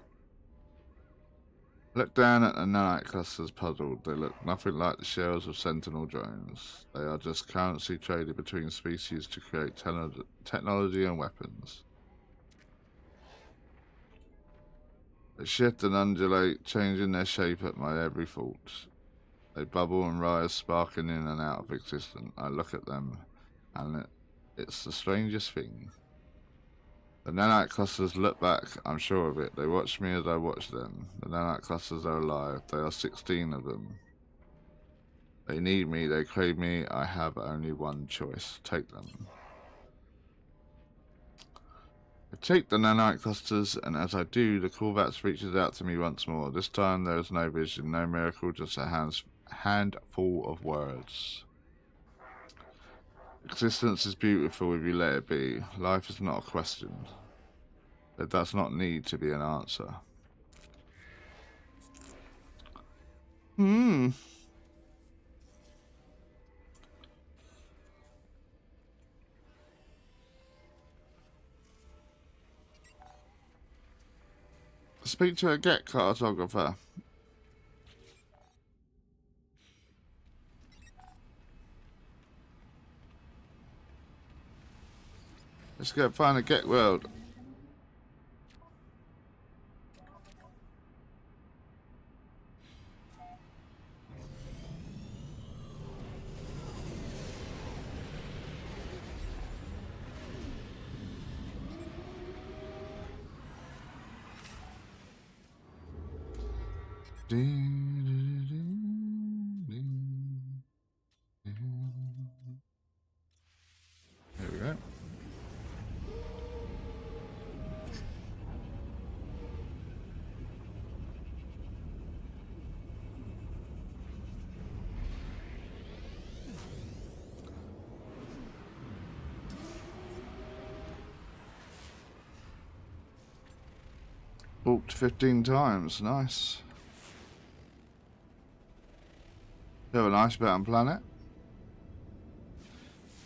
Look down at the nanite clusters puzzled. They look nothing like the shells of sentinel drones. They are just currency traded between species to create technology and weapons. They shift and undulate, changing their shape at my every thought. They bubble and rise, sparking in and out of existence. I look at them, and it's the strangest thing. The nanite clusters look back, I'm sure of it. They watch me as I watch them. The nanite clusters are alive. There are 16 of them. They need me, they crave me, I have only one choice. Take them. I take the nanite clusters, and as I do, the Corvax reaches out to me once more. This time there is no vision, no miracle, just a handful of words. Existence is beautiful if you let it be. Life is not a question. There does not need to be an answer. Speak to a Get cartographer. Let's go find a Get world. Here we go. Walked 15 times, nice. We have an icebound planet.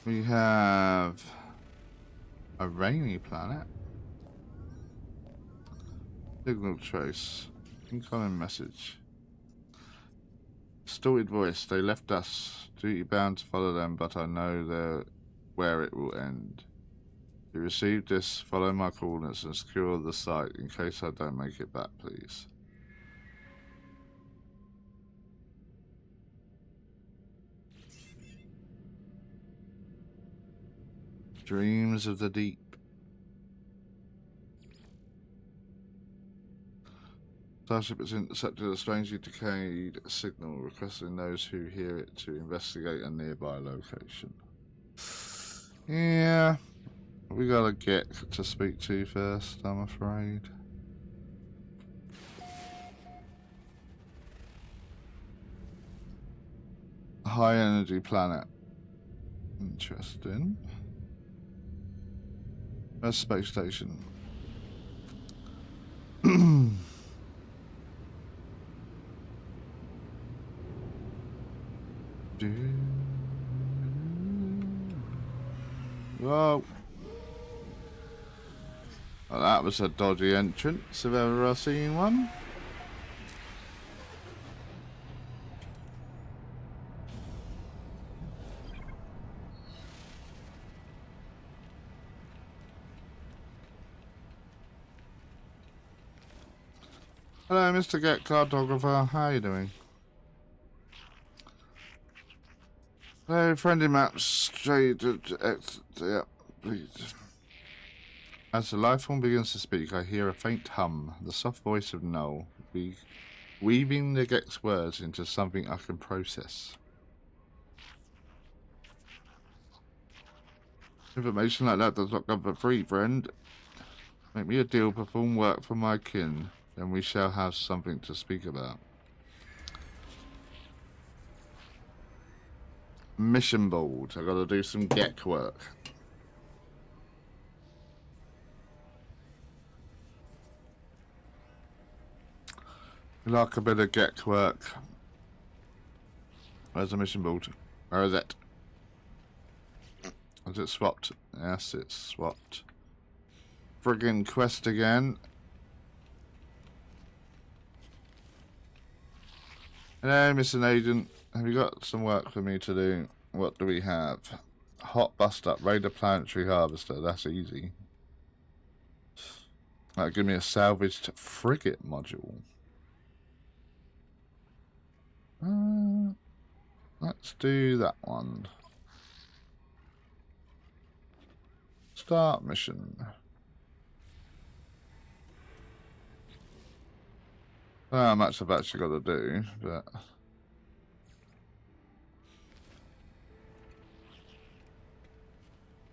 We have a rainy planet. Signal trace. Incoming message. Distorted voice. They left us. Duty bound to follow them, but I know where it will end. You received this. Follow my coordinates and secure the site in case I don't make it back, please. Dreams of the deep. Starship has intercepted a strangely decayed signal, requesting those who hear it to investigate a nearby location. Yeah, we gotta get to speak to first, I'm afraid. High energy planet. Interesting. A space station. Whoa. Well, that was a dodgy entrance if ever I've seen one. Hello, Mr. Get Cartographer. How are you doing? Hello, friendly maps. Straight to yeah, please. As the life form begins to speak, I hear a faint hum, the soft voice of Null, weaving the Gex words into something I can process. Information like that does not come for free, friend. Make me a deal, perform work for my kin, then we shall have something to speak about. Mission board. I gotta do some Gek work. We like a bit of Gek work. Where's the mission board? Where is it? Is it swapped? Yes, it's swapped. Friggin' quest again. Hello, Mr. Agent. Have you got some work for me to do? What do we have? Hot bust up, Raider Planetary Harvester. That's easy. That'll give me a salvaged frigate module. Let's do that one. Start mission. I don't know how much I've actually got to do, but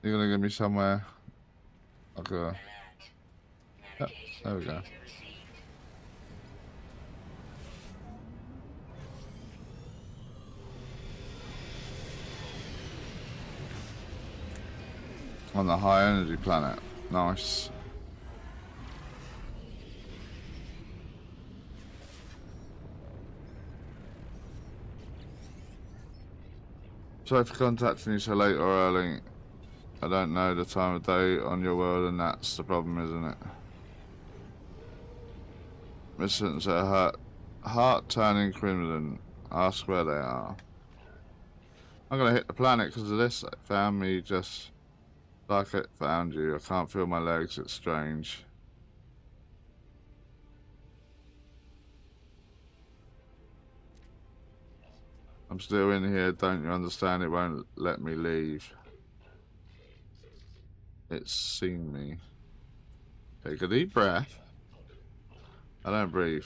You're gonna give me somewhere. Like a. Alert. Yep, Navigation there we go. data received. On the high energy planet. Nice. Sorry for contacting you so late or early. I don't know the time of day on your world, and that's the problem, isn't it? Missions are heart turning crimson. Ask where they are. I'm gonna hit the planet because of this. It found me just like it found you. I can't feel my legs. It's strange. I'm still in here. Don't you understand? It won't let me leave. It's seen me. Take a deep breath. I don't breathe.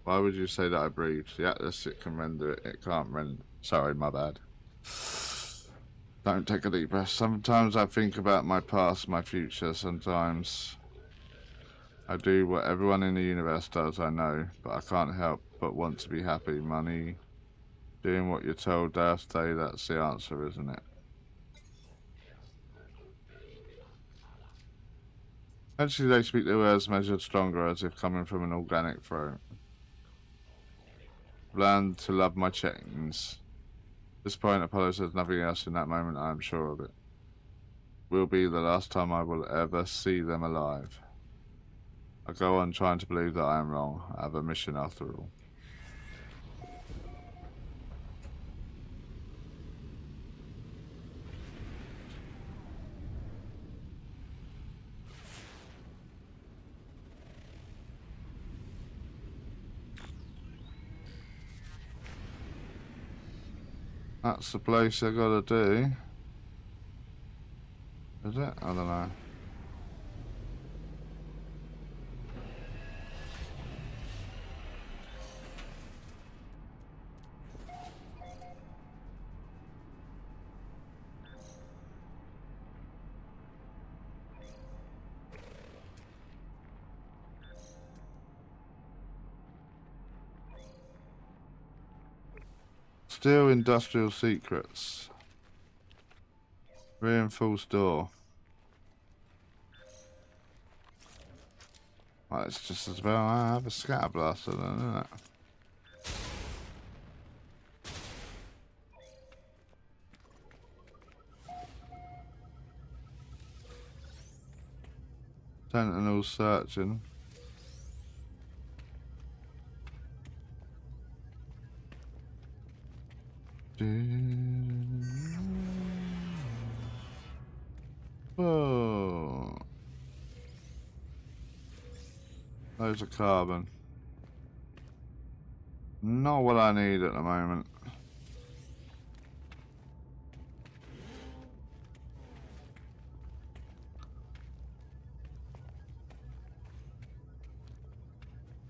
Why would you say that I breathe? The Atlas, it can render it. It can't render. Sorry, my bad. Don't take a deep breath. Sometimes I think about my past, my future. Sometimes I do what everyone in the universe does, I know. But I can't help but want to be happy. Money, doing what you're told day after day, that's the answer, isn't it? Eventually they speak their words measured stronger as if coming from an organic throat. Learned to love my chains. At this point, Apollo says nothing else in that moment, I am sure of it. Will be the last time I will ever see them alive. I go on trying to believe that I am wrong. I have a mission after all. That's the place I gotta do. Is it? I don't know. Still industrial secrets. Reinforced door. Well, it's just as well I have a scatter blaster then, isn't it? Sentinel searching. Oh. Loads of carbon. Not what I need at the moment.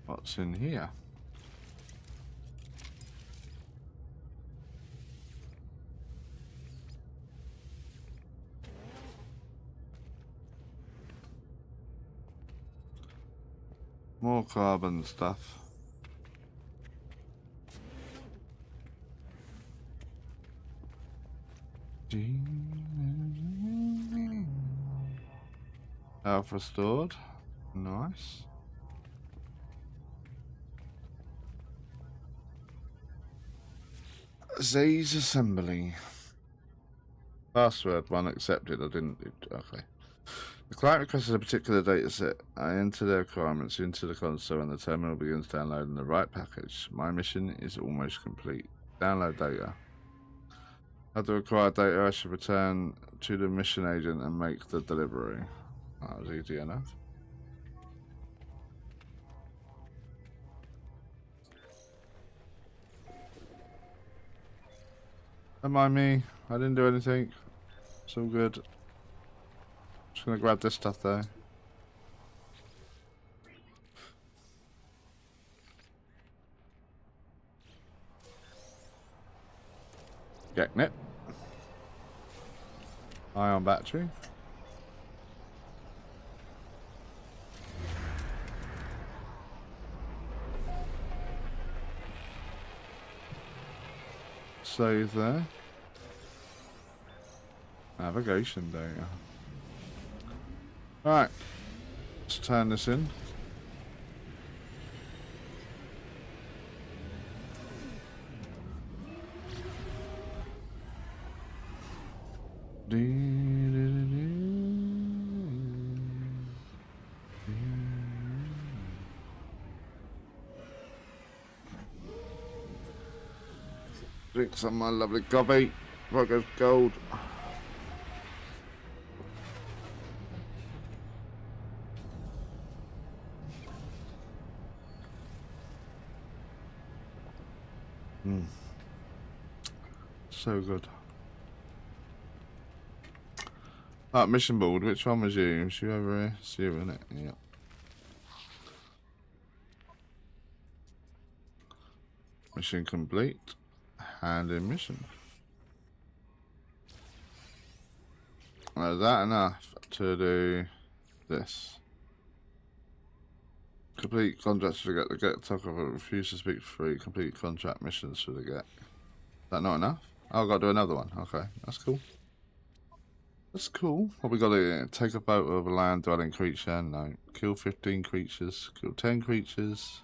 What's in here? More carbon stuff. Health restored. Nice. Z's assembly. Password 1 accepted. I didn't. Okay. The client requested a particular data set. I enter the requirements into the console and the terminal begins downloading the right package. My mission is almost complete. Download data. Have the required data, I should return to the mission agent and make the delivery. That was easy enough. Don't mind me, I didn't do anything. It's all good. Just gonna grab this stuff though. Getting it. Ion battery. Save there. Navigation data. Alright. Let's turn this in. Drink some of my lovely coffee before it goes cold. So good. Mission board. Which one was you? Was you over here? It's you, isn't it? Yeah. Mission complete. Hand in mission. Is that enough to do this? Complete contracts to get the get talk of refuse to speak free. Complete contract missions for the get. Is that not enough? Oh, I've got to do another one. Okay, that's cool. That's cool. What we got to take a photo of a land dwelling creature. No. Kill 15 creatures. Kill 10 creatures.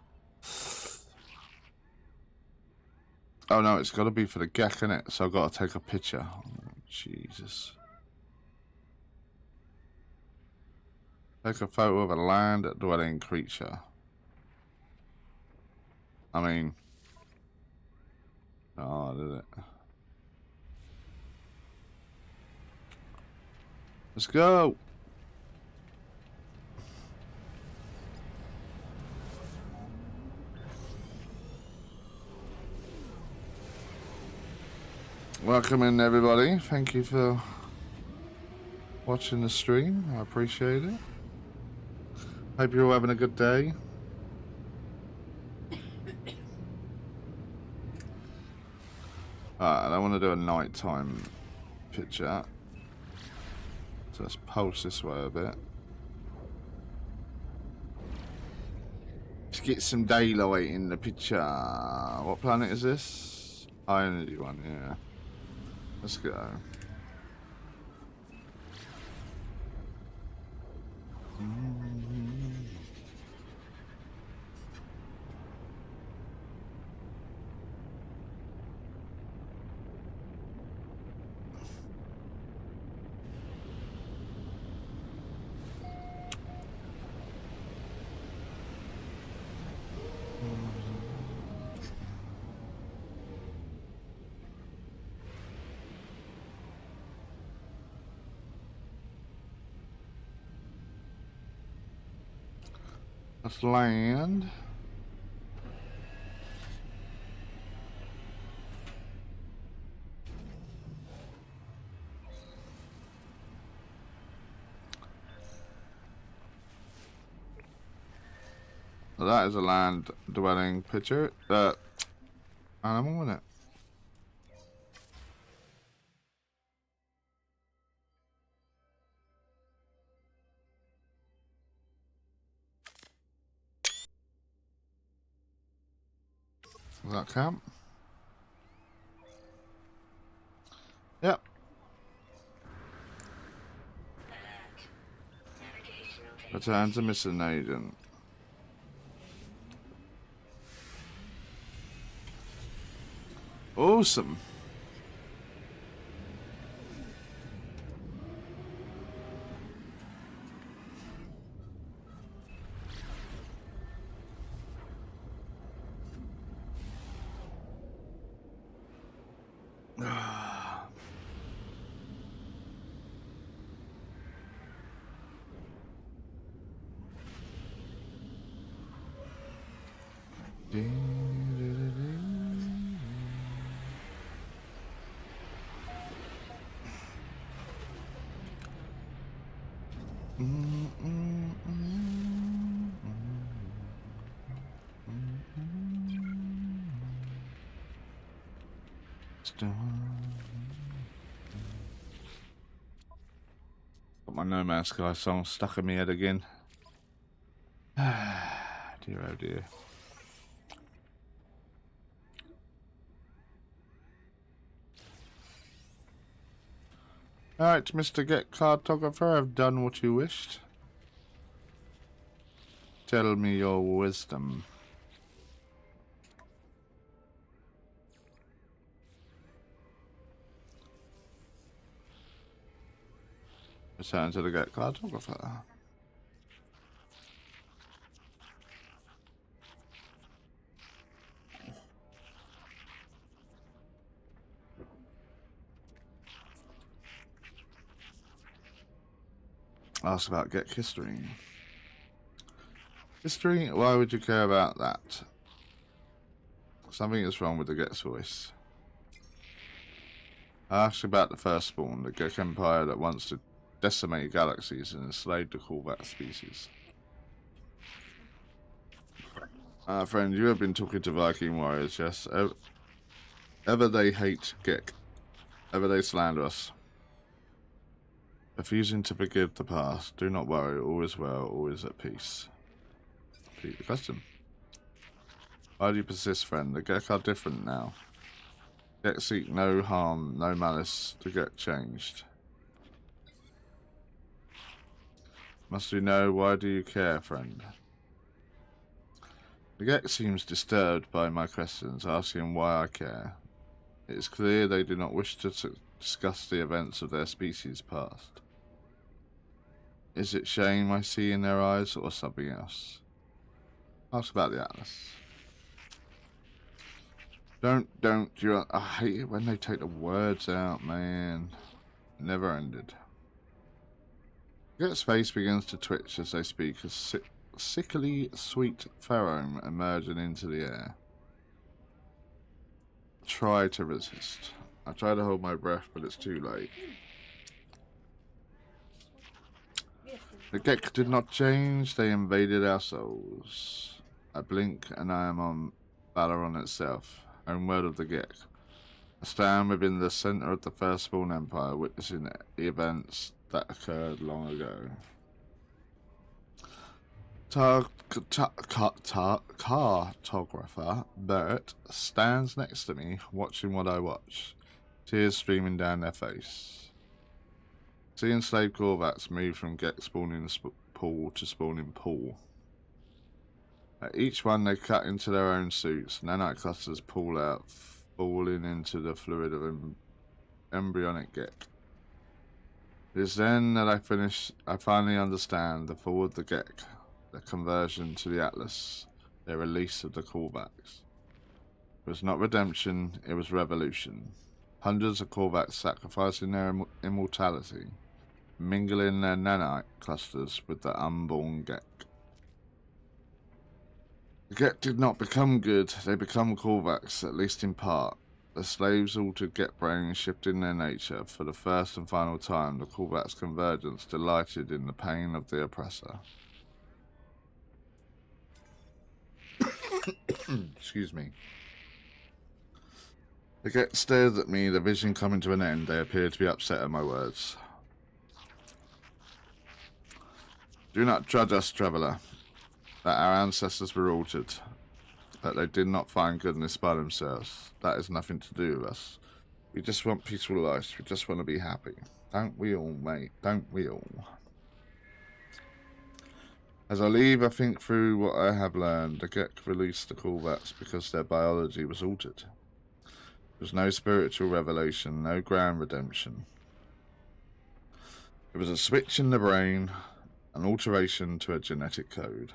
Oh no, it's got to be for the gek, innit? So I've got to take a picture. Oh, Jesus. Take a photo of a land dwelling creature. I mean... Oh, did it? Let's go! Welcome in, everybody. Thank you for watching the stream. I appreciate it. Hope you're all having a good day. I want to do a nighttime picture. So let's pulse this way a bit. Let's get some daylight in the picture. What planet is this? High energy one, yeah. Let's go. Let's land. Well, that is a land dwelling picture. Animal, isn't it? Is that camp? Yep. Return to missing agent. Awesome. No Man's Sky song stuck in my head again. Dear, oh dear. Alright, Mr. Get Cartographer, I've done what you wished. Tell me your wisdom. Return to the Get Cartographer. Ask about Get History. History? Why would you care about that? Something is wrong with the Get's voice. Ask about the Firstborn, the Gek Empire that wants to decimate galaxies and enslave the Korvax species. Friend, you have been talking to Viking warriors, yes? Ever they hate Gek. Ever they slander us. Refusing to forgive the past. Do not worry, all is well, all is at peace. Repeat the question. Why do you persist, friend? The Gek are different now. Gek seek no harm, no malice to get changed. Must you know, why do you care, friend? The Gek seems disturbed by my questions, asking why I care. It is clear they do not wish to discuss the events of their species' past. Is it shame I see in their eyes, or something else? Ask about the Atlas. Don't, I hate it when they take the words out, man. Never ended. Get's face begins to twitch as they speak, a sickly sweet pherome emerging into the air. Try to resist. I try to hold my breath, but it's too late. The Gek did not change, they invaded our souls. I blink and I am on Valoron itself, homeworld of the Gek. I stand within the center of the Firstborn Empire, witnessing the events that occurred long ago. Cartographer Bert stands next to me, watching what I watch, tears streaming down their face. See enslaved Korvax move from Gek spawning pool to spawning pool. At each one they cut into their own suits, nanite clusters pull out, falling into the fluid of embryonic Gek. It is then that I finally understand the fall of the Gek, their conversion to the Atlas, their release of the Korvax. It was not redemption, it was revolution. Hundreds of Korvax sacrificing their immortality, mingling their nanite clusters with the unborn Gek. The Gek did not become good, they become Korvax, at least in part. The slaves altered Gek brains, shifting their nature. For the first and final time, the Korvax convergence delighted in the pain of the oppressor. Excuse me. The Gek stared at me, the vision coming to an end. They appeared to be upset at my words. Do not judge us, traveller, that our ancestors were altered, that they did not find goodness by themselves. That has nothing to do with us. We just want peaceful lives. We just want to be happy. Don't we all, mate? Don't we all? As I leave, I think through what I have learned. The Gek released the Korvax because their biology was altered. There was no spiritual revelation, no grand redemption. It was a switch in the brain, an alteration to a genetic code.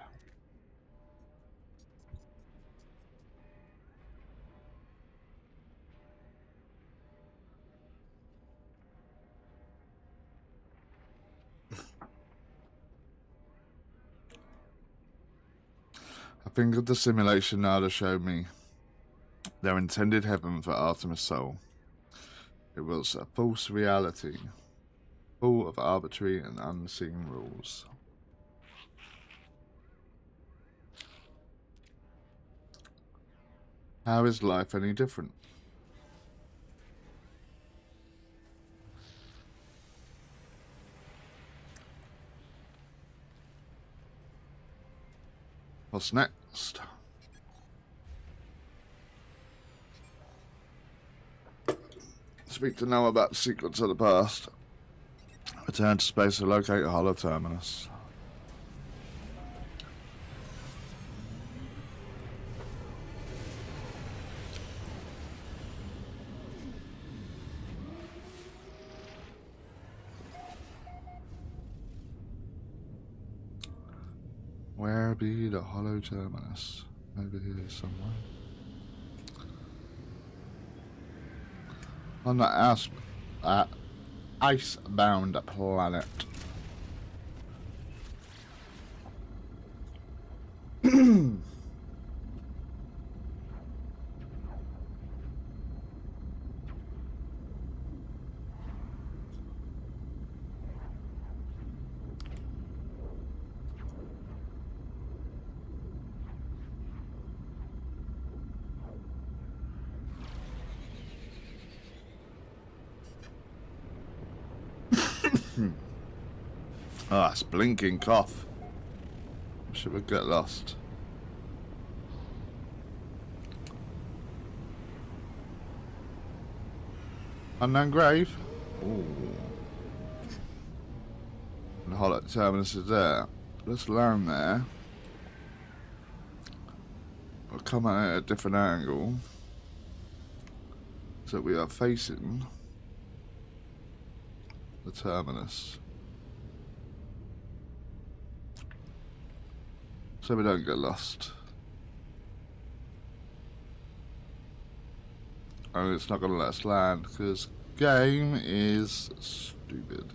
I think of the simulation Nada showed me. Their intended heaven for Artemis Soul. It was a false reality, full of arbitrary and unseen rules. How is life any different? What's next? Speak to Noah about the secrets of the past. Return to space to locate a hollow terminus. Where be the hollow terminus? Over here somewhere. On that ice-bound planet. Ah, it's blinking cough. Should we get lost? Unknown grave? Ooh. The hollow terminus is there. Let's land there. We'll come at a different angle. So we are facing the terminus. So we don't get lost. And it's not going to let us land because game is stupid.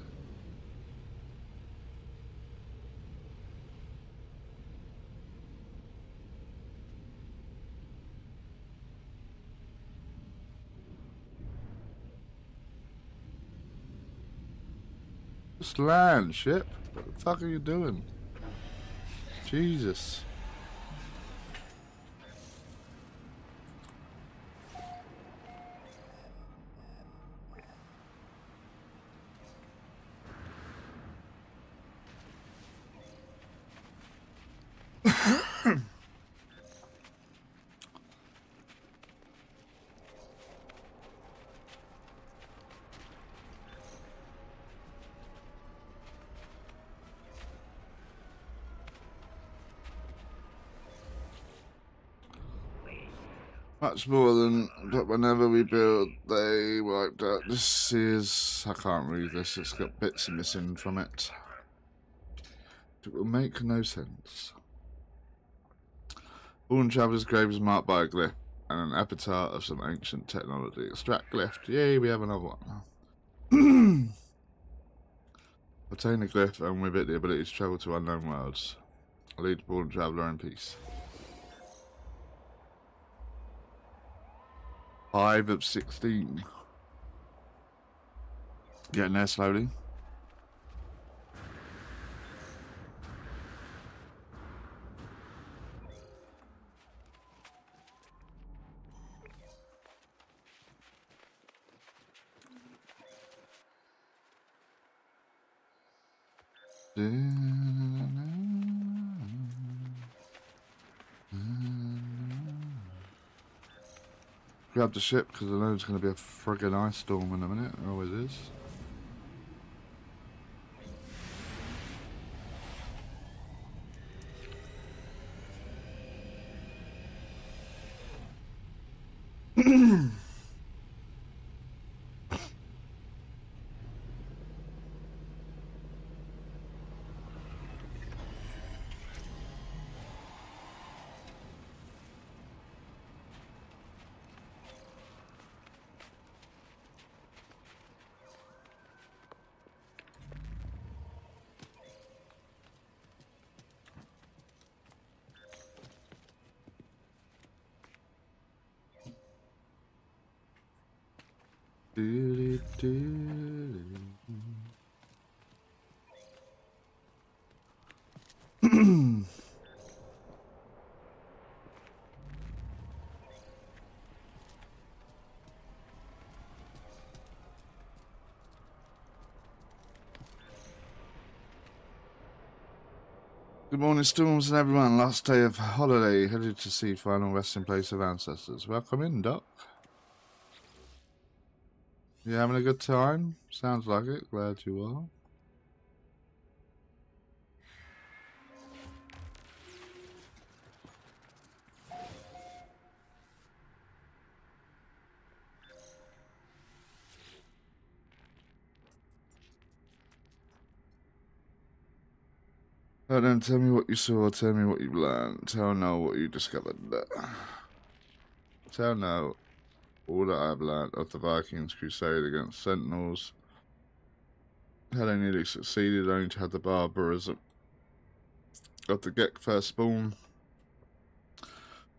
Just land, ship. What the fuck are you doing? Jesus. Much more than that whenever we build, they wiped out. This is... I can't read this, it's got bits missing from it. It will make no sense. Fallen Traveller's grave is marked by a glyph and an epitaph of some ancient technology. Extract glyph. Yay, we have another one now. Obtain the glyph and with it the ability to travel to unknown worlds. Lead the Fallen Traveller in peace. 5 of 16. Getting there slowly. Grab the ship because I know it's going to be a friggin' ice storm in a minute. It always is. Good morning, Storms and everyone. Last day of holiday, headed to see final resting place of ancestors. Welcome in, Doc. You having a good time? Sounds like it. Glad you are. So then tell me what you saw, tell me what you've learned, tell Noel what you discovered. Tell Noel all that I've learned of the Vikings' crusade against Sentinels. How they nearly succeeded only to have the barbarism of the Gek firstborn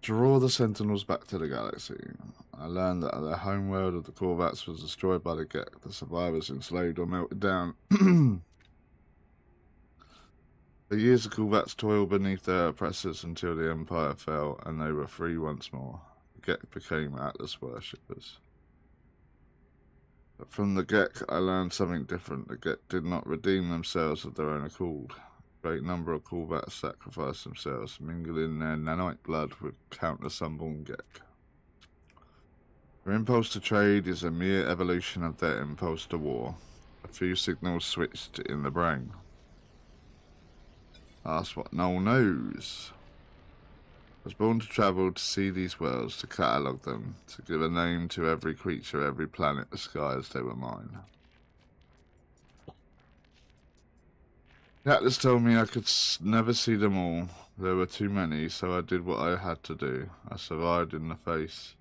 draw the Sentinels back to the galaxy. I learned that their homeworld of the Korvats was destroyed by the Gek, the survivors enslaved or melted down. For years, the Korvats toiled beneath their oppressors until the Empire fell and they were free once more. The Gek became Atlas worshippers. But from the Gek, I learned something different. The Gek did not redeem themselves of their own accord. A great number of Korvats sacrificed themselves, mingling their nanite blood with countless unborn Gek. Their impulse to trade is a mere evolution of their impulse to war. A few signals switched in the brain. Ask what Noel knows. I was born to travel, to see these worlds, to catalogue them, to give a name to every creature, every planet, the skies, they were mine. The Atlas told me I could never see them all. There were too many, so I did what I had to do. I survived in the face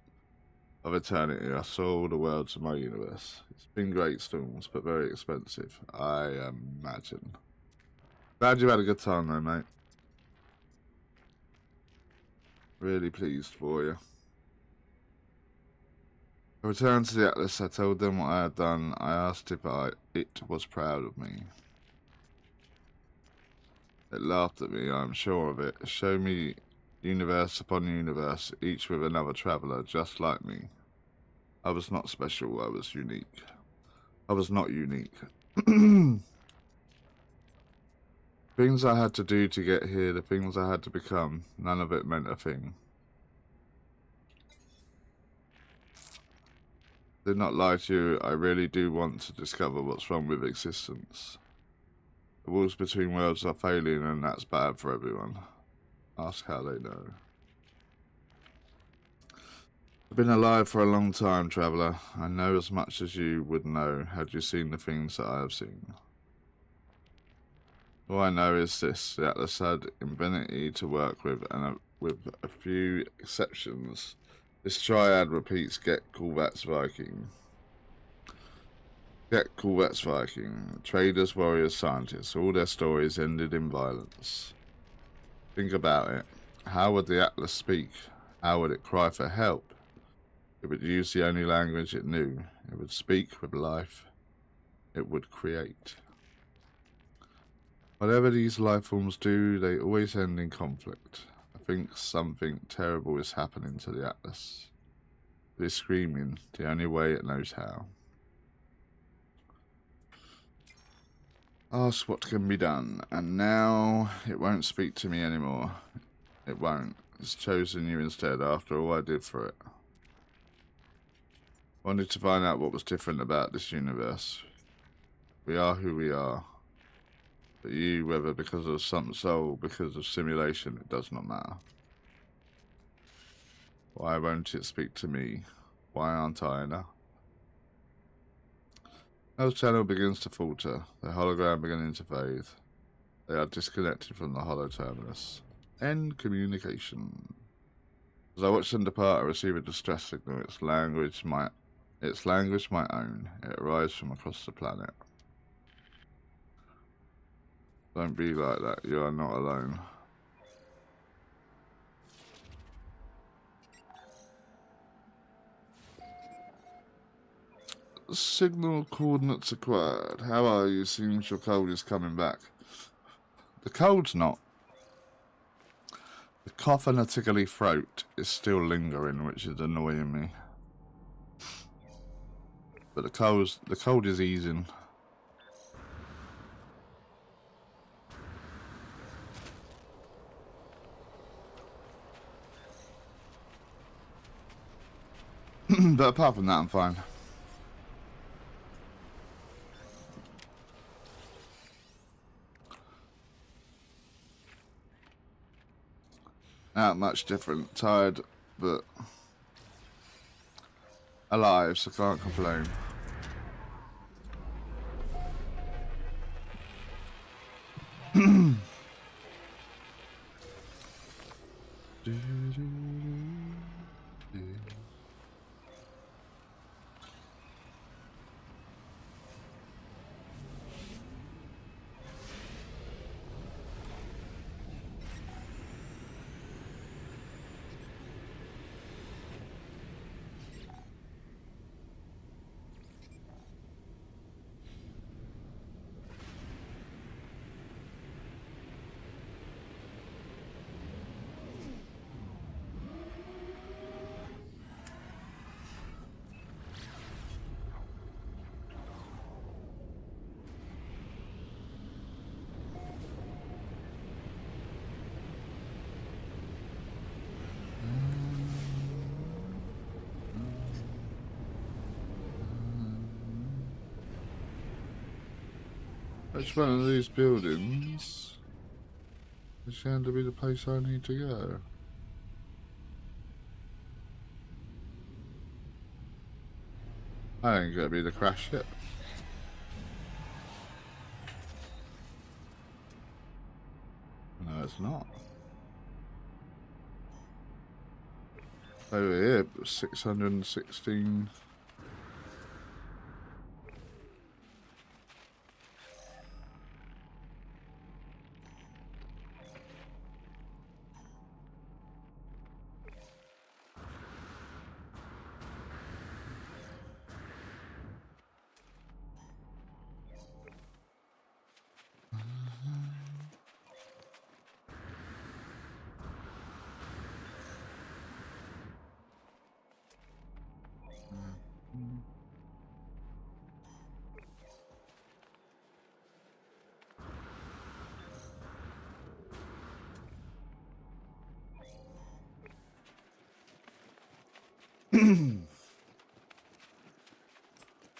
of eternity. I saw all the worlds of my universe. It's been great, Storms, but very expensive, I imagine. Glad you had a good time though, mate. Really pleased for you. I returned to the Atlas. I told them what I had done. I asked if it was proud of me. It laughed at me, I am sure of it. It showed me universe upon universe, each with another traveller, just like me. I was not special, I was unique. I was not unique. Things I had to do to get here, the things I had to become, none of it meant a thing. Did not lie to you, I really do want to discover what's wrong with existence. The walls between worlds are failing and that's bad for everyone. Ask how they know. I've been alive for a long time, traveller. I know as much as you would know had you seen the things that I have seen. All I know is this, the Atlas had infinity to work with, and with a few exceptions, this triad repeats Gek, Korvats, Viking. Gek, Korvats, Viking. Traders, warriors, scientists, all their stories ended in violence. Think about it. How would the Atlas speak? How would it cry for help? It would use the only language it knew. It would speak with life. It would create. Whatever these life forms do, they always end in conflict. I think something terrible is happening to the Atlas. It is screaming the only way it knows how. Ask what can be done, and now it won't speak to me anymore. It won't. It's chosen you instead after all I did for it. Wanted to find out what was different about this universe. We are who we are. But you, whether because of some soul, because of simulation, it does not matter. Why won't it speak to me? Why aren't I enough? Noel's channel begins to falter, the hologram beginning to fade. They are disconnected from the hollow terminus. End communication. As I watch them depart, I receive a distress signal. Its language my own. It arrives from across the planet. Don't be like that. You are not alone. Signal coordinates acquired. How are you? Seems your cold is coming back. The cold's not. The cough and a tickly throat is still lingering, which is annoying me. But the cold is easing. But apart from that, I'm fine. Not much different. Tired, but alive, so can't complain. Which one of these buildings is going to be the place I need to go? I think it'll be the crash ship. No, it's not. Over here, 616.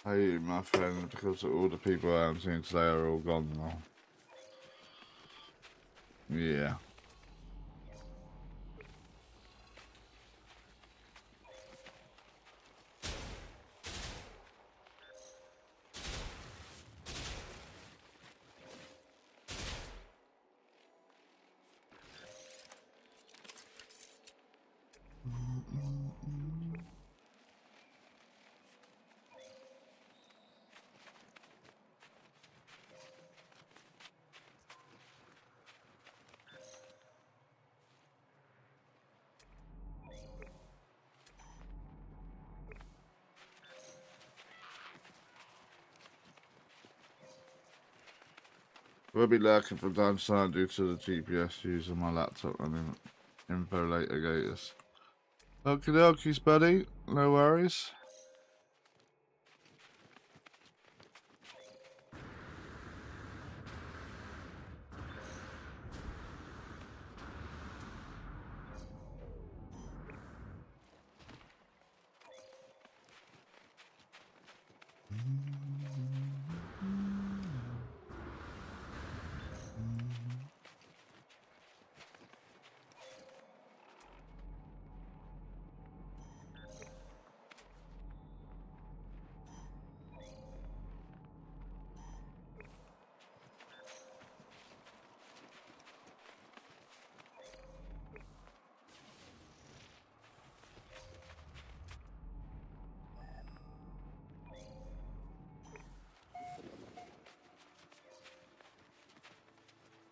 Hey, my friend, because all the people I haven't seen today are all gone now. Yeah. We'll be lurking from time to time due to the GPS using my laptop running info later gators. Okie dokies, buddy. No worries.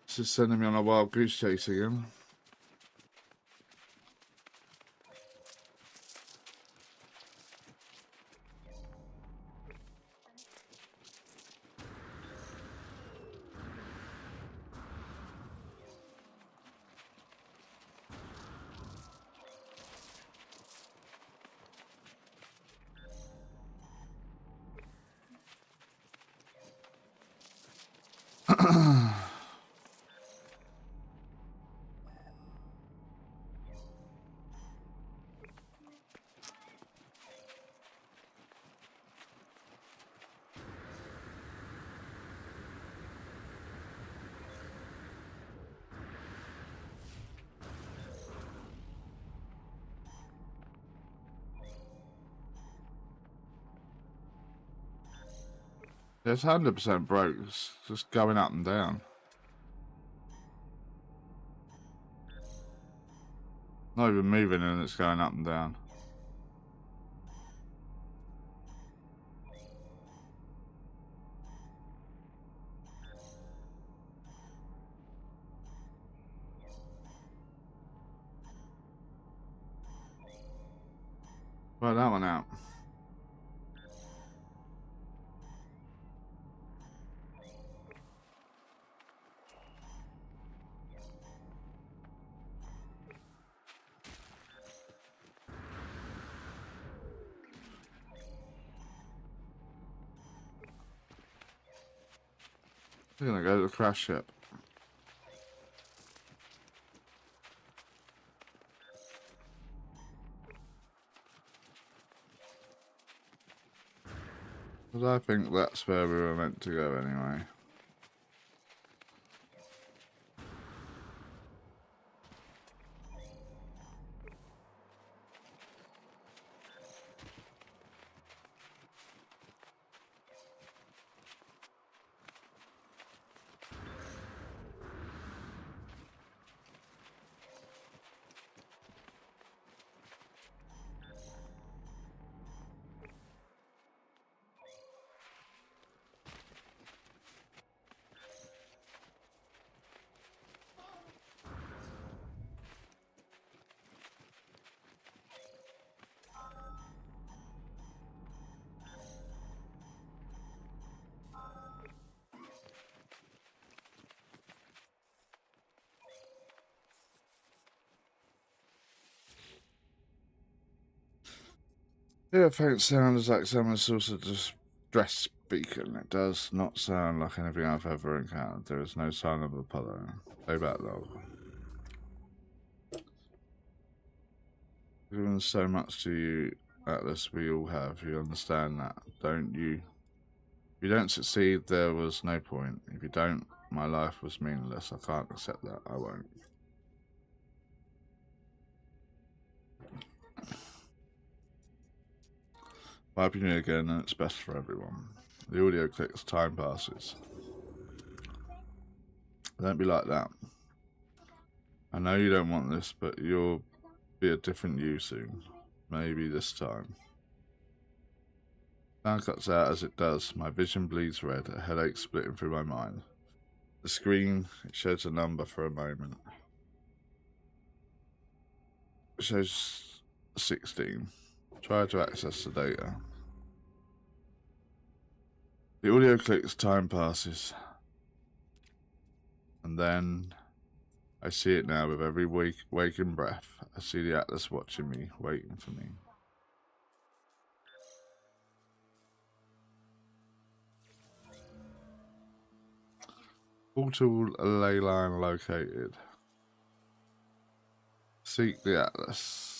This is sending me on a wild goose chase again. It's 100% broke. It's just going up and down. Not even moving and it's going up and down. Well, that one out. We're gonna go to the crash ship. But I think that's where we were meant to go anyway. Yeah, a faint sound is like someone's source of distress beacon. It does not sound like anything I've ever encountered. There is no sign of Apollo. Playback log. Given so much to you, Atlas, we all have. You understand that, don't you? If you don't succeed, there was no point. If you don't, my life was meaningless. I can't accept that. I won't. Wiping you again, and it's best for everyone. The audio clicks, time passes. Don't be like that. I know you don't want this, but you'll be a different you soon. Maybe this time. Sound cuts out as it does. My vision bleeds red, a headache splitting through my mind. The screen, it shows a number for a moment. It shows 16. Try to access the data. The audio clicks, time passes. And then I see it now with every waking breath. I see the Atlas watching me, waiting for me. Portal ley line located. Seek the Atlas.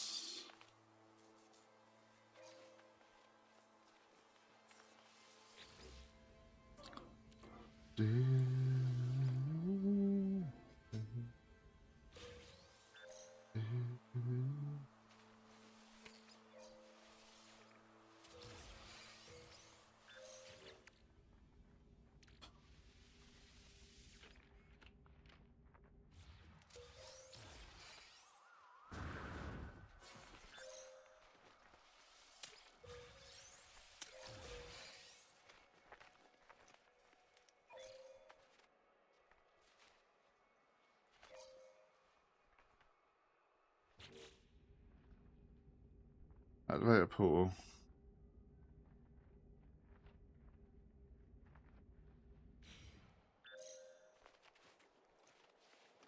Activate a portal.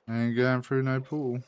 Ain't going through no portal.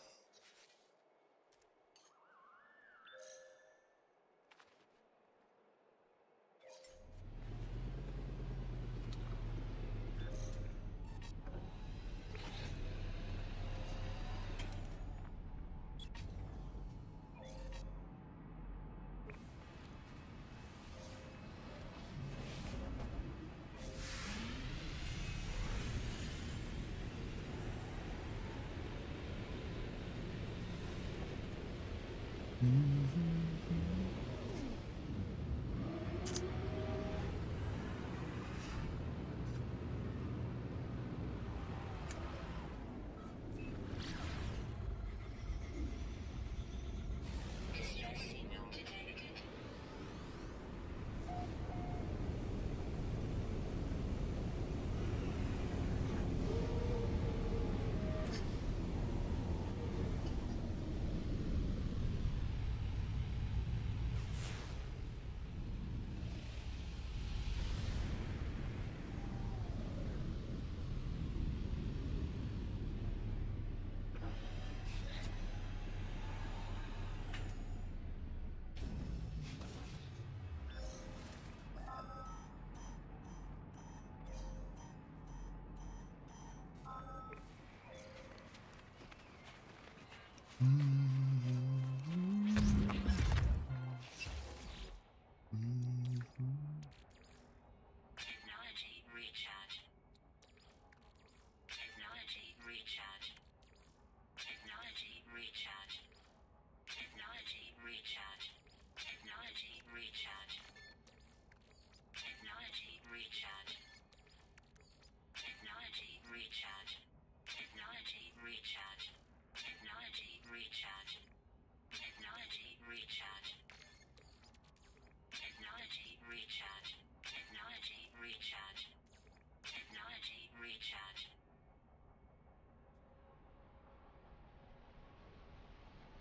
Technology recharge. Technology recharge. Technology recharge. Technology recharge. Technology recharge. Technology recharge. Technology recharge. Technology recharge. Technology recharge. Technology recharge. Technology recharge. Technology recharge. Technology recharge.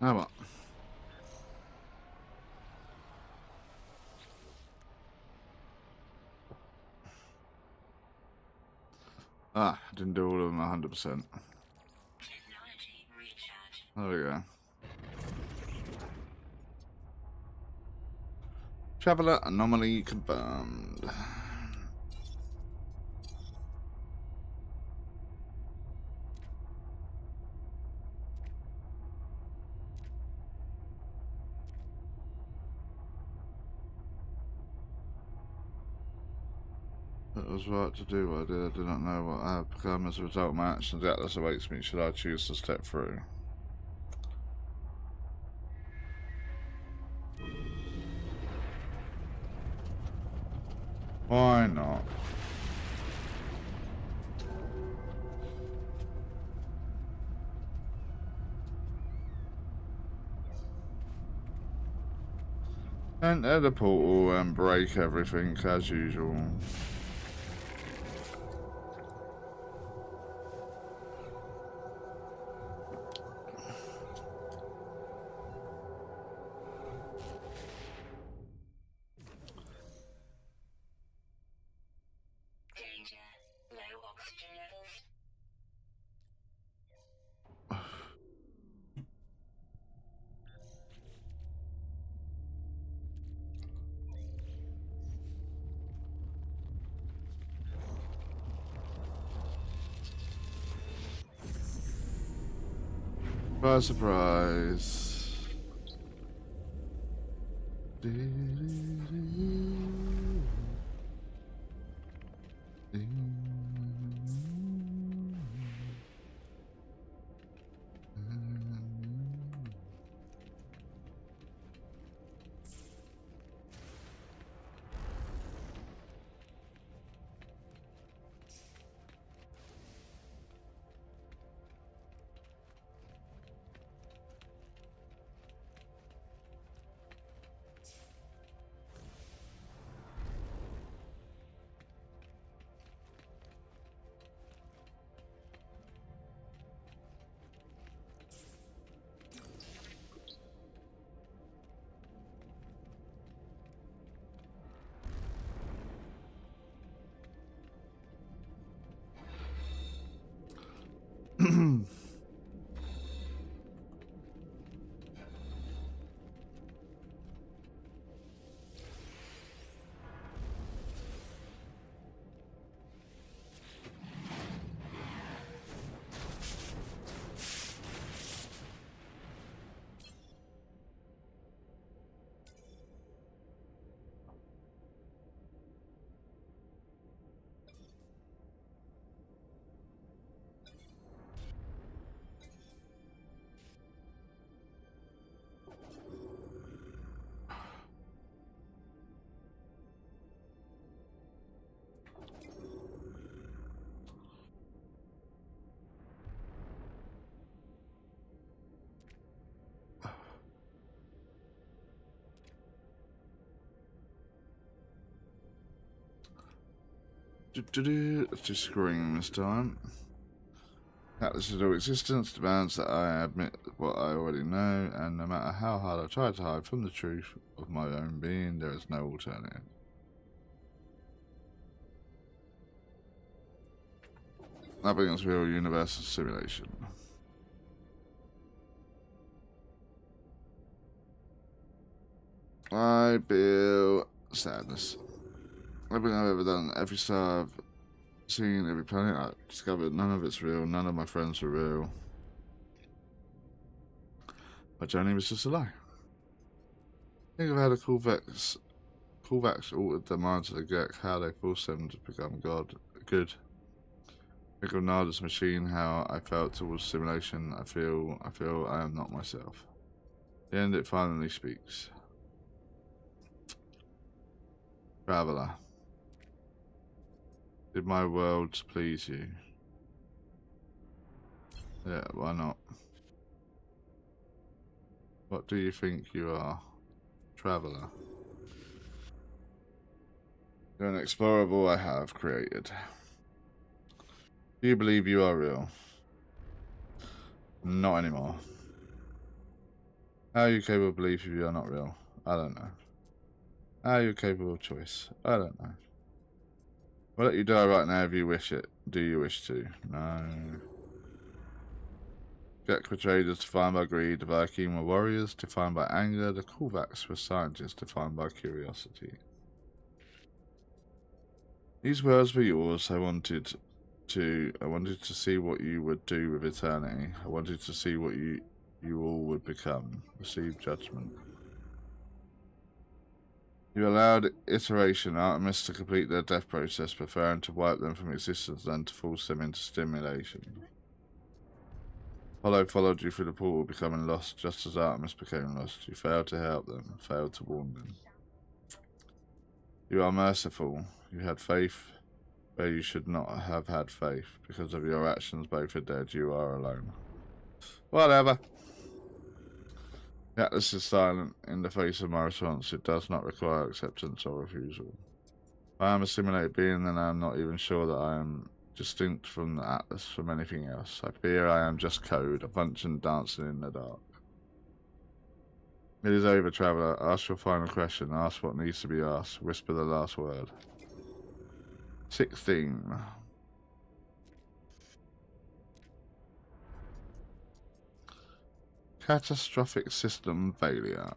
Ah, well. Ah, I didn't do all of them 100%. Technology recharge. There we go. Traveler anomaly confirmed. It was right to do what I did. I do not know what I have become as a result of my actions. The Atlas awaits me. Should I choose to step through? Why not? Enter the portal and break everything as usual. Danger. Low oxygen levels. Surprise, surprise. Let's do screen this time. Atlas' all existence demands that I admit what I already know, and no matter how hard I try to hide from the truth of my own being, there is no alternative. Nothing is real, universal simulation. I feel sadness. Everything I've ever done, every star I've seen, every planet I've discovered, none of it's real, none of my friends are real. My journey was just a lie. Think of how the Korvax altered their minds to the Gek, how they forced them to become good. Think of Nada's machine, how I felt towards simulation. I feel I am not myself. The end it finally speaks. Traveler. Did my world please you? Yeah, why not? What do you think you are? Traveler. You're an explorer of all I have created. Do you believe you are real? Not anymore. How are you capable of belief if you are not real? I don't know. How are you capable of choice? I don't know. We'll let you die right now if you wish it. Do you wish to? No. Gek were traders defined by greed, the Viking were warriors defined by anger, the Korvax were scientists defined by curiosity. These words were yours. I wanted to see what you would do with eternity. I wanted to see what you all would become. Receive judgment. You allowed iteration Artemis to complete their death process, preferring to wipe them from existence than to force them into stimulation. Apollo followed you through the portal, becoming lost just as Artemis became lost. You failed to help them, failed to warn them. You are merciful. You had faith where you should not have had faith. Because of your actions, both are dead. You are alone. Whatever. The Atlas is silent in the face of my response. It does not require acceptance or refusal. If I am a simulated being, then I am not even sure that I am distinct from the Atlas, from anything else. I fear I am just code, a function dancing in the dark. It is over, traveller. Ask your final question. Ask what needs to be asked. Whisper the last word. 16. Catastrophic system failure.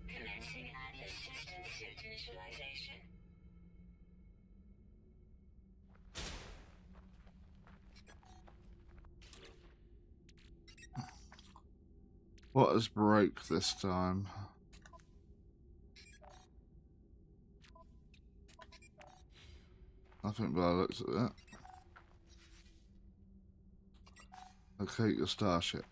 Commencing Atlas system suit initialization. What has broke this time? Nothing by the looks of that. Locate your starship.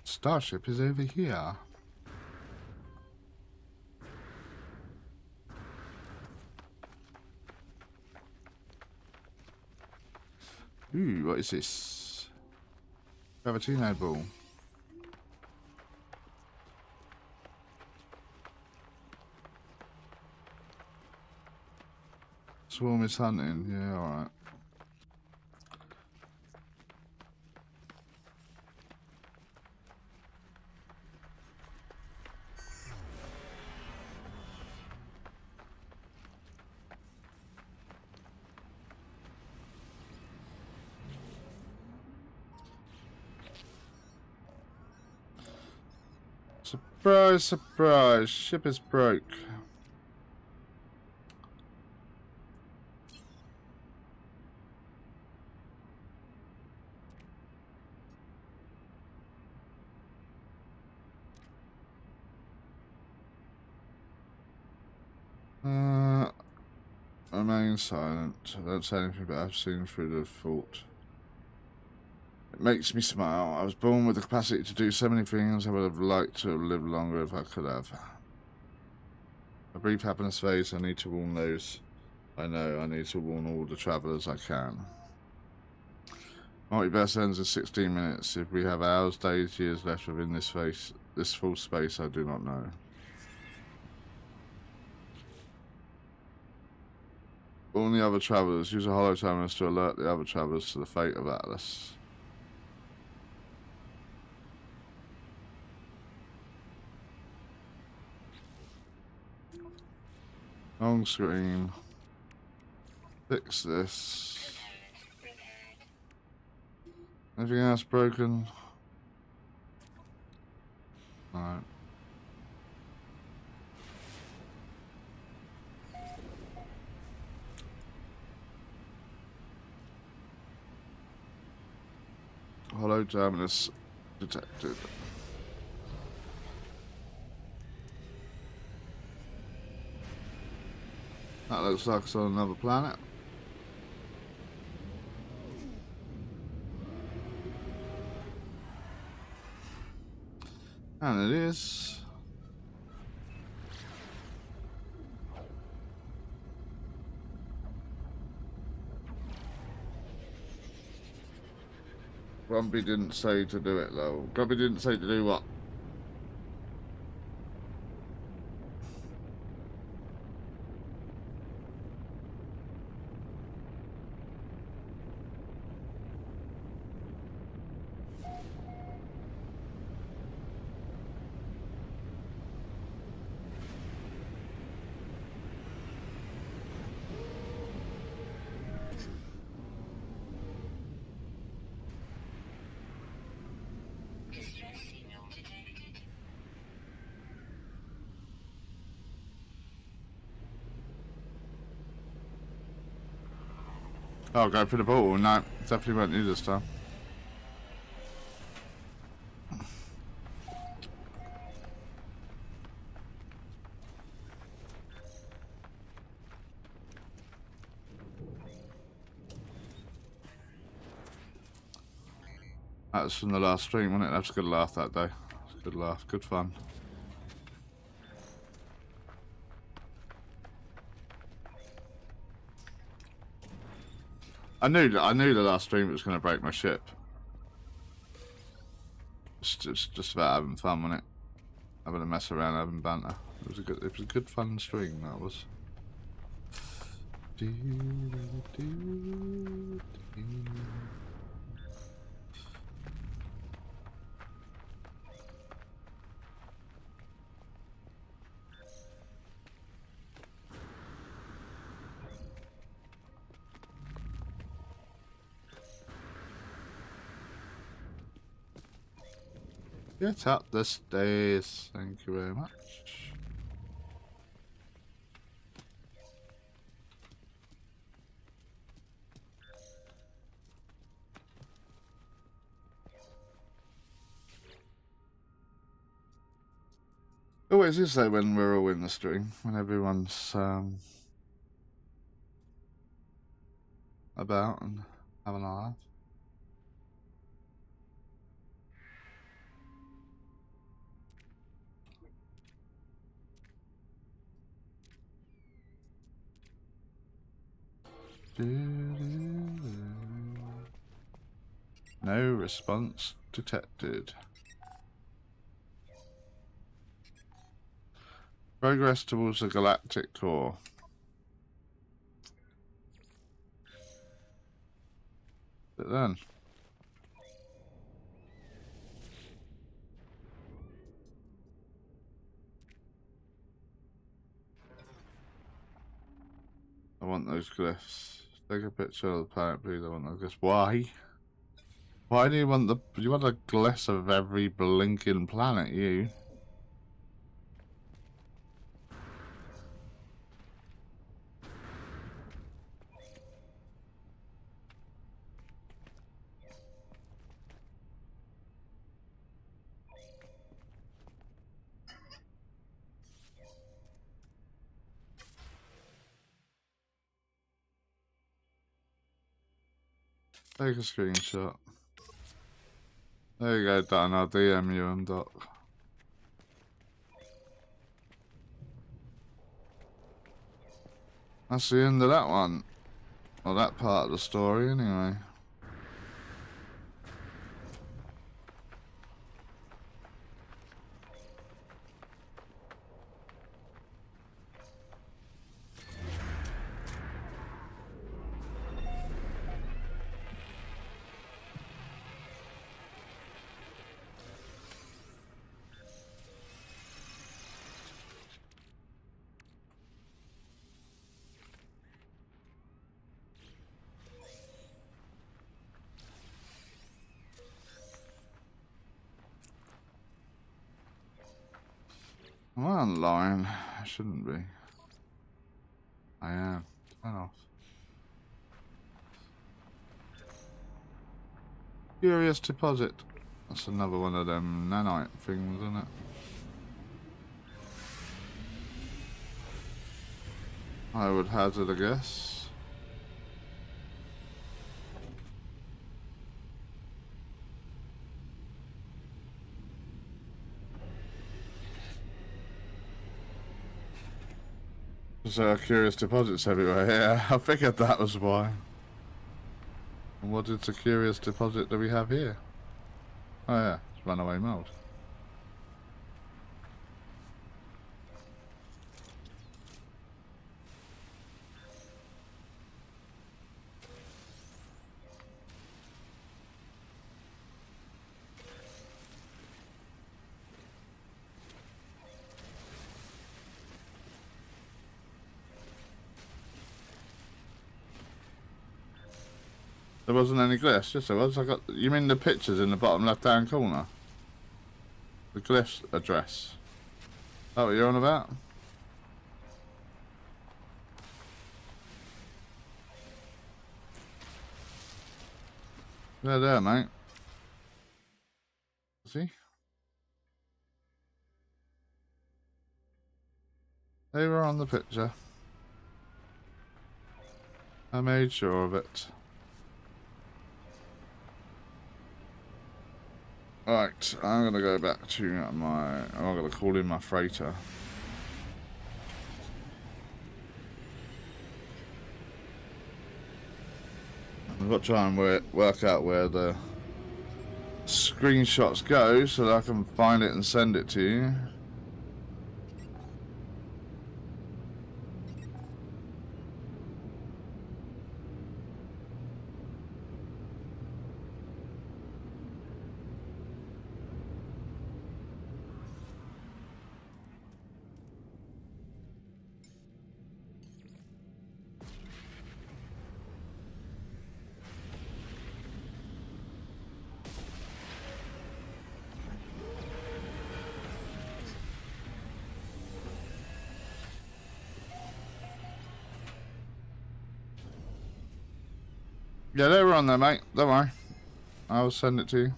Starship is over here. Ooh, what is this? Gravitino ball. Swarm is hunting. Yeah, alright. Surprise, surprise, ship is broke. Remain silent. I don't say anything, but I've seen through the fault. It makes me smile. I was born with the capacity to do so many things. I would have liked to have lived longer if I could have. A brief happiness phase. I need to warn those I know. I need to warn all the travellers I can. Multiverse ends in 16 minutes. If we have hours, days, years left within this full space, I do not know. Warn the other travellers. Use a hollow terminus to alert the other travellers to the fate of Atlas. On screen. Fix this. Anything else broken? Alright. Hollow terminus detected. That looks like it's on another planet. And it is. Grumpy didn't say to do it though. Grumpy didn't say to do what? Distress signal detected. Oh, go for the ball. No, definitely won't need this time. That was from the last stream, wasn't it? That was a good laugh that day. Good laugh, good fun. I knew the last stream was going to break my ship. It's just about having fun, wasn't it? Having a mess around, having banter. It was a good fun stream. That was. Get up the stairs. Thank you very much. Always is though when we're all in the stream, when everyone's about and having a laugh. No response detected. Progress towards the galactic core. But then. I want those glyphs. Take a picture of the planet, please. I want those glyphs. Why? Why do you want the glyphs of every blinking planet, you? Take a screenshot. There you go, Dan. I'll DM you and Doc. That's the end of that one. Well, that part of the story, anyway. Well, I'm lying. I shouldn't be. I am. Turn off. Curious deposit. That's another one of them nanite things, isn't it? I would hazard a guess. So curious deposits everywhere. Yeah, I figured that was why. And what is the curious deposit that we have here? Oh yeah, it's runaway mold. There wasn't any glyphs. Yes, there was. I got. You mean the pictures in the bottom left-hand corner? The glyphs address. That what you're on about? They're there, mate. See? They were on the picture. I made sure of it. Right, I'm gonna go back to my. I'm gonna call in my freighter. I've got to try and work out where the screenshots go so that I can find it and send it to you. Yeah, they were on there, mate. Don't worry. I'll send it to you.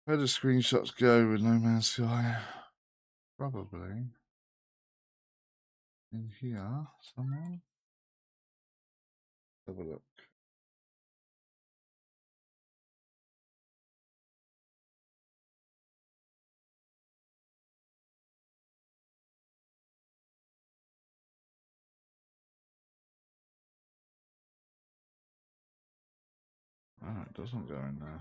Where do screenshots go with No Man's Sky? Probably in here somewhere. Have a look. Oh, it doesn't go in there.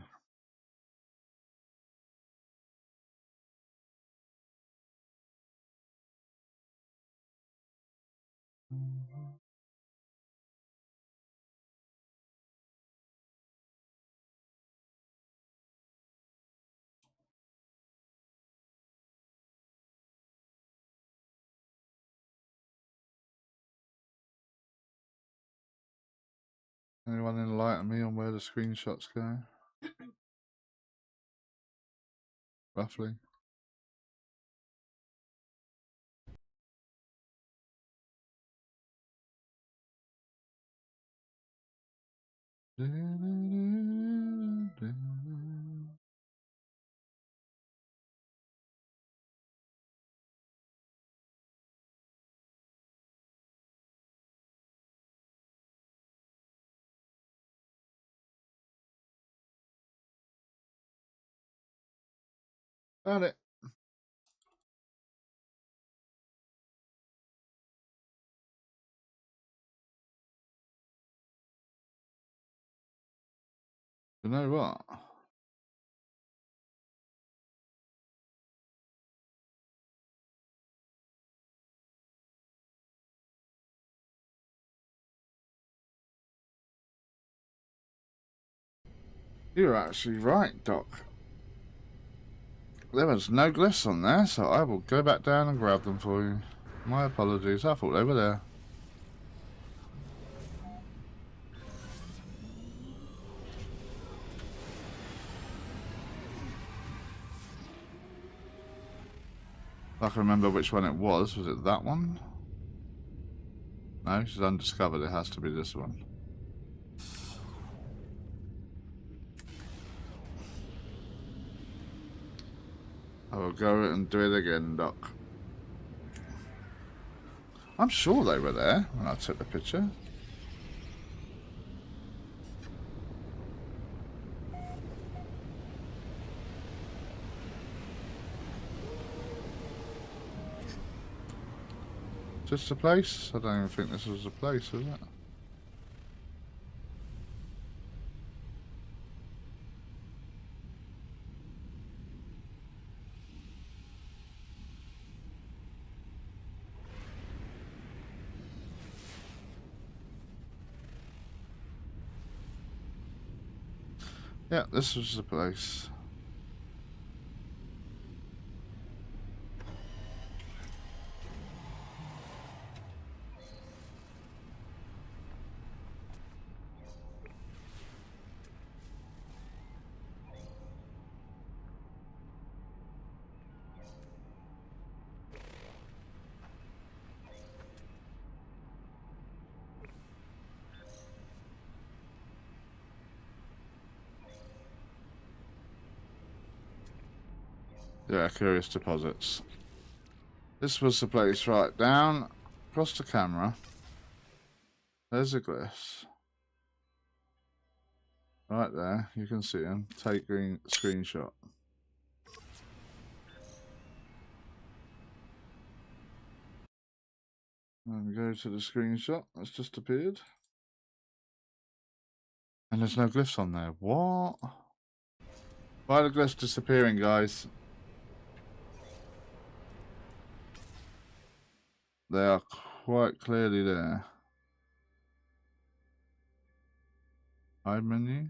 Anyone enlighten me on where the screenshots go? Roughly. Found it. You know what? You're actually right, Doc. There was no glyphs on there, so I will go back down and grab them for you. My apologies, I thought they were there. I can remember which one it was. Was it that one? No, she's undiscovered. It has to be this one. I will go and do it again, Doc. I'm sure they were there when I took the picture. Just a place? I don't even think this was a place, was it? Yeah, this was the place. Yeah, curious deposits. This was the place, right down across the camera. There's a glyphs. Right there, you can see him. Take green screenshot. And go to the screenshot that's just appeared. And there's no glyphs on there. What? Why are the glyphs disappearing, guys? They are quite clearly there. Hide menu.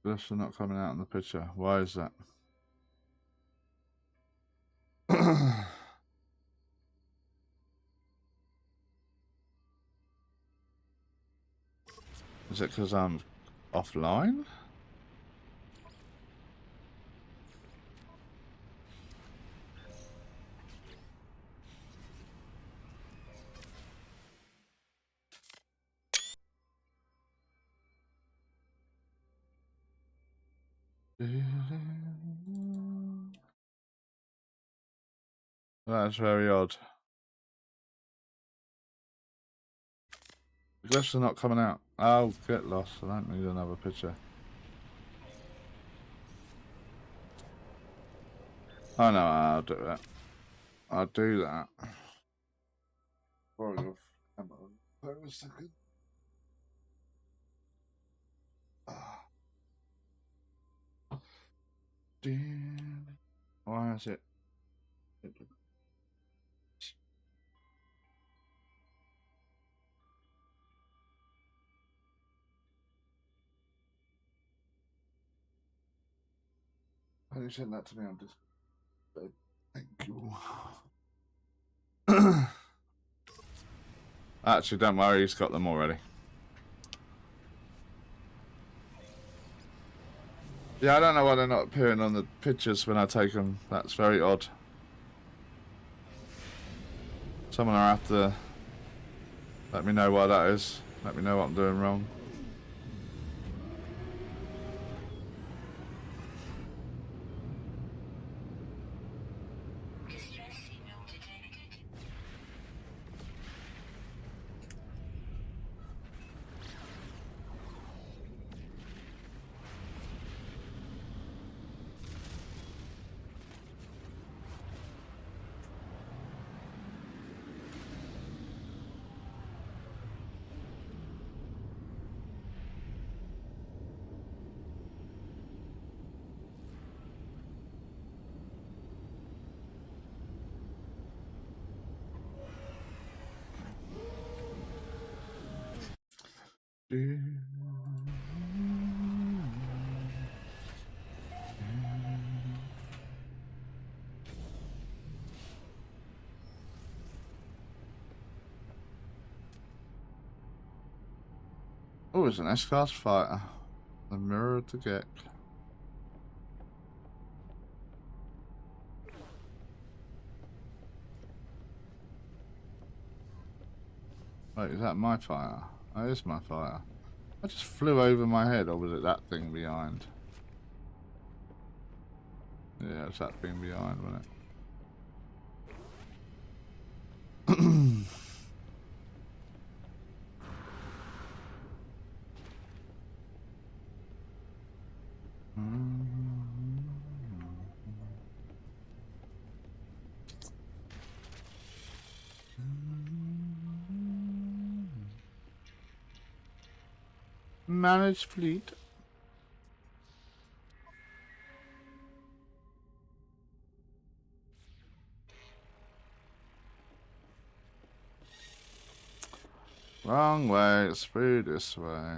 Glyphs are not coming out in the picture. Why is that? Is it because I'm offline? That's very odd. The glyphs are not coming out. Oh, get lost. I don't need another picture. Oh no, I'll do that. I'll do that. Borrow your camera for a second. Why is it? How do you send that to me on Discord? Thank you. Actually, don't worry, he's got them already. Yeah, I don't know why they're not appearing on the pictures when I take them. That's very odd. Someone will have to let me know why that is. Let me know what I'm doing wrong. Oh, it's an S-Class fighter. The Mirror to Gek. Wait, is that my fighter? Oh, it is my fighter. I just flew over my head, or was it that thing behind? Yeah, it's that thing behind, wasn't it? Managed fleet. Wrong way, it's through this way.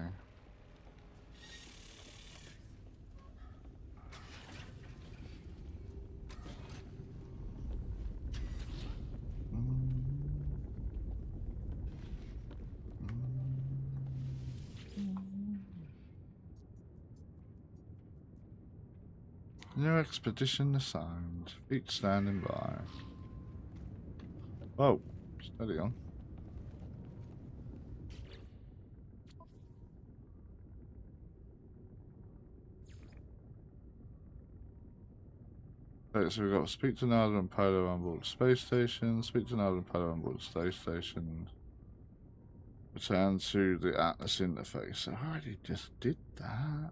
New expedition assigned. Fleet standing by. Whoa, steady on. Right, so we've got speak to Nada and Polo on board space station, speak to Nada and Polo on board space station, return to the Atlas interface. I already just did that.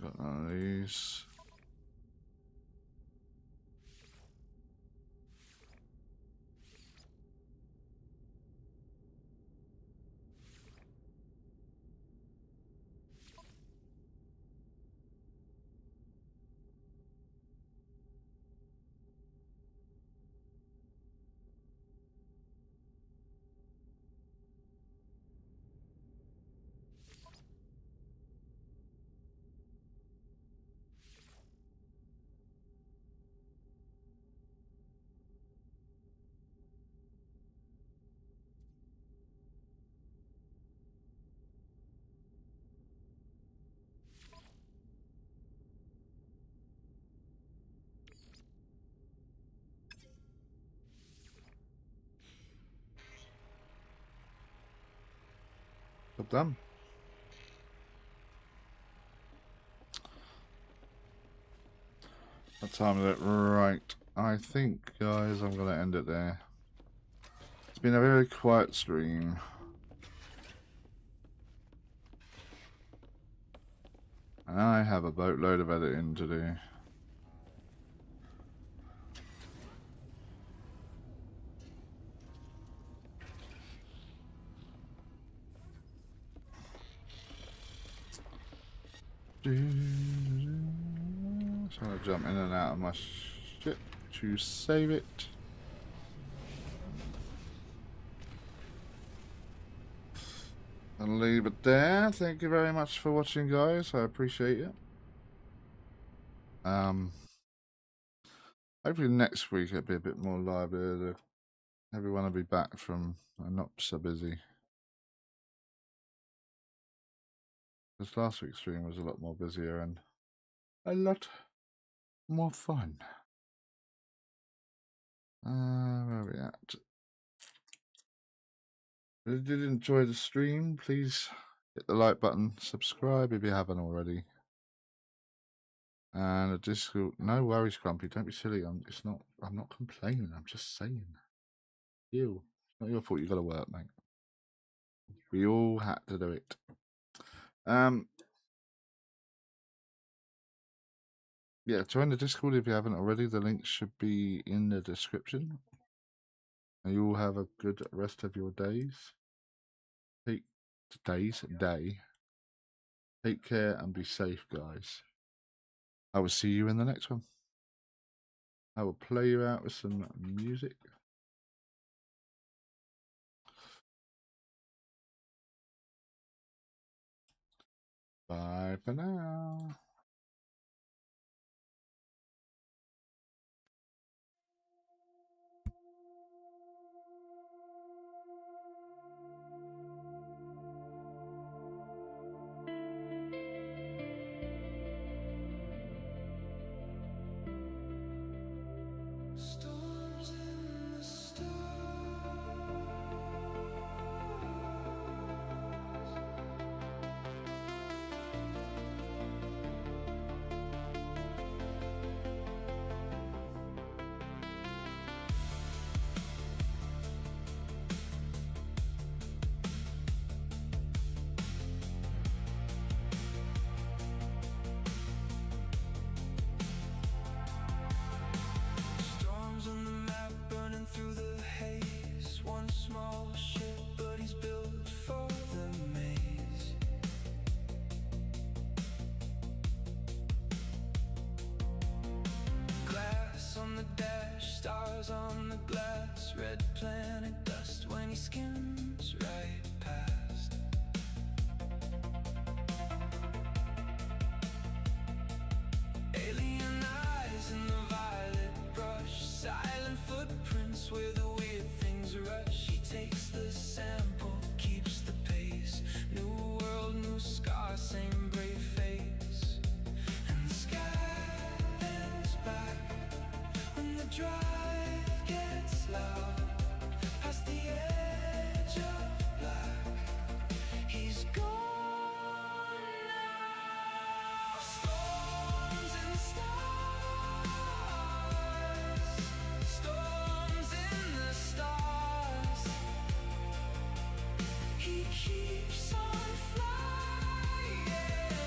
Got none of these. Got them. What time is it? Right. I think, guys, I'm going to end it there. It's been a very quiet stream. And I have a boatload of editing to do. So I'm going to jump in and out of my ship to save it. And leave it there. Thank you very much for watching, guys. I appreciate it. Hopefully next week it'll be a bit more lively. Everyone will be back from not so busy. Because last week's stream was a lot more busier and a lot more fun. Where are we at? If you did enjoy the stream, please hit the like button, subscribe if you haven't already. And a Discord, no worries, Grumpy. Don't be silly. I'm not complaining. I'm just saying. You, it's not your fault. You got to work, mate. We all had to do it. Yeah, join the Discord if you haven't already. The link should be in the description. And you all have a good rest of your days. Day. Take care and be safe, guys. I will see you in the next one. I will play you out with some music. Bye for now. Storms in the stars. Storms on the map, burning through the haze. One small ship, but he's built for the maze. Glass on the dash, stars on the glass. Red planet dust when he skims right past. Alien eyes in the violet brush. Silent footprints where the weird things rush. He takes the sample, keeps the pace. New world, new scar, same brave face. And the sky bends back when the drive gets loud. Past the edge of black, he's gone now. Storms and stars, storms in the stars. He keeps on flying.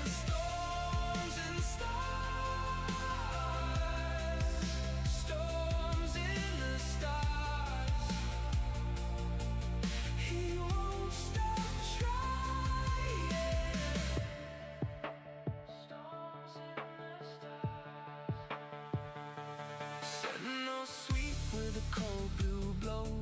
Storms and stars, storms in the stars. He won't stop trying. Storms in the stars. Setting all sweet with a cold blue blow.